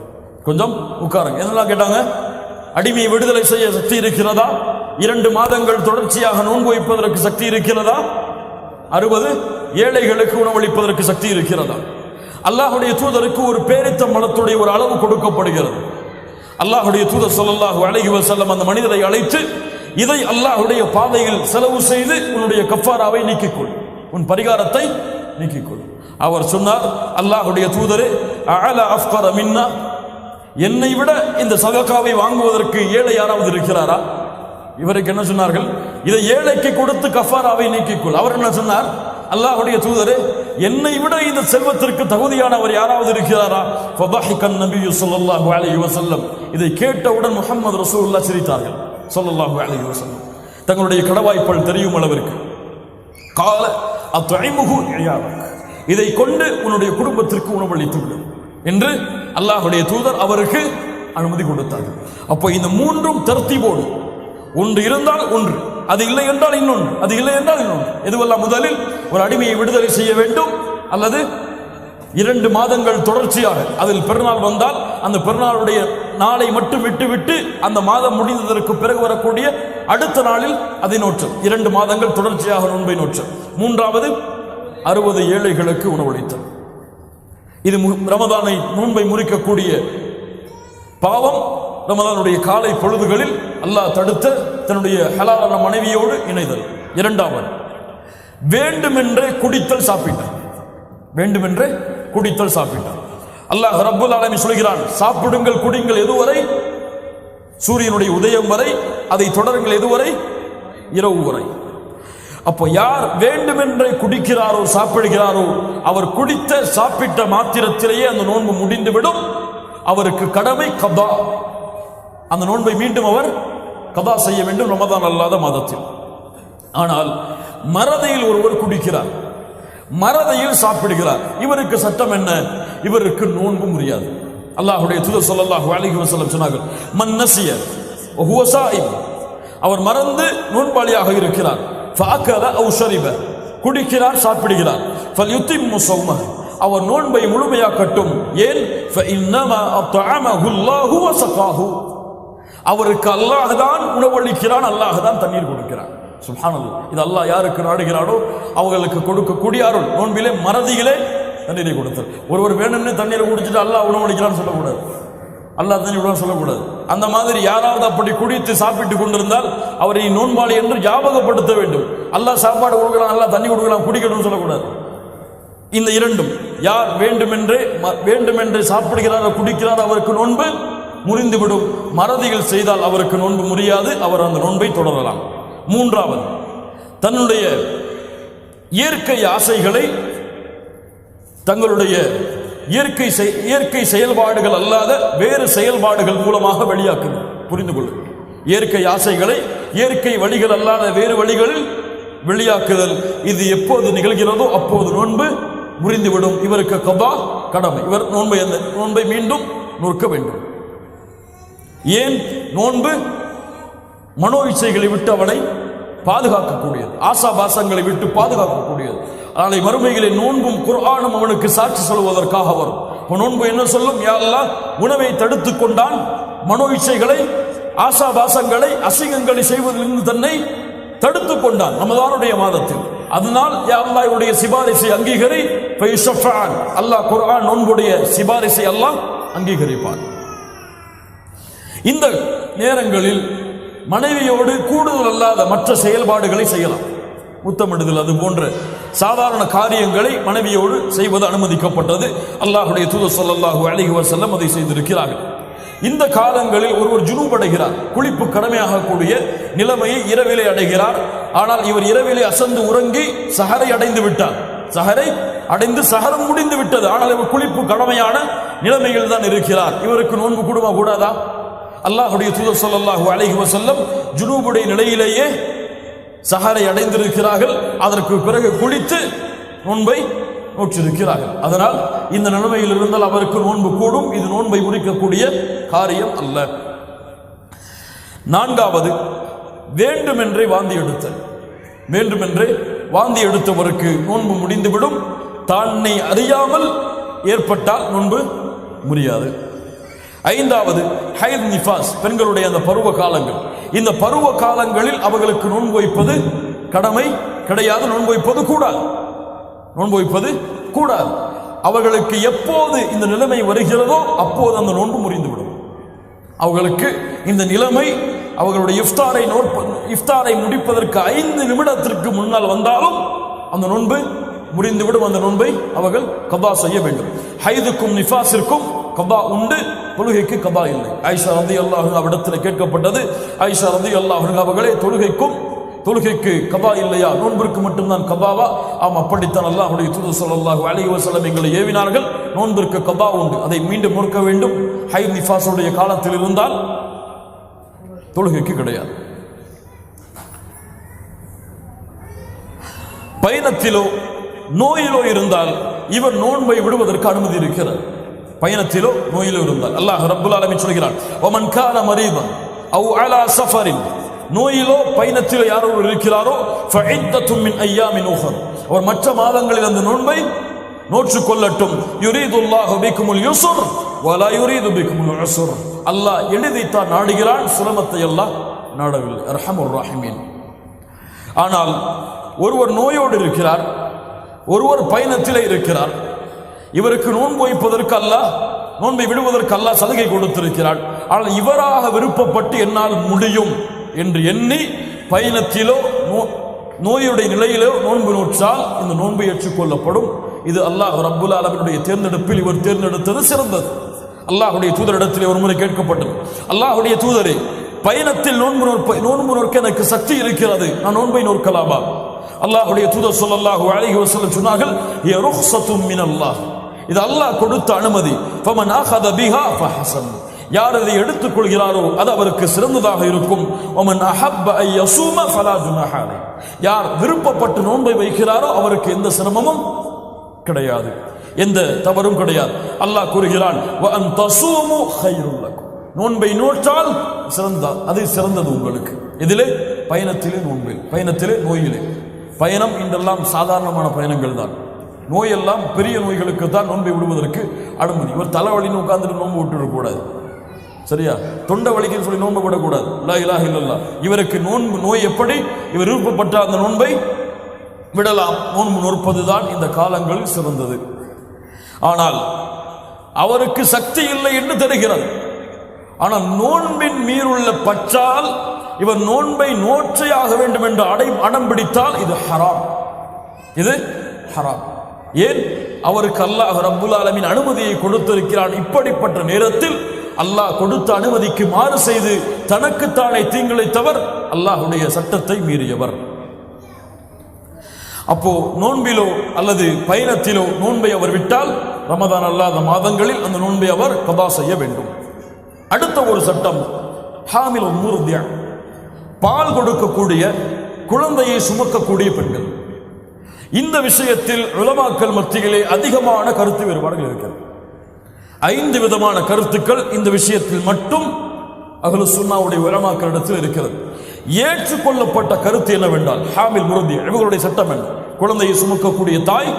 S2: கொஞ்சம் உட்காருங்க. என்னெல்லாம் கேட்டாங்க? அடிமையை விடுதலை செய்ய சக்தி இருக்கிறதா? 2 மாதங்கள் தொடர்ச்சியாக நோன்பு வைப்பதற்கு சக்தி இருக்கிறதா? 60 ஏழைகளுக்கு உணவளிப்பதற்கு சக்தி இருக்கிறதா? அல்லாஹ்வுடைய தூதருக்கு ஒரு பேரித்த மலத்துடைய ஒரு அளவு கொடுக்கப்படுகிறது. அல்லாஹ்வுடைய தூதர் ஸல்லல்லாஹு அலைஹி வஸல்லம் அந்த மனிதரை அழைத்து, இதை அல்லாஹ்வுடைய பாதையில் செலவு செய்து உன்னுடைய கஃபாராவை நீக்கிக்கொள், உன் பரிகாரத்தை நீக்கிக்கொள். அவர் சொன்னார், அல்லாஹ்வுடைய தூதரே, அஅலா அஃப்கர மின்னா, என்னை விட இந்த சதகாவை வாங்குவதற்கு ஏழை யாராவது இருக்கிறாரா? இவருக்கு என்ன சொன்னார்கள்? இதை ஏழைக்கு கொடுத்து கஃபாராவை நீக்கிக்கொள். அவர் என்ன சொன்னார்? அல்லாஹ்வுடைய தூதரே, என்னை விட இந்த செல்வத்திற்கு தகுதியானவர் யாராவது இருக்கிறாரா? ஃபதஹிகன் நபியு ஸல்லல்லாஹு அலைஹி வஸல்லம். இதை கேட்டவுடன் முஹம்மது ரசூலுல்லாஹ் சிரித்தார்கள் ஸல்லல்லாஹு அலைஹி வஸல்லம், தங்களுடைய கடவாய்ப்பல் தெரியும் அளவிற்கு. கால அத்இமுஹு இயாபக், இதை கொண்டு உன்னுடைய குடும்பத்திற்கு உணவளித்து விடு என்று அல்லாஹ்வுடைய தூதர் அவருக்கு அனுமதி கொடுத்தார்கள். அப்போ இந்த 3ம் தர்த்தீபோடு, ஒன்று இருந்தால் ஒன்று, அது இல்லை என்றால் இன்னொன்று, அது இல்லை என்றால் இன்னொன்று. எதுவெல்லாம்? முதலில் ஒரு அடிமையை விடுதலை செய்ய வேண்டும், அல்லது 2 மாதங்கள் தொடர்ச்சியாக, அதில் பெருநாள் வந்தால் அந்த பெருநாளுடைய நாளை மட்டும் விட்டுவிட்டு அந்த மாதம் முடிந்ததற்கு பிறகு வரக்கூடிய அடுத்த நாளில் அதை நோற்றல். 2 மாதங்கள் தொடர்ச்சியாக நோன்பை நோற்றல். 3வது 60 ஏழைகளுக்கு உணவளித்தல். இது ரமதானை நோன்பை முறிக்கக்கூடிய பாவம். ரமதானுடைய காலை பொழுதுகளில் அல்லாஹ் தடுத்த தன்னுடைய ஹலாலான மனைவியோடு இணைதல். 2வது வேண்டுமென்றே குடித்தல், சாப்பிட்டார். வேண்டுமென்றே குடித்தல், சாப்பிட்டார். அல்லாஹ் ரப்புல் ஆலமீன் சொல்கிறான், சாப்பிடுங்கள் குடிங்கள் எதுவரை? சூரியனுடைய உதயம் வரை. அதை தொடருங்கள் எதுவரை? இரவு வரை. அப்போ யார் வேண்டுமென்றே குடிக்கிறாரோ, சாப்பிடுகிறாரோ, அவர் குடித்த சாப்பிட்ட மாத்திரத்திலேயே அந்த நோன்பு முடிந்துவிடும். அவருக்கு கடமை கதா, அந்த நோன்பை மீண்டும் அவர் கதா செய்ய வேண்டும் ரமதான் அல்லாத மாதத்தில். ஆனால் மறதியில் ஒருவர் குடிக்கிறார், மறதியில் சாப்பிடுகிறார், இவருக்கு சட்டம் என்ன? இவருக்கு நோன்பு முடியாது. அல்லாஹ்வுடைய தூதர் ஸல்லல்லாஹு அலைஹி வஸல்லம் சொன்னார்கள், மன் நஸிய வ ஹுவ ஸாயிம், அவர் மறந்து நோன்பாளியாக இருக்கிறார், ஃபஅகல அவ் ஷரிப, குடிக்கிறார், சாப்பிடுகிறார், ஃபல்யுத்திம்மு ஸௌமஹு, அவர் நோன்பை முழுமையாக்கட்டும். ஏன்? ஃபஇன்னமா அத்அமஹு அல்லாஹு வ ஸகாஹு, அவருக்கு அல்லாஹ் தான் உணவளிக்கிறான், அல்லாஹ் தான் தண்ணீர் கொடுக்கிறான். சுப்ஹானல்லாஹ். இது அல்லாஹ் யாருக்கு நாடுகிறானோ அவர்களுக்கு கொடுக்கக்கூடிய அருள். நோன்பிலே மறதியிலே தண்ணீரை கொடுத்தல். ஒருவர் வேணும்னு தண்ணீரை குடிச்சிட்டு அல்லாஹ் உணவளிக்கிறான்னு சொல்லக்கூடாது, அல்லாஹ் தண்ணி விடுவான்னு சொல்லக்கூடாது. அந்த மாதிரி யாராவது அப்படி குடித்து சாப்பிட்டு கொண்டிருந்தால் அவரை நோன்பாளி என்று ஞாபகப்படுத்த வேண்டும். அல்லாஹ் சாப்பாடு கொடுக்கலாம், அல்லாஹ் தண்ணி கொடுக்கலாம், குடிக்கணும்னு சொல்லக்கூடாது. இந்த 2ம், யார் வேண்டுமென்றே சாப்பிடுகிறாரோ குடிக்கிறார், அவருக்கு நோன்பு முறிந்துவிடும். மறதிகள் செய்தால் அவருக்கு நோன்பு முறியாது, அவர் அந்த நோன்பை தொடரலாம். 3வது, தன்னுடைய இயற்கை ஆசைகளை தங்களுடைய இயற்கை செயல்பாடுகள் அல்லாத வேறு செயல்பாடுகள் மூலமாக வெளியாக்குது. புரிந்து கொள்ளுங்கள், இயற்கை ஆசைகளை இயற்கை வழிகள் அல்லாத வேறு வழிகளில் வெளியாக்குதல். இது எப்போது நிகழ்கிறதோ அப்போது நோன்பு முறிந்துவிடும். இவருக்கு கதா கடமை. இவர் நோன்பை மீண்டும் நோக்க வேண்டும். ஏன்? நோன்பு மனோ இச்சைகளை விட்டு அவனை பாதுகாக்கக்கூடியது, ஆசாபாசங்களை விட்டு பாதுகாக்கக்கூடியது. நாளை மறுமையிலே நோன்பும் குர்ஆனும் அவனுக்கு சாட்சி சொல்வதற்காக வரும். நோன்பு என்ன சொல்லும்? யா அல்லாஹ், உணவை தடுத்து கொண்டான், மனோ இச்சைகளை, ஆசாபாசங்களை, அசிங்கங்களை செய்வதிலிருந்து தன்னை தடுத்து கொண்டான் ரமதானுடைய மாதத்தில். அதனால் யா அல்லாஹ் இவருடைய சிபாரிசை அங்கீகரி, அல்லாஹ் குர்ஆன் நோன்புடைய சிபாரிசை அல்லாஹ் அங்கீகரிப்பான். இந்த நேரங்களில் மனைவியோடு கூடுதல் அல்லாத மற்ற செயல்பாடுகளை செய்யலாம். முத்தமிடுதல், அது போன்ற சாதாரண காரியங்களை மனைவியோடு செய்வது அனுமதிக்கப்பட்டது. அல்லாஹ்வுடைய தூதர் ஸல்லல்லாஹு அலைஹி வஸல்லம் அதை செய்திருக்கிறார்கள். இந்த காலங்களில் ஒருவர் ஜுனூப் அடைகிறார், குளிப்பு கடமையாகக்கூடிய நிலைமையை இரவிலே அடைகிறார். ஆனால் இவர் இரவிலே அசந்து உறங்கி சஹரை அடைந்து விட்டார். சஹரை அடைந்து சஹரம் முடிந்து விட்டது. ஆனால் இவர் குளிப்பு கடமையான நிலைமையில் தான் இருக்கிறார். இவருக்கு நோன்பு கூடுமா கூடாதா? அல்லாஹ்வுடைய தூதர் ஸல்லல்லாஹு அலைஹி வஸல்லம் ஜுனூபுடைய நிலையிலேயே சஹரை அடைந்திருக்கிறார்கள். அதற்கு பிறகு குளித்து நோன்பை நோற்றிருக்கிறார்கள். அதனால் இந்த நிலைமையில் இருந்தால் அவருக்கு நோன்பு கூடும். இது நோன்பை முறிக்கக்கூடிய காரியம் அல்ல. நான்காவது, வேண்டுமென்றே வாந்தி எடுத்தல். வேண்டுமென்றே வாந்தி எடுத்தவருக்கு நோன்பு முடிந்துவிடும். தன்னை அறியாமல் ஏற்பட்டால் நோன்பு முடியாது. ஐந்தாவது, ஹைத் நிஃபாஸ், பெண்களுடைய அந்த பருவ காலங்கள். இந்த பருவ காலங்களில் அவர்களுக்கு நோன்பு வைப்பது கடமை கிடையாது. நோன்பு வைப்பது கூடாது. நோன்பு வைப்பது கூடாது. அவர்களுக்கு எப்போது இந்த நிலைமை வருகிறதோ அப்போது அந்த நோன்பு முறிந்துவிடும். அவர்களுக்கு இந்த நிலைமை அவர்களுடைய இஃப்தாரை முடிப்பதற்கு 5 நிமிடத்திற்கு முன்னால் வந்தாலும் அந்த நோன்பு முறிந்துவிடும். அந்த நோன்பை அவர்கள் கபா செய்ய வேண்டும். ஹைதுக்கும் நிஃபாஸிற்கும் கபா உண்டு, தொழுகைக்கு கபா இல்லை. ஆயிஷா ரலியல்லாஹு அன்ஹா அவரிடத்தில் கேட்கப்பட்டது, ஆயிஷா ரலியல்லாஹு அன்ஹா அவர்களே, தொழுகைக்கு கபா இல்லையா, நோன்பிற்கு மட்டும்தான் கபாவா? ஆம், அப்படித்தான் அல்லாஹ்வுடைய தூதர் ஸல்லல்லாஹு அலைஹி வஸல்லம் எங்களை ஏவினார்கள். நோன்பிற்கு கபா உண்டு, அதை மீண்டும் நோக்க வேண்டும். ஹைத் நிஃபாஸுடைய காலத்தில் இருந்தால் தொழுகைக்கு கிடையாது. பயணத்திலோ நோயிலோ இருந்தால் இவர் நோன்பை விடுவதற்கு அனுமதி இருக்கிறது. பயணத்திலோ நோயிலோ இருந்தால் அல்லாஹ் ரப்புல் ஆலமீன் சொல்கிறான், வமன் கான மரீதன் அவ் அலா சஃபரின், நோயிலோ பயணத்திலோ யாரோ இருக்கிறாரோ ஃபஇத்தத்தும் மின் அய்யாமின் உஹர், அவர் மற்ற மாதங்களில் அந்த நோன்பை நோற்று கொள்ளட்டும். யுரீதுல்லாஹு பிக்குமுல் யுஸ்ர் வலா யுரீது பிக்குமுல் உஸ்ர், அல்லாஹ் எளிதைத்தான் நாடுகிறான், சிரமத்தை அல்லாஹ் நாடவில்லை. அர்ஹமுர் ராஹிமீன். ஆனால் ஒருவர் நோயோடு இருக்கிறார், ஒருவர் பயணத்திலே இருக்கிறார். இவருக்கு நோன்பு வைப்பதற்கு அல்லாஹ், நோன்பை விடுவதற்கு அல்லாஹ் சலுகை கொடுத்திருக்கிறார். ஆனால் இவராக விருப்பப்பட்டு என்னால் முடியும் என்று எண்ணி பயணத்திலோ நோயுடைய நிலையிலோ நோன்பு நோற்றால் இந்த நோன்பு ஏற்றுக்கொள்ளப்படும். இது அல்லாஹ் ரப்புல் ஆலமீனுடைய தேர்ந்தெடுப்பில் இவர் தேர்ந்தெடுத்தது சிறந்தது. அல்லாஹ்வுடைய தூதரிடத்தில் ஒரு முறை கேட்கப்பட்டது, அல்லாஹ்வுடைய தூதரே, பயணத்தில் நோன்பு நோக்க எனக்கு சக்தி இருக்கிறது, நான் நோன்பை நோக்கலாமா? அல்லாஹ்வுடைய தூதர் ஸல்லல்லாஹு அலைஹி வஸல்லம் சொன்னார்கள், ய ருஹ்ஸத்தும் மினல்லாஹ், இது அல்லாஹ் கொடுத்த அனுமதி. ஃபமன் அஹத பிஹா ஃபஹஸன், யார் அதை எடுத்துக் கொள்கிறாரோ அது அவருக்கு சிறந்ததாக இருக்கும். வமன் அஹப்ப அன் யஸூம ஃபலா ஜுனாஹ அலைஹி, யார் விருப்பப்பட்டு நோன்பை வைக்கிறாரோ அவருக்கு எந்த சிரமமும் கிடையாது, எந்த தவறும் கிடையாது. அல்லாஹ் கூறுகிறான், வ அன் தஸூமு கைருல் லக்கும், நோன்பை நோற்றால் அது சிறந்தது உங்களுக்கு. இதிலே பயணத்திலே நோன்பில், பயணத்திலே நோயிலே. பயணம் இன்றெல்லாம் சாதாரணமான பயணங்கள் தான். நோயெல்லாம் பெரிய நோய்களுக்கு தான் நோன்பை விடுவதற்கு அனுமதி. இவர் தலைவலின்னு உட்கார்ந்துட்டு நோன்பு விட்டுவிடக்கூடாது, சரியா? தொண்டை வலிக்குன்னு சொல்லி நோன்பு விடக்கூடாது. லா இலாஹ இல்லல்லாஹ். இவருக்கு நோய் எப்படி இவர் விருப்பப்பட்ட அந்த நோன்பை விடலாம். நோன்பு நோற்பதுதான் இந்த காலங்களில் சிறந்தது. ஆனால் அவருக்கு சக்தி இல்லை என்று தெரிகிறது. ஆனால் நோன்பின் மீறுள்ள பற்றால் இவர் நோன்பை நோற்றையாக வேண்டும் என்று அடம் பிடித்தால் இது ஹராம், இது ஹராம். ஏன்? அவருக்கு அல்லாஹ் ரப்புல் ஆலமீன் அனுமதியை கொடுத்திருக்கிறான். இப்படிப்பட்ட நேரத்தில் அல்லாஹ் கொடுத்த அனுமதிக்கு மாறு செய்து தனக்குத்தானே தீங்கிழைத்தவர், அல்லாஹ்வுடைய சட்டத்தை மீறியவர். அப்போ நோன்பிலோ அல்லது பயணத்திலோ நோன்பை அவர் விட்டால் ரமதான் அல்லாத மாதங்களில் அந்த நோன்பை அவர் கதா செய்ய வேண்டும். அடுத்த ஒரு சட்டம், ஹாமில் முர்தியா, பால் கொடுக்கக்கூடிய குழந்தையை சுமக்கக்கூடிய பெண்கள். இந்த விஷயத்தில் உலமாக்கள் மத்தியிலே அதிகமான கருத்து வேறுபாடுகள் இருக்கிறது. 5 விதமான கருத்துக்கள் இந்த விஷயத்தில் மட்டும் அஹ்லுஸ் சுன்னாவுடைய உலமாக்களிடத்தில் இருக்கிறது. ஏற்றுக்கொள்ளப்பட்ட கருத்து என்னவென்றால், ஹாமில் முர்தியா இவர்களுடைய சட்டம் என்ன? குழந்தையை சுமக்கக்கூடிய தாய்,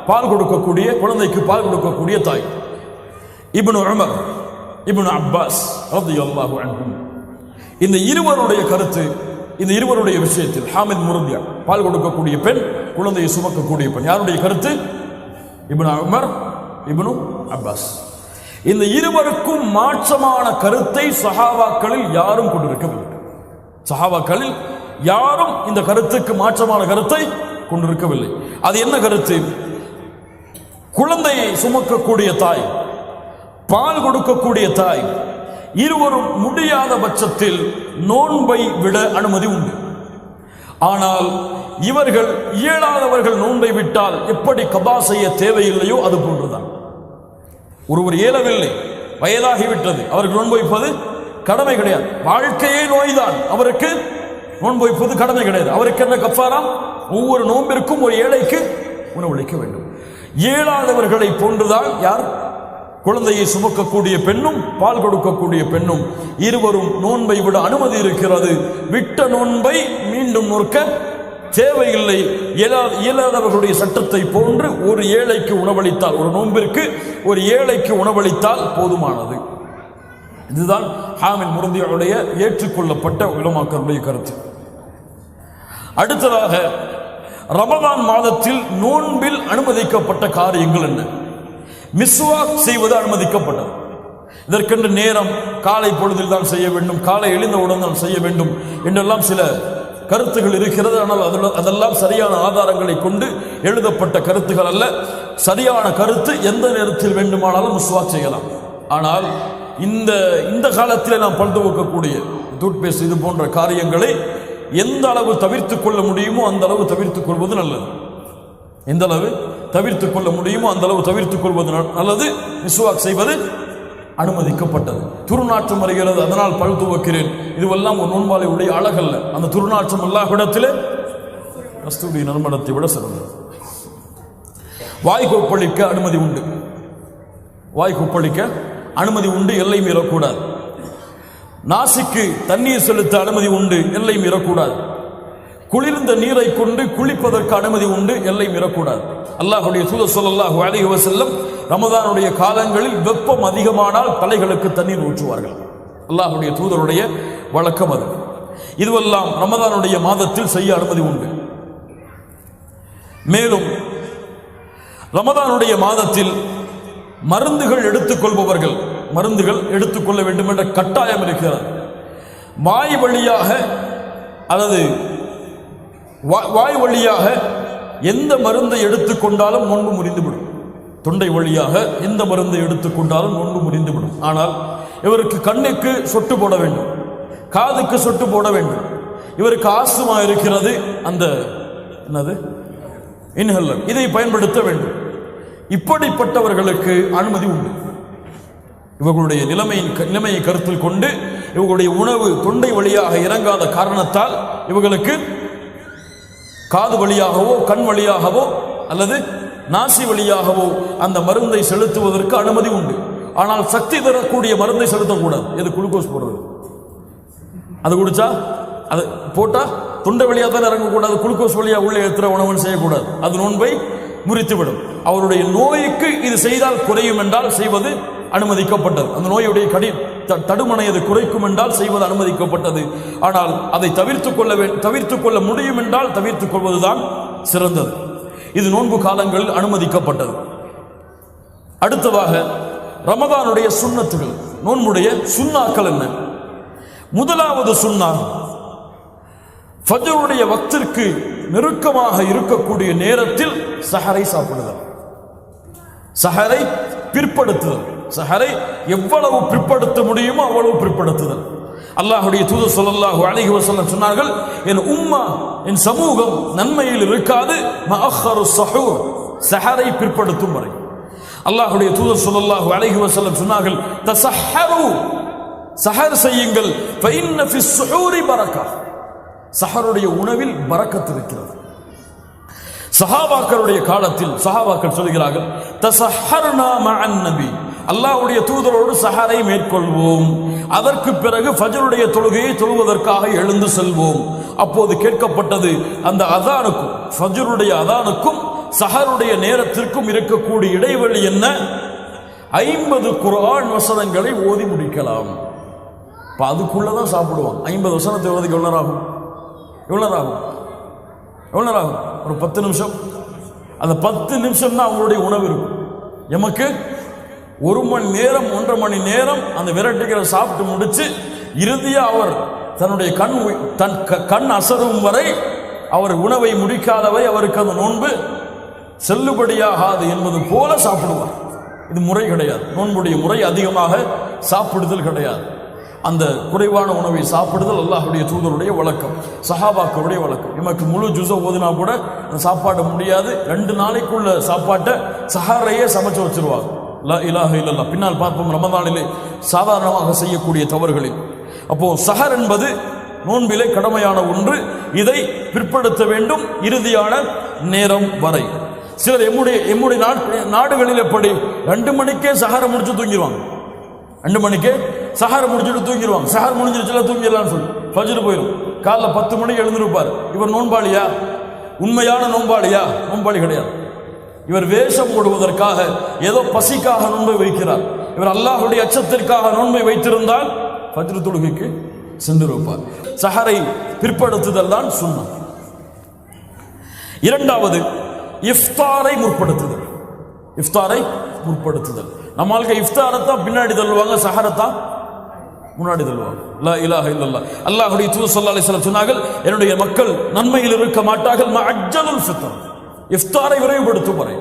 S2: பால் கொடுக்கக்கூடிய குழந்தைக்கு பால் கொடுக்கக்கூடிய தாய். இப்னு உமர், இப்னு அப்பாஸ் ரலியல்லாஹு அன்ஹும், இந்த இருவருடைய கருத்து, இந்த இருவருடைய விஷயத்தில் ஹாமில் முர்தியா பால் கொடுக்கக்கூடிய பெண், குழந்தையை சுமக்கக்கூடிய பெண், யாருடைய கருத்து? இப்னு உமர், இப்னு அப்பாஸ். இந்த இருவருக்கும் மாற்றமான கருத்தை சஹாபாக்களில் யாரும் கொண்டிருக்கவில்லை. சஹாபாக்களில் யாரும் இந்த கருத்துக்கு மாற்றமான கருத்தை கொண்டிருக்கவில்லை. அது என்ன கருத்து? குழந்தையை சுமக்கக்கூடிய தாய், பால் கொடுக்கக்கூடிய தாய் இருவரும் முடியாத பட்சத்தில் நோன்பை விட அனுமதி உண்டு. ஆனால் இவர்கள் இயலாதவர்கள் நோன்பை விட்டால் எப்படி கபா செய்ய தேவையில்லையோ அது போன்றுதான். ஒருவர் இயலவில்லை, வயதாகிவிட்டது, அவருக்கு நோன்பு வைப்பது கடமை கிடையாது. வாழ்க்கையே நோய்தான், அவருக்கு நோன்பு வைப்பது கடமை கிடையாது. அவருக்கு என்ன கஃபாரா? ஒவ்வொரு நோன்பிற்கும் ஒரு ஏழைக்கு உணவளிக்க வேண்டும். இயலாதவர்களை போன்றுதான் யார்? குழந்தையை சுமக்கக்கூடிய பெண்ணும் பால் கொடுக்கக்கூடிய பெண்ணும் இருவரும் நோன்பை விட அனுமதி இருக்கிறது. விட்ட நோன்பை மீண்டும் நோக்க தேவையில்லை. இயலாதவர்களுடைய சட்டத்தை போன்று ஒரு ஏழைக்கு உணவளித்தால், ஒரு நோன்பிற்கு ஒரு ஏழைக்கு உணவளித்தால் போதுமானது. இதுதான் ஹாமில் முர்தியுடைய ஏற்றுக்கொள்ளப்பட்ட உலமாக்களுடைய கருத்து. அடுத்ததாக, ரமதான் மாதத்தில் நோன்பில் அனுமதிக்கப்பட்ட காரியங்கள் என்ன? மிஸ்வாக் செய்வது அனுமதிக்கப்பட்டது. இதற்கென்று நேரம் காலை பொழுதில் தான் செய்ய வேண்டும், காலை எழுந்தவுடன் தான் செய்ய வேண்டும் என்றெல்லாம் சில கருத்துகள் இருக்கிறது. ஆனால் அதெல்லாம் சரியான ஆதாரங்களை கொண்டு எழுதப்பட்ட கருத்துகள் அல்ல. சரியான கருத்து எந்த நேரத்தில் வேண்டுமானாலும் மிஸ்வாக் செய்யலாம். ஆனால் இந்த காலத்தில் நாம் பல் துவக்கக்கூடிய டூத்பேஸ்ட் இது போன்ற காரியங்களை எந்த அளவு தவிர்த்துக் கொள்ள முடியுமோ அந்த அளவு தவிர்த்துக் கொள்வது நல்லது. எந்த அளவு தவிர்த்துக் கொள்ள முடியுமோ அந்த அளவு தவிர்த்துக் கொள்வது நல்லது. மிஸ்வாக் செய்வது அனுமதிக்கப்பட்டது. துர்நாற்றம் வருகிறது, அதனால் பல் துவக்கிறேன், இதுவெல்லாம் ஒரு நோன்பாளை உடைய அழகல்ல. அந்த துர்நாற்றம் அல்லாஹ்விடத்திலே கஸ்தூரி நறுமணத்தை விட சிறந்தது. வாய் கொப்பளிக்க அனுமதி உண்டு. வாய் கொப்பளிக்க அனுமதி உண்டு, எல்லை மீறக்கூடாது. நாசிக்கு தண்ணீர் செலுத்த அனுமதி உண்டு, எல்லை மீறக்கூடாது. குளிர்ந்த நீரை கொண்டு குளிப்பதற்கு அனுமதி உண்டு, எல்லை மீறக்கூடாது. அல்லாஹ்வுடைய தூதர் ஸல்லல்லாஹு அலைஹி வஸல்லம் ரமதானுடைய காலங்களில் வெப்பம் அதிகமானால் தலைகளுக்கு தண்ணீர் ஊற்றுவார்கள். அல்லாஹ்வுடைய தூதருடைய வழக்கம் அது. இதுவெல்லாம் ரமதானுடைய மாதத்தில் செய்ய அனுமதி உண்டு. மேலும் ரமதானுடைய மாதத்தில் மருந்துகள் எடுத்துக்கொள்பவர்கள் மருந்துகள் எடுத்துக்கொள்ள வேண்டும் என்ற கட்டாயம் இருக்கிறது. வாய் வழியாக அல்லது வாய் வழியாக எந்த மருந்தை எடுத்துக்கொண்டாலும் நோன்பு முறிந்துவிடும். தொண்டை வழியாக எந்த மருந்தை எடுத்துக்கொண்டாலும் நோன்பு முறிந்துவிடும். ஆனால் இவருக்கு கண்ணுக்கு சொட்டு போட வேண்டும், காதுக்கு சொட்டு போட வேண்டும். இவருக்கு ஆஸ்துமா இருக்கிறது, அந்த என்னது இன்ஹேலர், இதை பயன்படுத்த வேண்டும். இப்படிப்பட்டவர்களுக்கு அனுமதி உண்டு. இவர்களுடைய நிலைமையை கருத்தில் கொண்டு இவர்களுடைய உணவு தொண்டை வழியாக இறங்காத காரணத்தால் இவர்களுக்கு காது வழியாகவோ கண் வழியாகவோ அல்லது நாசி வழியாகவோ அந்த மருந்தை செலுத்துவதற்கு அனுமதி உண்டு. ஆனால் சக்தி தரக்கூடிய மருந்தை செலுத்தக்கூடாது. எது? குளுக்கோஸ் போடுறது. அது குடிச்சா அது போட்டா தொண்டை வழியாக தான் இறங்கக்கூடாது. குளுக்கோஸ் வழியாக உள்ளே ஏற்றுற உணவு செய்யக்கூடாது. அது நோன்பை முறித்துவிடும். அவருடைய நோய்க்கு இது செய்தால் குறையும் என்றால் செய்வது அனுமதிக்கப்பட்டது. அந்த நோயுடைய தடுமனை அது குறைக்கும் என்றால் செய்வது அனுமதிக்கப்பட்டது. ஆனால் அதை தவிர்த்துக் கொள்ள முடியும் என்றால் தவிர்த்துக் கொள்வதுதான் சிறந்தது. இது நோன்பு காலங்களில் அனுமதிக்கப்பட்டது. அடுத்ததாக ரமதானுடைய சுன்னத்துகள், நோன்புடைய சுன்னாக்கள் என்ன? முதலாவது சுன்னா, ஃபஜ்ருடைய வக்திற்கு நெருக்கமாக இருக்கக்கூடிய நேரத்தில் சஹரை சாப்பிடுதல். சஹரை பிற்படுத்துதல். சஹரை எவ்வளவு பிற்படுத்த முடியுமோ அவ்வளவு பிற்படுத்துதல். அல்லாஹ்வுடைய தூதர் ஸல்லல்லாஹு அலைஹி வஸல்லம் சொன்னார்கள், என் உம்மா, என் சமூகம் நன்மையில் இருக்காது மஅஹரு ஸஹூர், சஹரை பிற்படுத்தும் வரை. அல்லாஹ்வுடைய தூதர் ஸல்லல்லாஹு அலைஹி வஸல்லம் சொன்னார்கள், தஸஹரு, சஹர் செய்யுங்கள், ஃபஇன்ன ஃபிஸ் ஸுஹூரி பரக்கா, சஹருடைய உணவில் பரக்கத் இருக்கிறது. சஹாபாக்களுடைய காலத்தில் சஹாபாக்கள் சொல்கிறார்கள், தஸஹர்னா மஅன் நபி, அல்லாஹ்வுடைய தூதரோடு சஹரை மேற்கொள்வோம், அதற்கு பிறகு ஃபஜ்ருடைய தொழுகையை தொழுவதற்காக எழுந்து செல்வோம். அப்போது கேட்கப்பட்டது, அந்த அதானுக்கும் ஃபஜ்ருடைய அதானுக்கும் சஹருடைய நேரத்திற்கும் இருக்கக்கூடிய இடைவெளி என்ன? 50 குர்ஆன் வசனங்களை ஓதி முடிக்கலாம். அதுக்குள்ளதான் சாப்பிடுவாங்க. 50 வசனத்தை ஓதிக்கு எவ்வளவு ஆகும்? ஒரு 10 நிமிஷம். அந்த 10 நிமிஷம் தான் அவங்களுடைய உணவு இருக்கும். எமக்கு 1 மணி நேரம் 1.5 மணி நேரம் அந்த விரட்டுகளை சாப்பிட்டு முடிச்சு இறுதியா அவர் தன்னுடைய கண் அசரும் வரை அவர் உணவை முடிக்காதவை அவருக்கு அந்த நோன்பு செல்லுபடியாகாது என்பது போல சாப்பிடுவார். இது முறை கிடையாது. நோன்புடைய முறை அதிகமாக சாப்பிடுதல் கிடையாது. அந்த குறைவான உணவை சாப்பிடுதல் அல்லாஹ்வுடைய தூதருடைய வழக்கம், சஹாபாக்களுடைய வழக்கம். நமக்கு முழு ஜுஸ ஓதுனா கூட சாப்பாடு முடியாது. 2 நாளைக்குள்ள சாப்பாட்டை சஹரையே சமைச்சு வச்சிருவாங்க. லா இலாஹ இல்லல்லாஹ். பின்னால் பார்ப்போம் ரமதானிலே சாதாரணமாக செய்யக்கூடிய தவறுகளில். அப்போ சஹர் என்பது நோன்பிலே கடமையான ஒன்று. இதை பிற்படுத்த வேண்டும் இறுதியான நேரம் வரை. சிலர் எம்முடைய நாடுகளில் எப்படி 2 மணிக்கே சஹரை முடிச்சு தூங்கிடுவாங்க. 2 மணிக்கே சஹரை முடிச்சுட்டு தூங்கிடுவாங்க. சஹர் முடிஞ்சிருச்சுல தூங்கிடலாம்னு சொல்லி ஃபஜ்ர் போயிடும். காலைல 10 மணிக்கு எழுந்திருப்பார். இவர் நோன்பாளியா? உண்மையான நோன்பாளியா? நோன்பாளி கிடையாது. இவர் வேஷம் போடுவதற்காக ஏதோ பசிக்காக நோன்பை வைக்கிறார். இவர் அல்லாஹ்வுடைய அச்சத்திற்காக நோன்பை வைத்திருந்தால் ஃபஜ்ர் தொழுகைக்கு சென்றிருப்பார். சஹரை பிற்படுத்துதல் தான் சுன்னத். இரண்டாவது இஃப்தாரை முற்படுத்துதல். இஃப்தாரை முற்படுத்துதல். நம்மளுக்கு இஃப்தாரத்தான் பின்னாடி தள்ளுவாங்க, சஹரத்தான் முன்னாடி தள்ளுவாங்க. லா இலாஹ இல்லல்லாஹ். அல்லாஹ்வுடைய தூதர் ஸல்லல்லாஹு அலைஹி வஸல்லம் சொன்னார்கள், என்னுடைய மக்கள் நன்மையில் இருக்க மாட்டார்கள் மஅஜ்ஜலுல் ஃபித்ர், இஃப்தாரை விரைவுபடுத்தும் வரை.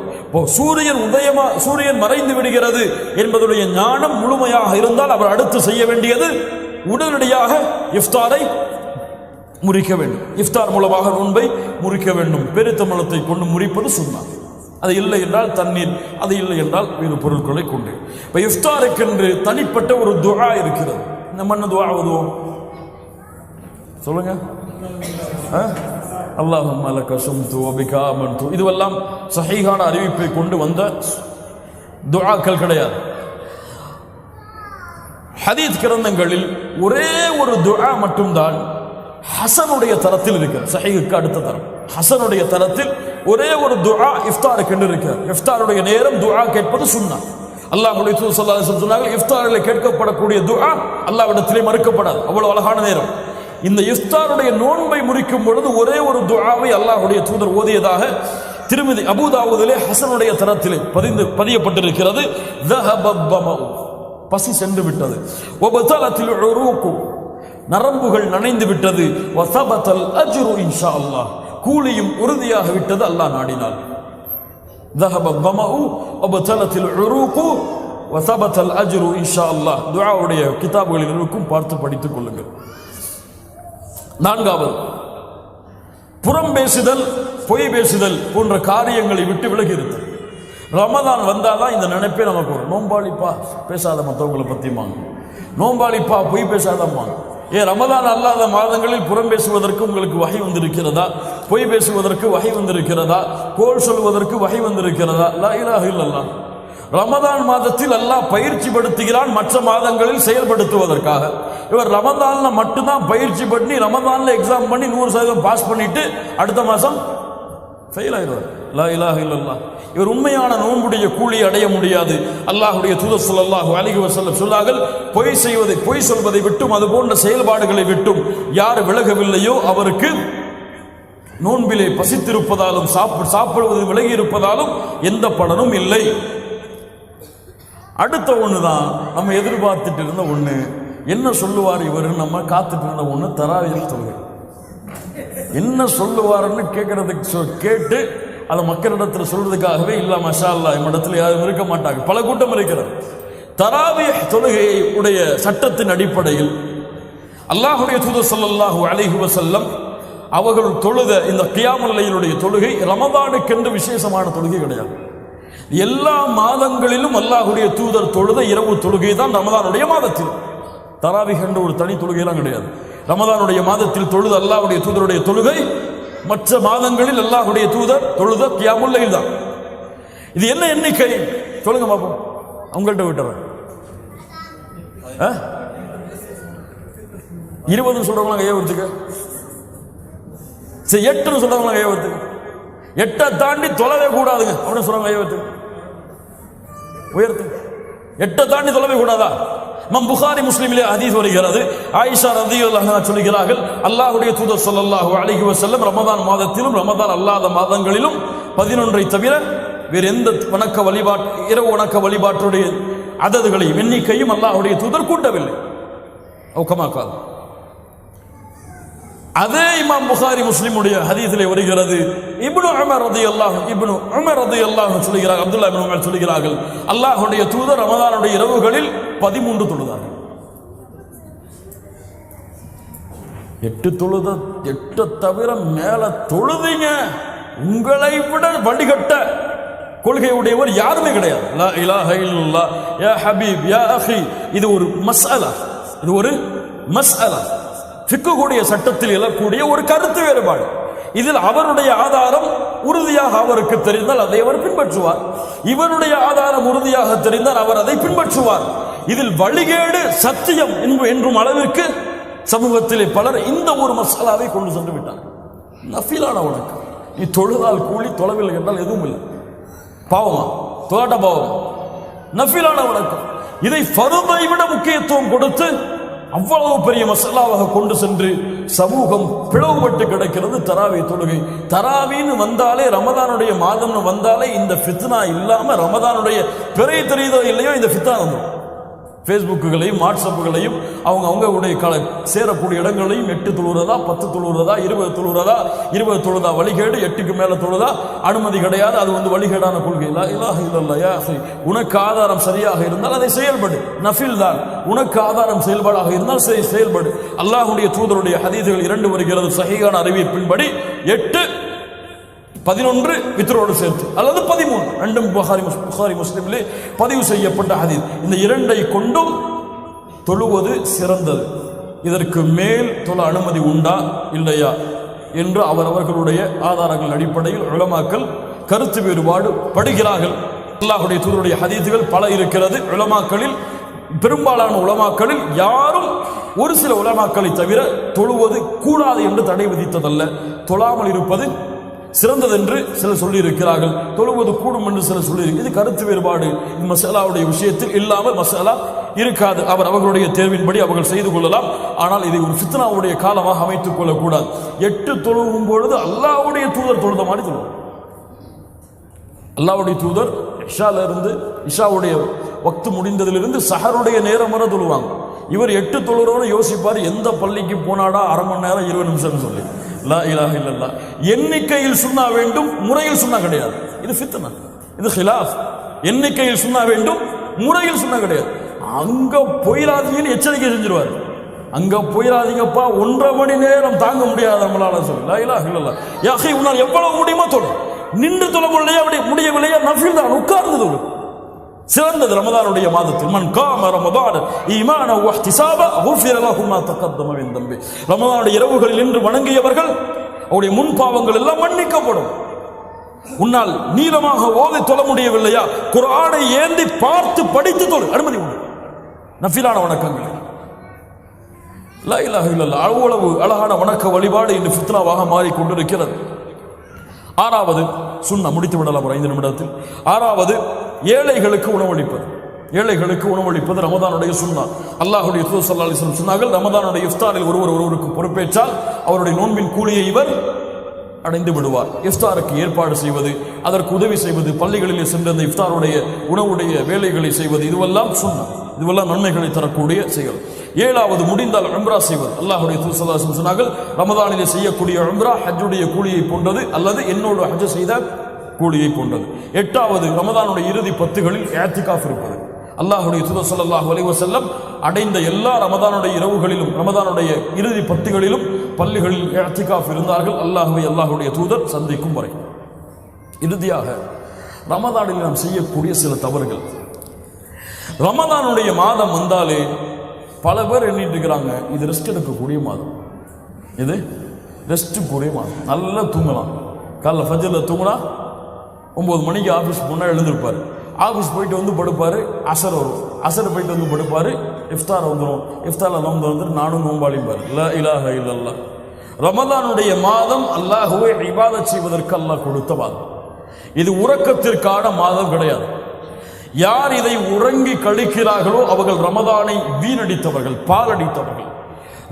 S2: சூரியன் மறைந்து விடுகிறது என்பதுடைய ஞானம் முழுமையாக இருந்தால் அவர் அடுத்து செய்ய வேண்டியது உடனடியாக இஃப்தாரை முறிக்க வேண்டும். இஃப்தார் மூலமாக நோன்பை முறிக்க வேண்டும். பெருத்தமலத்தை கொண்டு முறிப்பது சுன்னத். அது இல்லை என்றால் தண்ணீர், அது இல்லை என்றால் வேறு பொருட்களை கொண்டு. இப்போ இஃப்தாருக்கென்று தனிப்பட்ட ஒரு துஆ இருக்கிறது. நம்ம என்ன துஆ ஓதுவோம் சொல்லுங்க? அல்லாஹும்ம லக ஸும்து வ பிக ஆமன்து. இதுவெல்லாம் சஹீஹான அறிவிப்பை கொண்டு வந்த துஆக்கள் கிடையாது. ஹதீஸ் கிரந்தங்களில் ஒரே ஒரு துஆ மட்டும்தான் ஹசனுடைய தரத்தில் இருக்கிறது. சஹீஹுக்கு அடுத்த தரம் ஹசனுடைய தரத்தில் ஒரே ஒரு துஆ இஃப்தாருக்கு என்று இருக்கிறது. இஃப்தாருடைய நேரம் துஆ கேட்பது சுன்னத். அல்லாஹ்வுடைய தூதர் ஸல்லல்லாஹு அலைஹி வஸல்லம் சொன்னார்கள், இஃப்தாரில் கேட்கப்படக்கூடிய துஆ அல்லாஹ்விடத்திலே மறுக்கப்படாது. அவ்வளவு அழகான நேரம். இந்த இஃப்தாருடைய நோன்பை முறிக்கும் பொழுது ஒரே ஒரு துஆவை அல்லாஹ்வுடைய தூதர் ஓதியதாக திருமதி அபூ தாவூதிலே ஹசனுடைய தரத்திலே பதியப்பட்டிருக்கிறது. பசி சென்று விட்டது. வபதலத்தில் உரூகு, நரம்புகள் நனைந்து விட்டது. வஸபதல் அஜ்ரு இன்ஷா அல்லாஹ், கூலியும் உறுதியாக விட்டது அல்லாஹ் நாடினால். ذهب الظمأ وبطلت العروق وثبت الأجر إن شاء الله. துஆவுடைய கிதாபுகளில் இருக்கும், பார்த்து படித்துக் கொள்ளுங்கள். நான்காவது, புறம் பேசுதல், பொய் பேசுதல் போன்ற காரியங்களை விட்டு விலகி இருத்தல். ரமதான் வந்தாதான் இந்த நினைப்பே நமக்கு வரும். நோம்பாளிப்பா பேசாத மற்றவங்களை பற்றியுமாங்க, நோம்பாளிப்பா பொய் பேசாதம்மாங்க. ரமதான் அல்லாத மாதங்களில் புறம் பேசுவதற்கு உங்களுக்கு வகை வந்திருக்கிறதா? பொய் பேசுவதற்கு வகை வந்திருக்கிறதா? கோல் சொல்வதற்கு வகை வந்திருக்கிறதா? லா இலாஹ இல்லல்லாஹ். ரமதான் மாதத்தில் அல்லாஹ் பயிற்சி படுத்துகிறான் மற்ற மாதங்களில் செயல்படுத்துவதற்காக. இவர் ரமதான்ல மட்டும்தான் பயிற்சி பண்ணி ரமதான்ல எக்ஸாம் பண்ணி 100% பாஸ் பண்ணிட்டு அடுத்த மாசம் ஃபெயில் ஆயிடுவார். லா இலாஹ இல்லல்லாஹ். இவர் உண்மையான நோன்புடைய கூலியை அடைய முடியாது. அல்லாஹ்வுடைய தூதர் ஸல்லல்லாஹு அலைஹி வஸல்லம் சொன்னார்கள், பொய் சொல்வதை விட்டும் அது போன்ற செயல்பாடுகளை விட்டும் யார் விலகவில்லையோ அவருக்கு நோன்பிலே பசித்திருப்பதாலும் சாப்பிடுவது விலகி இருப்பதாலும் எந்த பலனும் இல்லை. அடுத்த ஒண்ணுதான் நம்ம எதிர்பார்த்துட்டு இருந்த ஒண்ணு. என்ன சொல்லுவார் இவர், நம்ம காத்துட்டு இருந்த ஒண்ணு தராவியில் தொழுகை. என்ன சொல்லுவாருன்னு கேட்கறதுக்கு கேட்டு அதை மக்களிடத்தில் சொல்றதுக்காகவே இல்ல மஷா அல்லாஹ் நம்மிடத்தில் யாரும் இருக்க மாட்டாங்க, பல கூட்டம் இருக்கிறது. தராவிஹ் தொழுகையை உடைய சட்டத்தின் அடிப்படையில் அல்லாஹ்வுடைய தூதர் ஸல்லல்லாஹு அலைஹி வஸல்லம் அவர்கள் தொழுத இந்த கியாமுல் லைலுடைய தொழுகை ரமதானுக்கென்று விசேஷமான தொழுகை கிடையாது. எல்லா மாதங்களிலும் அல்லாஹ்வுடைய தூதர் தொழுத இரவு தொழுகை தான் ரமதானுடைய மாதத்தில். தராவிஹ் என்ற ஒரு தனி தொழுகையெல்லாம் கிடையாது. ரமதானுடைய மாதத்தில் தொழுத அல்லாஹ்வுடைய தூதருடைய தொழுகை மற்ற மாதங்களில் அல்லாஹ்வுடைய தூதர் தொழுத கியாமுல் லைல் தான். இது என்ன எண்ணிக்கை சொல்லுங்க பாப்போம். அவங்கள்ட்ட விட்டுறேன். 20 சொல்றவங்க கையை உயர்த்துக்க, 8 சொல்றவங்க கையை உயர்த்துக்க, 8 தாண்டி தொலைவே கூடாதுங்க அப்படின்னு சொல்றவங்க கையை உயர்த்து. 8 தாண்டி தொலைவே கூடாதா? புகாரி முஸ்லிமிலே ஹதீஸ் வருகிறது. ஆயிஷா ரலியல்லாஹு அன்ஹா சொல்கிறார்கள், அல்லாஹ்வுடைய தூதர் ஸல்லல்லாஹு அலைஹி வஸல்லம் ரமதான் மாதத்திலும் ரமதான் அல்லாத மாதங்களிலும் 11 தவிர வேறு எந்த இரவு வணக்க வழிபாட்டுடைய அததுகளையும் எண்ணிக்கையும் அல்லாஹ்வுடைய தூதர் கூட்டவில்லை. அதே இமாம் புகாரி முஸ்லிமுடைய ஹதீஸிலே வருகிறது. இப்னு உமர் ரலியல்லாஹு சொல்கிறார்கள், அப்துல்லாஹ் இப்னு உமர் சொல்கிறார்கள், அல்லாஹ்வுடைய தூதர் ரமதானுடைய இரவுகளில் 13 தொழுதார்கள். 8 தவிர மேல தொழுதீங்க, உங்களை விட வழிகட்ட கொள்கையுடையவர் யாருமே கிடையாது. லா இலாஹ இல்லல்லாஹ் யா ஹபீப் யா அஹி. இது ஒரு மஸ்அலா, இது ஒரு மஸ்அலா, ஃபிக்ஹுடைய சட்டத்தில் எழக்கூடிய ஒரு கருத்து வேறுபாடு. இதில் அவருடைய ஆதாரம் உறுதியாக அவருக்கு தெரிந்தால் அதை அவர் பின்பற்றுவார். இவருடைய ஆதாரம் உறுதியாக தெரிந்தால் அவர் அதை பின்பற்றுவார். இதில் வழிகேடு சத்தியம் என்றும் அளவிற்கு சமூகத்திலே பலர் இந்த ஒரு மசாலாவை கொண்டு சென்று விட்டார். நஃபிலான வணக்கம், நீ தொழுதால் கூலி, தொலைவில் என்றால் எதுவும் இல்லை. பாவமா? தொழாட்ட பாவம். நஃபிலான வணக்கம், இதை ஃபர்தை விட முக்கியத்துவம் கொடுத்து அவ்வளவு பெரிய மசாலாவாக கொண்டு சென்று சமூகம் பிளவுபட்டு கிடக்கிறது. தராவி தொழுகை, தராவின்னு வந்தாலே, ரமதானுடைய மாதம்னு வந்தாலே இந்த ஃபித்னா இல்லாம ரமதானுடைய பிறை தெரியுதோ இல்லையோ இந்த ஃபித்னா வந்துடும். ஃபேஸ்புக்குகளையும் வாட்ஸ்அப்புகளையும் அவங்களுடைய சேரக்கூடிய இடங்களையும் 8 தொழுறதா 10 தொழுறதா 20 தொழுறதா 20 தொழுதா வழிகேடு, 8க்கு மேல தொழுதா அனுமதி கிடையாது, அது வழிகேடான கொள்கை. லா இலாஹ இல்லல்லாஹ் யா அஹி. உனக்கு ஆதாரம் சரியாக இருந்தால் அதை செயல்படு, நஃபில் தான். உனக்கு ஆதாரம் செயல்பாடாக இருந்தால் செயல்படு. அல்லாஹ்வுடைய தூதருடைய ஹதீஸ்கள் 2 வருகிறது சஹீஹான அறிவிப்பின்படி. 8 11 வித்ரோடு சேர்த்து, அல்லது 13, ரெண்டும் புகாரி முஸ்லிமிலே பதிவு செய்யப்பட்ட ஹதீஸ். இந்த 2ஐ கொண்டும் தொழுவது சிறந்தது. இதற்கு மேல் தொழ அனுமதி உண்டா இல்லையா என்று அவர்களுடைய ஆதாரங்கள் அடிப்படையில் உலமாக்கள் கருத்து வேறுபாடு படுகிறார்கள். அல்லாஹ்வுடைய தூதருடைய ஹதீஸ்கள் பல இருக்கிறது. உலமாக்களில் பெரும்பாலான உலமாக்களில் யாரும், ஒரு சில உலமாக்களை தவிர, தொழுவது கூடாது என்று தடை விதித்ததல்ல, தொழாமல் இருப்பது சிறந்தது என்று சிலர் சொல்லி இருக்கிறார்கள். தொழுவது கூடும் என்று சிலர் சொல்லி, இது கருத்து வேறுபாடு. மசாலாவுடைய விஷயத்தில் இல்லாமல் மசாலா இருக்காது. அவர்களுடைய தேர்வின்படி அவர்கள் செய்து கொள்ளலாம். ஆனால் இதை ஒரு ஃபித்னாவுடைய காலமாக அமைத்துக் கொள்ளக்கூடாது. 8 தொழுவும் பொழுது அல்லாஹ்வுடைய தூதர் தொழுத மாதிரி தொழுவோம். அல்லாஹ்வுடைய தூதர் இஷாவுடைய வக்து முடிந்ததிலிருந்து சஹருடைய நேரம் வரை தொழுவாங்க. இவர் 8 தொழுறவரை யோசிப்பார், எந்த பள்ளிக்கு போனாடா அரை மணி நேரம் 20 நிமிஷம் சொல்லி. லா இலாஹ இல்லல்லாஹ். எண்ணிக்கையில் சுன்னா வேண்டும், முறையில் சுன்னா கிடையாது. இது ஃபித்னா, இது ஹிலாஃப். எண்ணிக்கையில் சுன்னா வேண்டும், முறையில் சுன்னா கிடையாது. அங்க போயிடாதீங்கன்னு எச்சரிக்கை செஞ்சிருவார். அங்க போயிடாதீங்கப்பா, 1.5 மணி நேரம் தாங்க முடியாது நம்மளால சொல்லி. லா இலாஹ இல்லல்லாஹ். யா அஹி, உன்னால் எவ்வளவு முடியுமோ தொழு. நின்று தொழ முடியவில்லையா நஃபில் தான், உட்கார்ந்து தொழு. சிறந்தது ரமதானுடைய மாதத்தில். மன் காம ரமதான் ஈமான வ இஹ்திசாப குஃபிர லஹு மா தகத்தம மின் தம்பி. ரமதானுடைய இரவுகளில் நின்று வணங்கியவர்கள் அவருடைய முன் பாவங்கள் எல்லாம் மன்னிக்கப்படும். உன்னால் நீளமாக ஓதி தொழ முடியவில்லையா, குர்ஆனை ஏந்தி பார்த்து படித்து தொழு, அனுமதி உண்டு. நஃபிலான வணக்கங்கள். லா இலாஹ இல்லல்லாஹ். அவ்வளவு அழகான வணக்க வழிபாடு இன்று ஃபித்னாவாக மாறிக்கொண்டிருக்கிறது. 6வது சுன்னா, முடித்து விடலாம் ஒரு 5 நிமிடத்தில். 6வது ஏழைகளுக்கு உணவளிப்பது. ஏழைகளுக்கு உணவளிப்பது ரமதானுடைய சுன்னா. அல்லாஹ்வுடைய தூதர் ஸல்லல்லாஹு அலைஹி வஸல்லம் சொன்னார்கள், ரமதானுடைய இஃப்தாரில் ஒருவருக்கு பொறுப்பேற்றால் அவருடைய நோன்பின் கூலியை இவர் அடைந்து விடுவார். இஃப்தாருக்கு ஏற்பாடு செய்வது, அதற்கு உதவி செய்வது, பள்ளிகளிலே சென்று அந்த இஃப்தாருடைய உணவுடைய வேலைகளை செய்வது, இதுவெல்லாம் சுன்னா, இதுவெல்லாம் நன்மைகளை தரக்கூடிய செயல். 7வது முடிந்தால் உம்ரா செய்வது. அல்லாஹ்வுடைய தூதர் ஸல்லல்லாஹு அலைஹி வஸல்லம் சொன்னார்கள், ரமதானிலே செய்யக்கூடிய உம்ரா ஹஜ்ஜுடைய கூலியை போன்றது, அல்லது என்னோடு ஹஜ் செய்த கூலியை போன்றது. 8வது ரமதானுடைய இறுதி 10களில் இஅ்திகாஃப் இருப்பது. அல்லாஹ்வுடைய தூதர் ஸல்லல்லாஹு அலைஹி வஸல்லம் அடைந்த எல்லா ரமதானுடைய இரவுகளிலும், ரமதானுடைய இறுதி 10களிலும் பள்ளிகளில் இஅ்திகாஃப் இருந்தார்கள், அல்லாஹ்வுடைய தூதர் சந்திக்கும் வரை. இறுதியாக ரமதானில் நாம் செய்யக்கூடிய சில தவறுகள். ரமதானுடைய மாதம் வந்தாலே பல பேர் எண்ணிட்டு இருக்கிறாங்க, இது ரெஸ்ட் எடுக்கக்கூடிய மாதம், இது ரெஸ்ட் கூடிய மாதம், நல்லா தூங்கலாம். காலைல ஃபஜ்ரில் தூங்கினா 9 மணிக்கு ஆஃபீஸ் போனால் எழுந்திருப்பார். ஆஃபீஸ் போயிட்டு வந்து படுப்பார், அசர் வரும், அசர் போயிட்டு வந்து படுப்பார், இஃப்தார் வந்துடும், இஃப்தாரில் நோன்பு வந்துட்டு நானும் நோம்பாளிப்பார். லா இலாஹ இல்லல்லாஹ். ரமதானுடைய மாதம் அல்லாஹ்வை இபாதத் செய்வதற்கு அல்லாஹ் கொடுத்த மாதம். இது உறக்கத்திற்கான மாதம் கிடையாது. யார் இதை உறங்கி கழிக்கிறார்களோ அவர்கள் ரமதானை வீணடித்தவர்கள், பாலடித்தவர்கள்.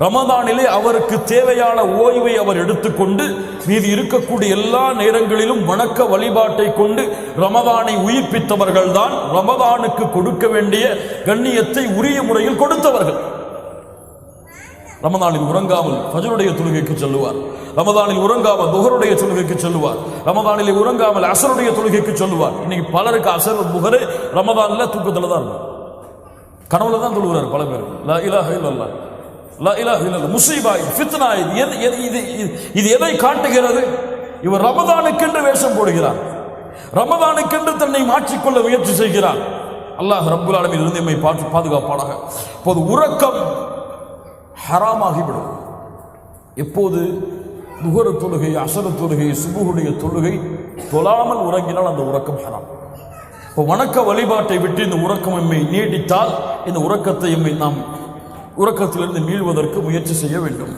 S2: ரமதானிலே அவருக்கு தேவையான ஓய்வை அவர் எடுத்துக்கொண்டு மீது இருக்கக்கூடிய எல்லா நேரங்களிலும் வணக்க வழிபாட்டை கொண்டு ரமதானை உயிர்ப்பித்தவர்கள் தான் ரமதானுக்கு கொடுக்க வேண்டிய கண்ணியத்தை உரிய முறையில் கொடுத்தவர்கள். ரமதானில் உறங்காமல் ஃபஜ்ருடைய தொழுகைக்கு செல்லுவார், ரமதானில் உறங்காமல் துஹருடைய தொழுகைக்கு செல்லுவார், ரமதானிலே உறங்காமல் அசருடைய தொழுகைக்கு செல்லுவார். இன்னைக்கு பலருக்கு அசர் புகரு ரமதானில் தூக்கத்தில் தான் இருக்கும், கனவுல தான் தொழுகிறார் பல பேர். லா இலாஹ இல்லல்லாஹ், லா இலாஹ இல்லல்லாஹ். முஸீபா, ஃபித்னா. இது எதை காட்டுகிறது? இவர் ரமதானுக்கென்று வேஷம் போடுகிறார். ரமதானுக்கென்று தன்னை மாற்றிக்கொள்ள முயற்சி செய்கிறான். அல்லாஹ் ரப்புல் ஆலமீன் இருந்து நம்மை பாதுகாப்பானாக. இப்போது உறக்கம் ஹராமாகிவிடும். எப்போது துஹர் தொழுகை, அஸர் தொழுகை, சுபுஹுடைய தொழுகை தொழாமல் உறங்கினால் அந்த உறக்கம் ஹராம். இப்போ வணக்க வழிபாட்டை விட்டு இந்த உறக்கம் எம்மை நீடித்தால் இந்த உறக்கத்தை எம்மை நாம் உறக்கத்திலிருந்து மீள்வதற்கு முயற்சி செய்ய வேண்டும்.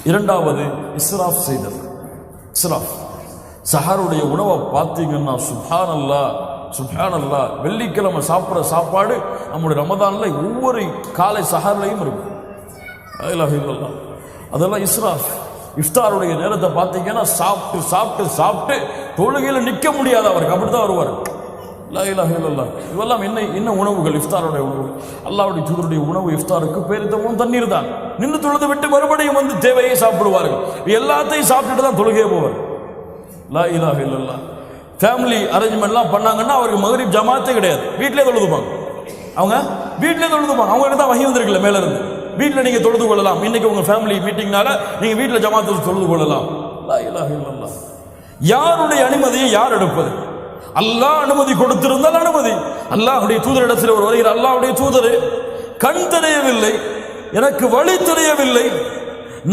S2: இரண்டாவது இஸ்ராஃப் செய்தல். இஸ்ராஃப் சஹருடைய உணவை பார்த்தீங்கன்னா சுப்ஹானல்லாஹ் சுப்ஹானல்லாஹ். வெள்ளிக்கிழமை சாப்பிட்ற சாப்பாடு நம்முடைய ரமதான்ல ஒவ்வொரு காலை சஹர்லையும் இருக்கும். லா இலாஹ இல்லல்லாஹ். அதெல்லாம் இஸ்ராஃப். இஃப்தாருடைய நேரத்தை பார்த்தீங்கன்னா சாப்பிட்டு சாப்பிட்டு சாப்பிட்டு தொழுகையில் நிற்க முடியாது, அவருக்கு அப்படிதான் வருவார். லா இலாஹ இல்லல்லாஹ். இதெல்லாம் என்ன உணவுகள்? இஃப்தாருடைய உணவுகள். அல்லாஹ்வுடைய தூதருடைய உணவு இஃப்தாருக்கு பேரித்தமும் தண்ணீர் தான். நின்று தொழுது விட்டு மறுபடியும் வந்து தேவையை சாப்பிடுவார்கள். எல்லாத்தையும் சாப்பிட்டுட்டு தான் தொழுகையே போவார். லா இலாஹ இல்லல்லாஹ். ஃபேமிலி அரேஞ்ச்மெண்ட்லாம் பண்ணாங்கன்னா அவருக்கு மக்ரிப் ஜமாத்தே கிடையாது, வீட்டிலே தொழுதுப்பாங்க. அவங்க வீட்டிலே தொழுதுப்பாங்க. அவங்களுக்கு தான் வஹி வந்திருக்குல்ல மேல இருந்து, வீட்டில் நீங்க தொழுது கொள்ளலாம். இன்னைக்கு உங்க ஃபேமிலி மீட்டிங்னால நீங்க வீட்டில் ஜமாத்தில் தொழுது கொள்ளலாம். லா இலாஹ இல்லல்லாஹ். யாருடைய அனுமதியை யார் எடுப்பது? அல்லாஹ் அனுமதி கொடுத்திருந்தால் அனுமதி. அல்லாஹ்வுடைய தூதரிடத்தில் ஒரு வருகிறார். அல்லாஹ்வுடைய தூதரே, கண் தெரியவில்லை, எனக்கு வழி தெரியவில்லை,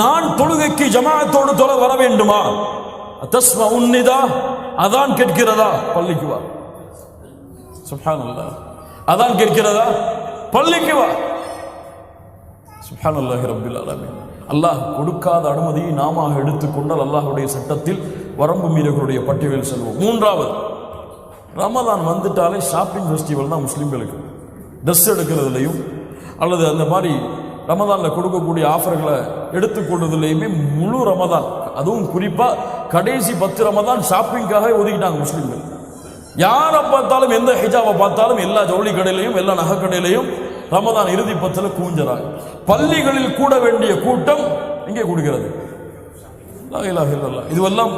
S2: நான் தொழுகைக்கு ஜமாஅத்தோடு தொழ வர வேண்டுமா? தஸ்மஉன் நிதா, அதான் கேட்கிறதா? பள்ளிக்கு வா. சுப்ஹானல்லாஹ். அதான் கேட்கிறதா? பள்ளிக்கு வா. சுப்ஹானல்லாஹி ரப்பில் ஆலமீன். அல்லாஹ் கொடுக்காத அனுமதியை நாம எடுத்துக்கொண்டால் அல்லாஹ்வுடைய சட்டத்தில் வரம்பு மீறர்களுடைய பட்டியலில் செல்வோம். மூன்றாவது, ரமதான் வந்துட்டாலே ஷாப்பிங் ஃபெஸ்டிவல் தான் முஸ்லீம்களுக்கு. ட்ரெஸ் எடுக்கிறதுலையும் அல்லது அந்த மாதிரி ரமதானில் கொடுக்கக்கூடிய ஆஃபர்களை எடுத்துக்கொண்டதுலையுமே முழு ரமதான், அதுவும் குறிப்பாக கடைசி 10 ரமதான் ஷாப்பிங்காக ஒதுக்கிட்டாங்க முஸ்லீம்கள். யாரை பார்த்தாலும், எந்த ஹிஜாபை பார்த்தாலும் எல்லா ஜவுளி கடையிலையும் எல்லா நகை கடையிலையும் ரமதான் இறுதி 10ல் கூஞ்சறாங்க. பள்ளிகளில் கூட வேண்டிய கூட்டம் இங்கே கொடுக்கிறது. லா இலாஹ இல்லல்லாஹ். இதுவெல்லாம்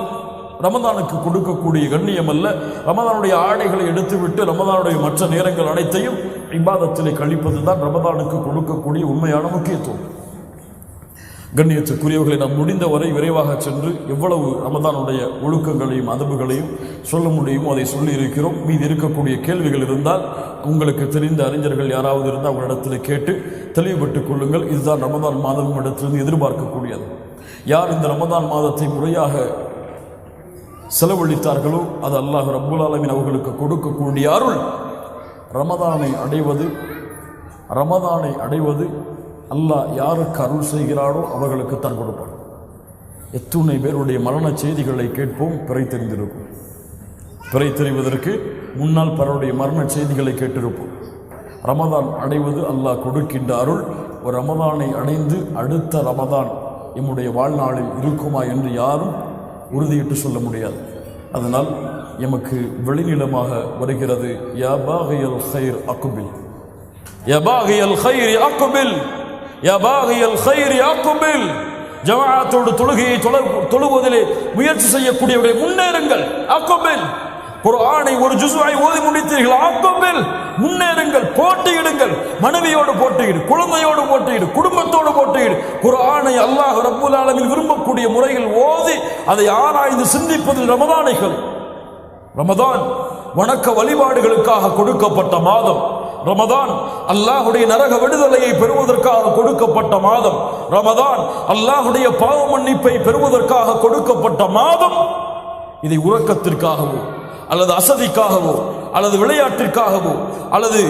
S2: ரமதானுக்கு கொடுக்கக்கூடிய கண்ணியம் அல்ல. ரமதானுடைய ஆடைகளை எடுத்துவிட்டு ரமதானுடைய மற்ற நேரங்கள் அனைத்தையும் இபாதத்திலே கழிப்பது தான் ரமதானுக்கு கொடுக்கக்கூடிய உண்மையான முக்கியத்துவம். கண்ணியத்துக்குரியவர்களை நாம் முடிந்தவரை விரைவாக சென்று எவ்வளவு ரமதானுடைய ஒழுக்கங்களையும் அதபுகளையும் சொல்ல முடியுமோ அதை சொல்லி இருக்கிறோம். மீது இருக்கக்கூடிய கேள்விகள் இருந்தால் உங்களுக்கு தெரிந்த அறிஞர்கள் யாராவது இருந்தால் அவங்களிடத்தில் கேட்டு தெளிவுபட்டுக் கொள்ளுங்கள். இதுதான் ரமதான் மாதம் இடத்திலிருந்து எதிர்பார்க்கக்கூடியது. யார் இந்த ரமதான் மாதத்தை முறையாக செலவழித்தார்களோ அது அல்லாஹ் ரப்புல் ஆலமீன் அவர்களுக்கு கொடுக்கக்கூடிய அருள். ரமதானை அடைவது அல்லாஹ் யாருக்கு அருள் செய்கிறாரோ அவர்களுக்கு தான் கொடுப்பான். எத்துணை பேருடைய மரண செய்திகளை கேட்போம், பிறை தெரிந்திருக்கும். பிறை தெரிவதற்கு முன்னால் பலருடைய மரண செய்திகளை கேட்டிருப்போம். ரமதான் அடைவது அல்லாஹ் கொடுக்கின்ற அருள். ஒரு ரமதானை அடைந்து அடுத்த ரமதான் எம்முடைய வாழ்நாளில் இருக்குமா என்று யாரும் உறுதியிட்டு சொல்ல முடியாது. அதனால் எமக்கு வெளிநிலமாக வருகிறது, யா பாகியல் கைர் அக்பில், யா பாகியல் கைர் அக்பில், யா பாகியல் கைர் அக்பில். ஜமாஅத்தோடு தொழுகையை தொழுவதிலே முயற்சி செய்யக்கூடியவர்களை முன்னேறுங்கள். அக்பில். குர்ஆனை ஒரு ஜுஸ்ஐ ஓதி முடித்தீர்கள், அக்பில், முன்னேறுங்கள், போட்டியிடுங்கள். மனைவியோடு போட்டியிடு, குழந்தையோடு போட்டியிடு, குடும்பத்தோடு போட்டியிடு. குர்ஆனை அல்லாஹ் ரப்புல் ஆலமீன் விரும்பக்கூடிய முறையில் ஓதி அதை ஆராய்ந்து சிந்திப்பதில் ரமதானைகள். ரமதான் வணக்க வழிபாடுகளுக்காக கொடுக்கப்பட்ட மாதம். ரமதான் அல்லாஹ்வுடைய நரக விடுதலையை பெறுவதற்காக கொடுக்கப்பட்ட மாதம். ரமதான் அல்லாஹ்வுடைய பாவ மன்னிப்பை பெறுவதற்காக கொடுக்கப்பட்ட மாதம். இதை உறக்கத்திற்காகவோ அல்லது அசதிக்காகவோ அல்லது விளையாட்டிற்காகவோ அல்லது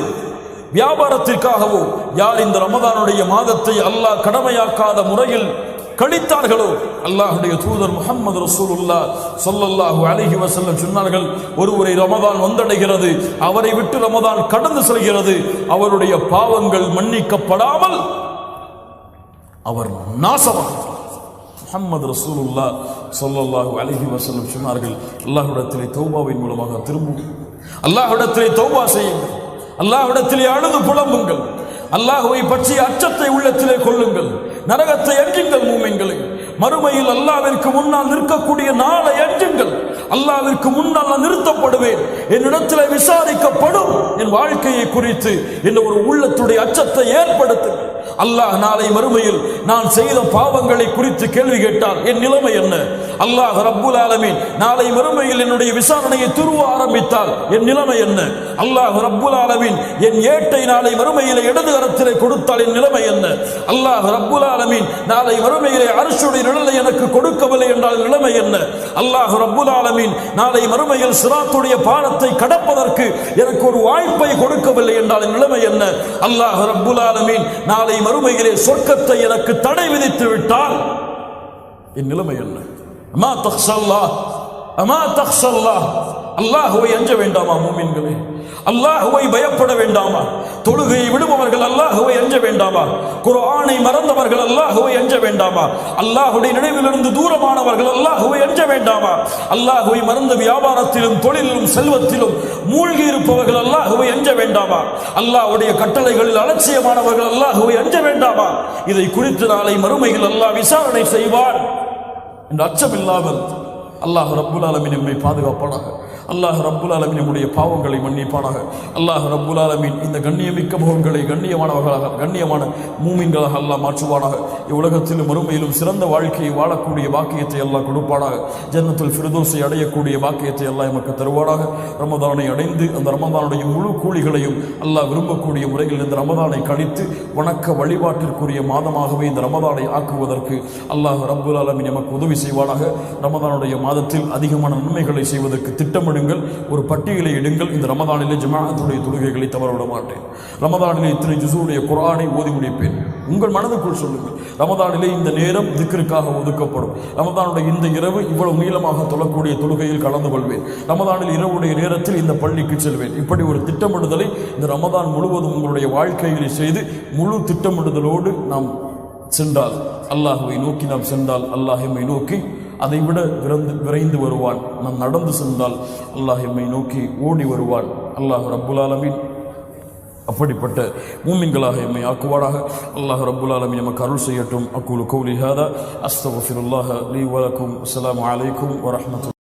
S2: வியாபாரத்திற்காகவோ யார் இந்த ரமதானுடைய மாதத்தை அல்லாஹ் கடமையாக்காத முறையில் கழித்தார்களோ, அல்லாஹ்வுடைய தூதர் முஹம்மது ரசூலுல்லாஹ் ஸல்லல்லாஹு அலைஹி வஸல்லம் சொன்னார்கள், ஒருவரை ரமதான் வந்தடைகிறது, அவரை விட்டு ரமதான் கடந்து செல்கிறது, அவருடைய பாவங்கள் மன்னிக்கப்படாமல் அவர் நாசமாகிறார். முஹம்மது ரசூலுல்லாஹ் ஸல்லல்லாஹு அலைஹி வஸல்லம் சொன்னார்கள், அல்லாஹ்விடத்திலே தௌபாவின் மூலமாக திரும்புங்கள், அல்லாஹ்விடத்திலே தௌபா செய்யுங்கள், அல்லாஹ்விடத்திலே அழுது புலம்புங்கள், அல்லாஹ்வை பற்றிய அச்சத்தை உள்ளத்திலே கொள்ளுங்கள், நரகத்தை அஞ்சுங்கள். மூமின்களே, மறுமையில் அல்லாஹ்விற்கு முன்னால் நிற்கக்கூடிய நாளை அஞ்சுங்கள். அல்லாஹ்விற்கு முன்னால் நான் நிறுத்தப்படுவேன், என்னிடத்தில் விசாரிக்கப்படும் என் வாழ்க்கையை குறித்து என்ற ஒரு உள்ளத்துடைய அச்சத்தை ஏற்படுத்துங்கள். அல்லாஹ் நாளை மறுமையில் நான் செய்த பாவங்களை குறித்து கேள்வி கேட்டால் என் நிலைமை என்ன? அல்லாஹ் ரப்புல் ஆலமீன் நாளை மறுமையில் என்னுடைய விசாரணையை துருவ ஆரம்பித்தால் என் நிலைமை என்ன? அல்லாஹ் ரப்புல் ஆலமீன் என் ஏட்டை நாளை மறுமையிலே இடது கரத்திலே கொடுத்தால் என் நிலைமை என்ன? அல்லாஹ் ரப்புல் ஆலமீன் நாளை மறுமையிலே அர்ஷுடைய நிழலை எனக்கு கொடுக்கவில்லை என்றால் நிலைமை என்ன? அல்லாஹ் ரப்புல் ஆலமீன் நாளை மறுமையில் சிராத்துடைய பாலத்தை கடப்பதற்கு எனக்கு ஒரு வாய்ப்பை கொடுக்கவில்லை என்றால் நிலைமை என்ன? அல்லாஹ் ரப்புல் ஆலமீன் நாளை மறுமையிலே சொர்க்கத்தை எனக்கு தடை விதித்து விட்டால் என் நிலைமை என்ன? அமா தக்ஷல்லாஹ், அமா தக்ஷல்லாஹ். அல்லாஹ்வை அஞ்ச வேண்டாமா மூமின்களே? அல்லாஹ்வை பயப்பட வேண்டாமா? தொழுகையை விடுபவர்கள் அல்லாஹ்வை அஞ்ச வேண்டாமா? குர்ஆனை மறந்தவர்கள் அல்லாஹ்வை அஞ்ச வேண்டாமா? அல்லாஹ்வுடைய நினைவிலிருந்து தூரமானவர்கள் அல்லாஹ்வை அஞ்ச வேண்டாமா? அல்லாஹ்வை மறந்த வியாபாரத்திலும் தொழிலிலும் செல்வத்திலும் மூழ்கி இருப்பவர்கள் அல்லாஹ்வை அஞ்ச வேண்டாமா? அல்லாஹ்வுடைய கட்டளைகளில் அலட்சியமானவர்கள் அல்லாஹ்வை அஞ்ச வேண்டாமா? இதை குறித்து நாளை மறுமையில் அல்லாஹ் விசாரணை செய்வார் என்ற அச்சம் இல்லாமல் அல்லாஹ் ரப்புல் ஆலமீன் நம்மை பாதுகாப்பானாக. அல்லாஹ் ரப்புல் ஆலமீன் நம்முடைய பாவங்களை மன்னிப்பானாக. அல்லாஹ் ரப்புல் ஆலமீன் இந்த கண்ணியமிக்க முகங்களை கண்ணியமான மூமின்களாக அல்லாஹ் மாற்றுவானாக. இவ்வுலகத்திலும் மறுமையிலும் சிறந்த வாழ்க்கையை வாழக்கூடிய பாக்கியத்தை அல்லாஹ் கொடுப்பானாக. ஜன்னத்துல் ஃபிர்தௌஸை அடையக்கூடிய பாக்கியத்தை அல்லாஹ் எமக்கு தருவானாக. ரமதானை அடைந்து அந்த ரமதானுடைய முழு கூலிகளையும் அல்லாஹ் விரும்பக்கூடிய முறையில் இந்த ரமதானை கழித்து வணக்க வழிபாட்டிற்குரிய மாதமாகவே இந்த ரமதானை ஆக்குவதற்கு அல்லாஹ் ரப்புல் ஆலமீன் எமக்கு உதவி செய்வானாக. ரமதானுடைய மாதத்தில் அதிகமான நன்மைகளை செய்வதற்கு திட்டமிடுங்கள். ஒரு பட்டியலை எடுங்கள். இந்த ரமதானிலே ஜமாஅத்துடைய தொழுகைகளை தவறவிட மாட்டேன். ரமதானிலே இத்தனை ஜுஸுடைய குர்ஆனை ஓதி முடிப்பேன். உங்கள் மனதுக்குள் சொல்லுங்கள், ரமதானிலே இந்த நேரம் திக்ருக்காக ஒதுக்கப்படும். ரமதானுடைய இந்த இரவு இவ்வளவு நீளமாக தொழக்கூடிய தொழுகையில் கலந்து கொள்வேன். ரமதானில் இரவுடைய நேரத்தில் இந்த பள்ளிக்கு செல்வேன். இப்படி ஒரு திட்டமிடுதலை இந்த ரமதான் முழுவதும் உங்களுடைய வாழ்க்கையில் செய்து முழு திட்டமிடுதலோடு நாம் சென்றால், அல்லாஹ்வை நோக்கி நாம் சென்றால் அல்லாஹ் எம்மை நோக்கி அதைவிட விரைந்து வருவான். நாம் நடந்து சென்றால் அல்லாஹ் எம்மை நோக்கி ஓடி வருவான். அல்லாஹ் ரப்புல் ஆலமீன் அப்படிப்பட்ட மூமின்களாக எம்மை ஆக்குவாராக. அல்லாஹ் ரப்புல் ஆலமீன் நமக்கு அருள் செய்யட்டும். அக்கூலு கௌலி ஹாதா அஸ்தக்ஃபிருல்லாஹ லீ வ லக்கும். அஸ்ஸலாமு அலைக்கும் வ ரஹ்மத்துல்லாஹி.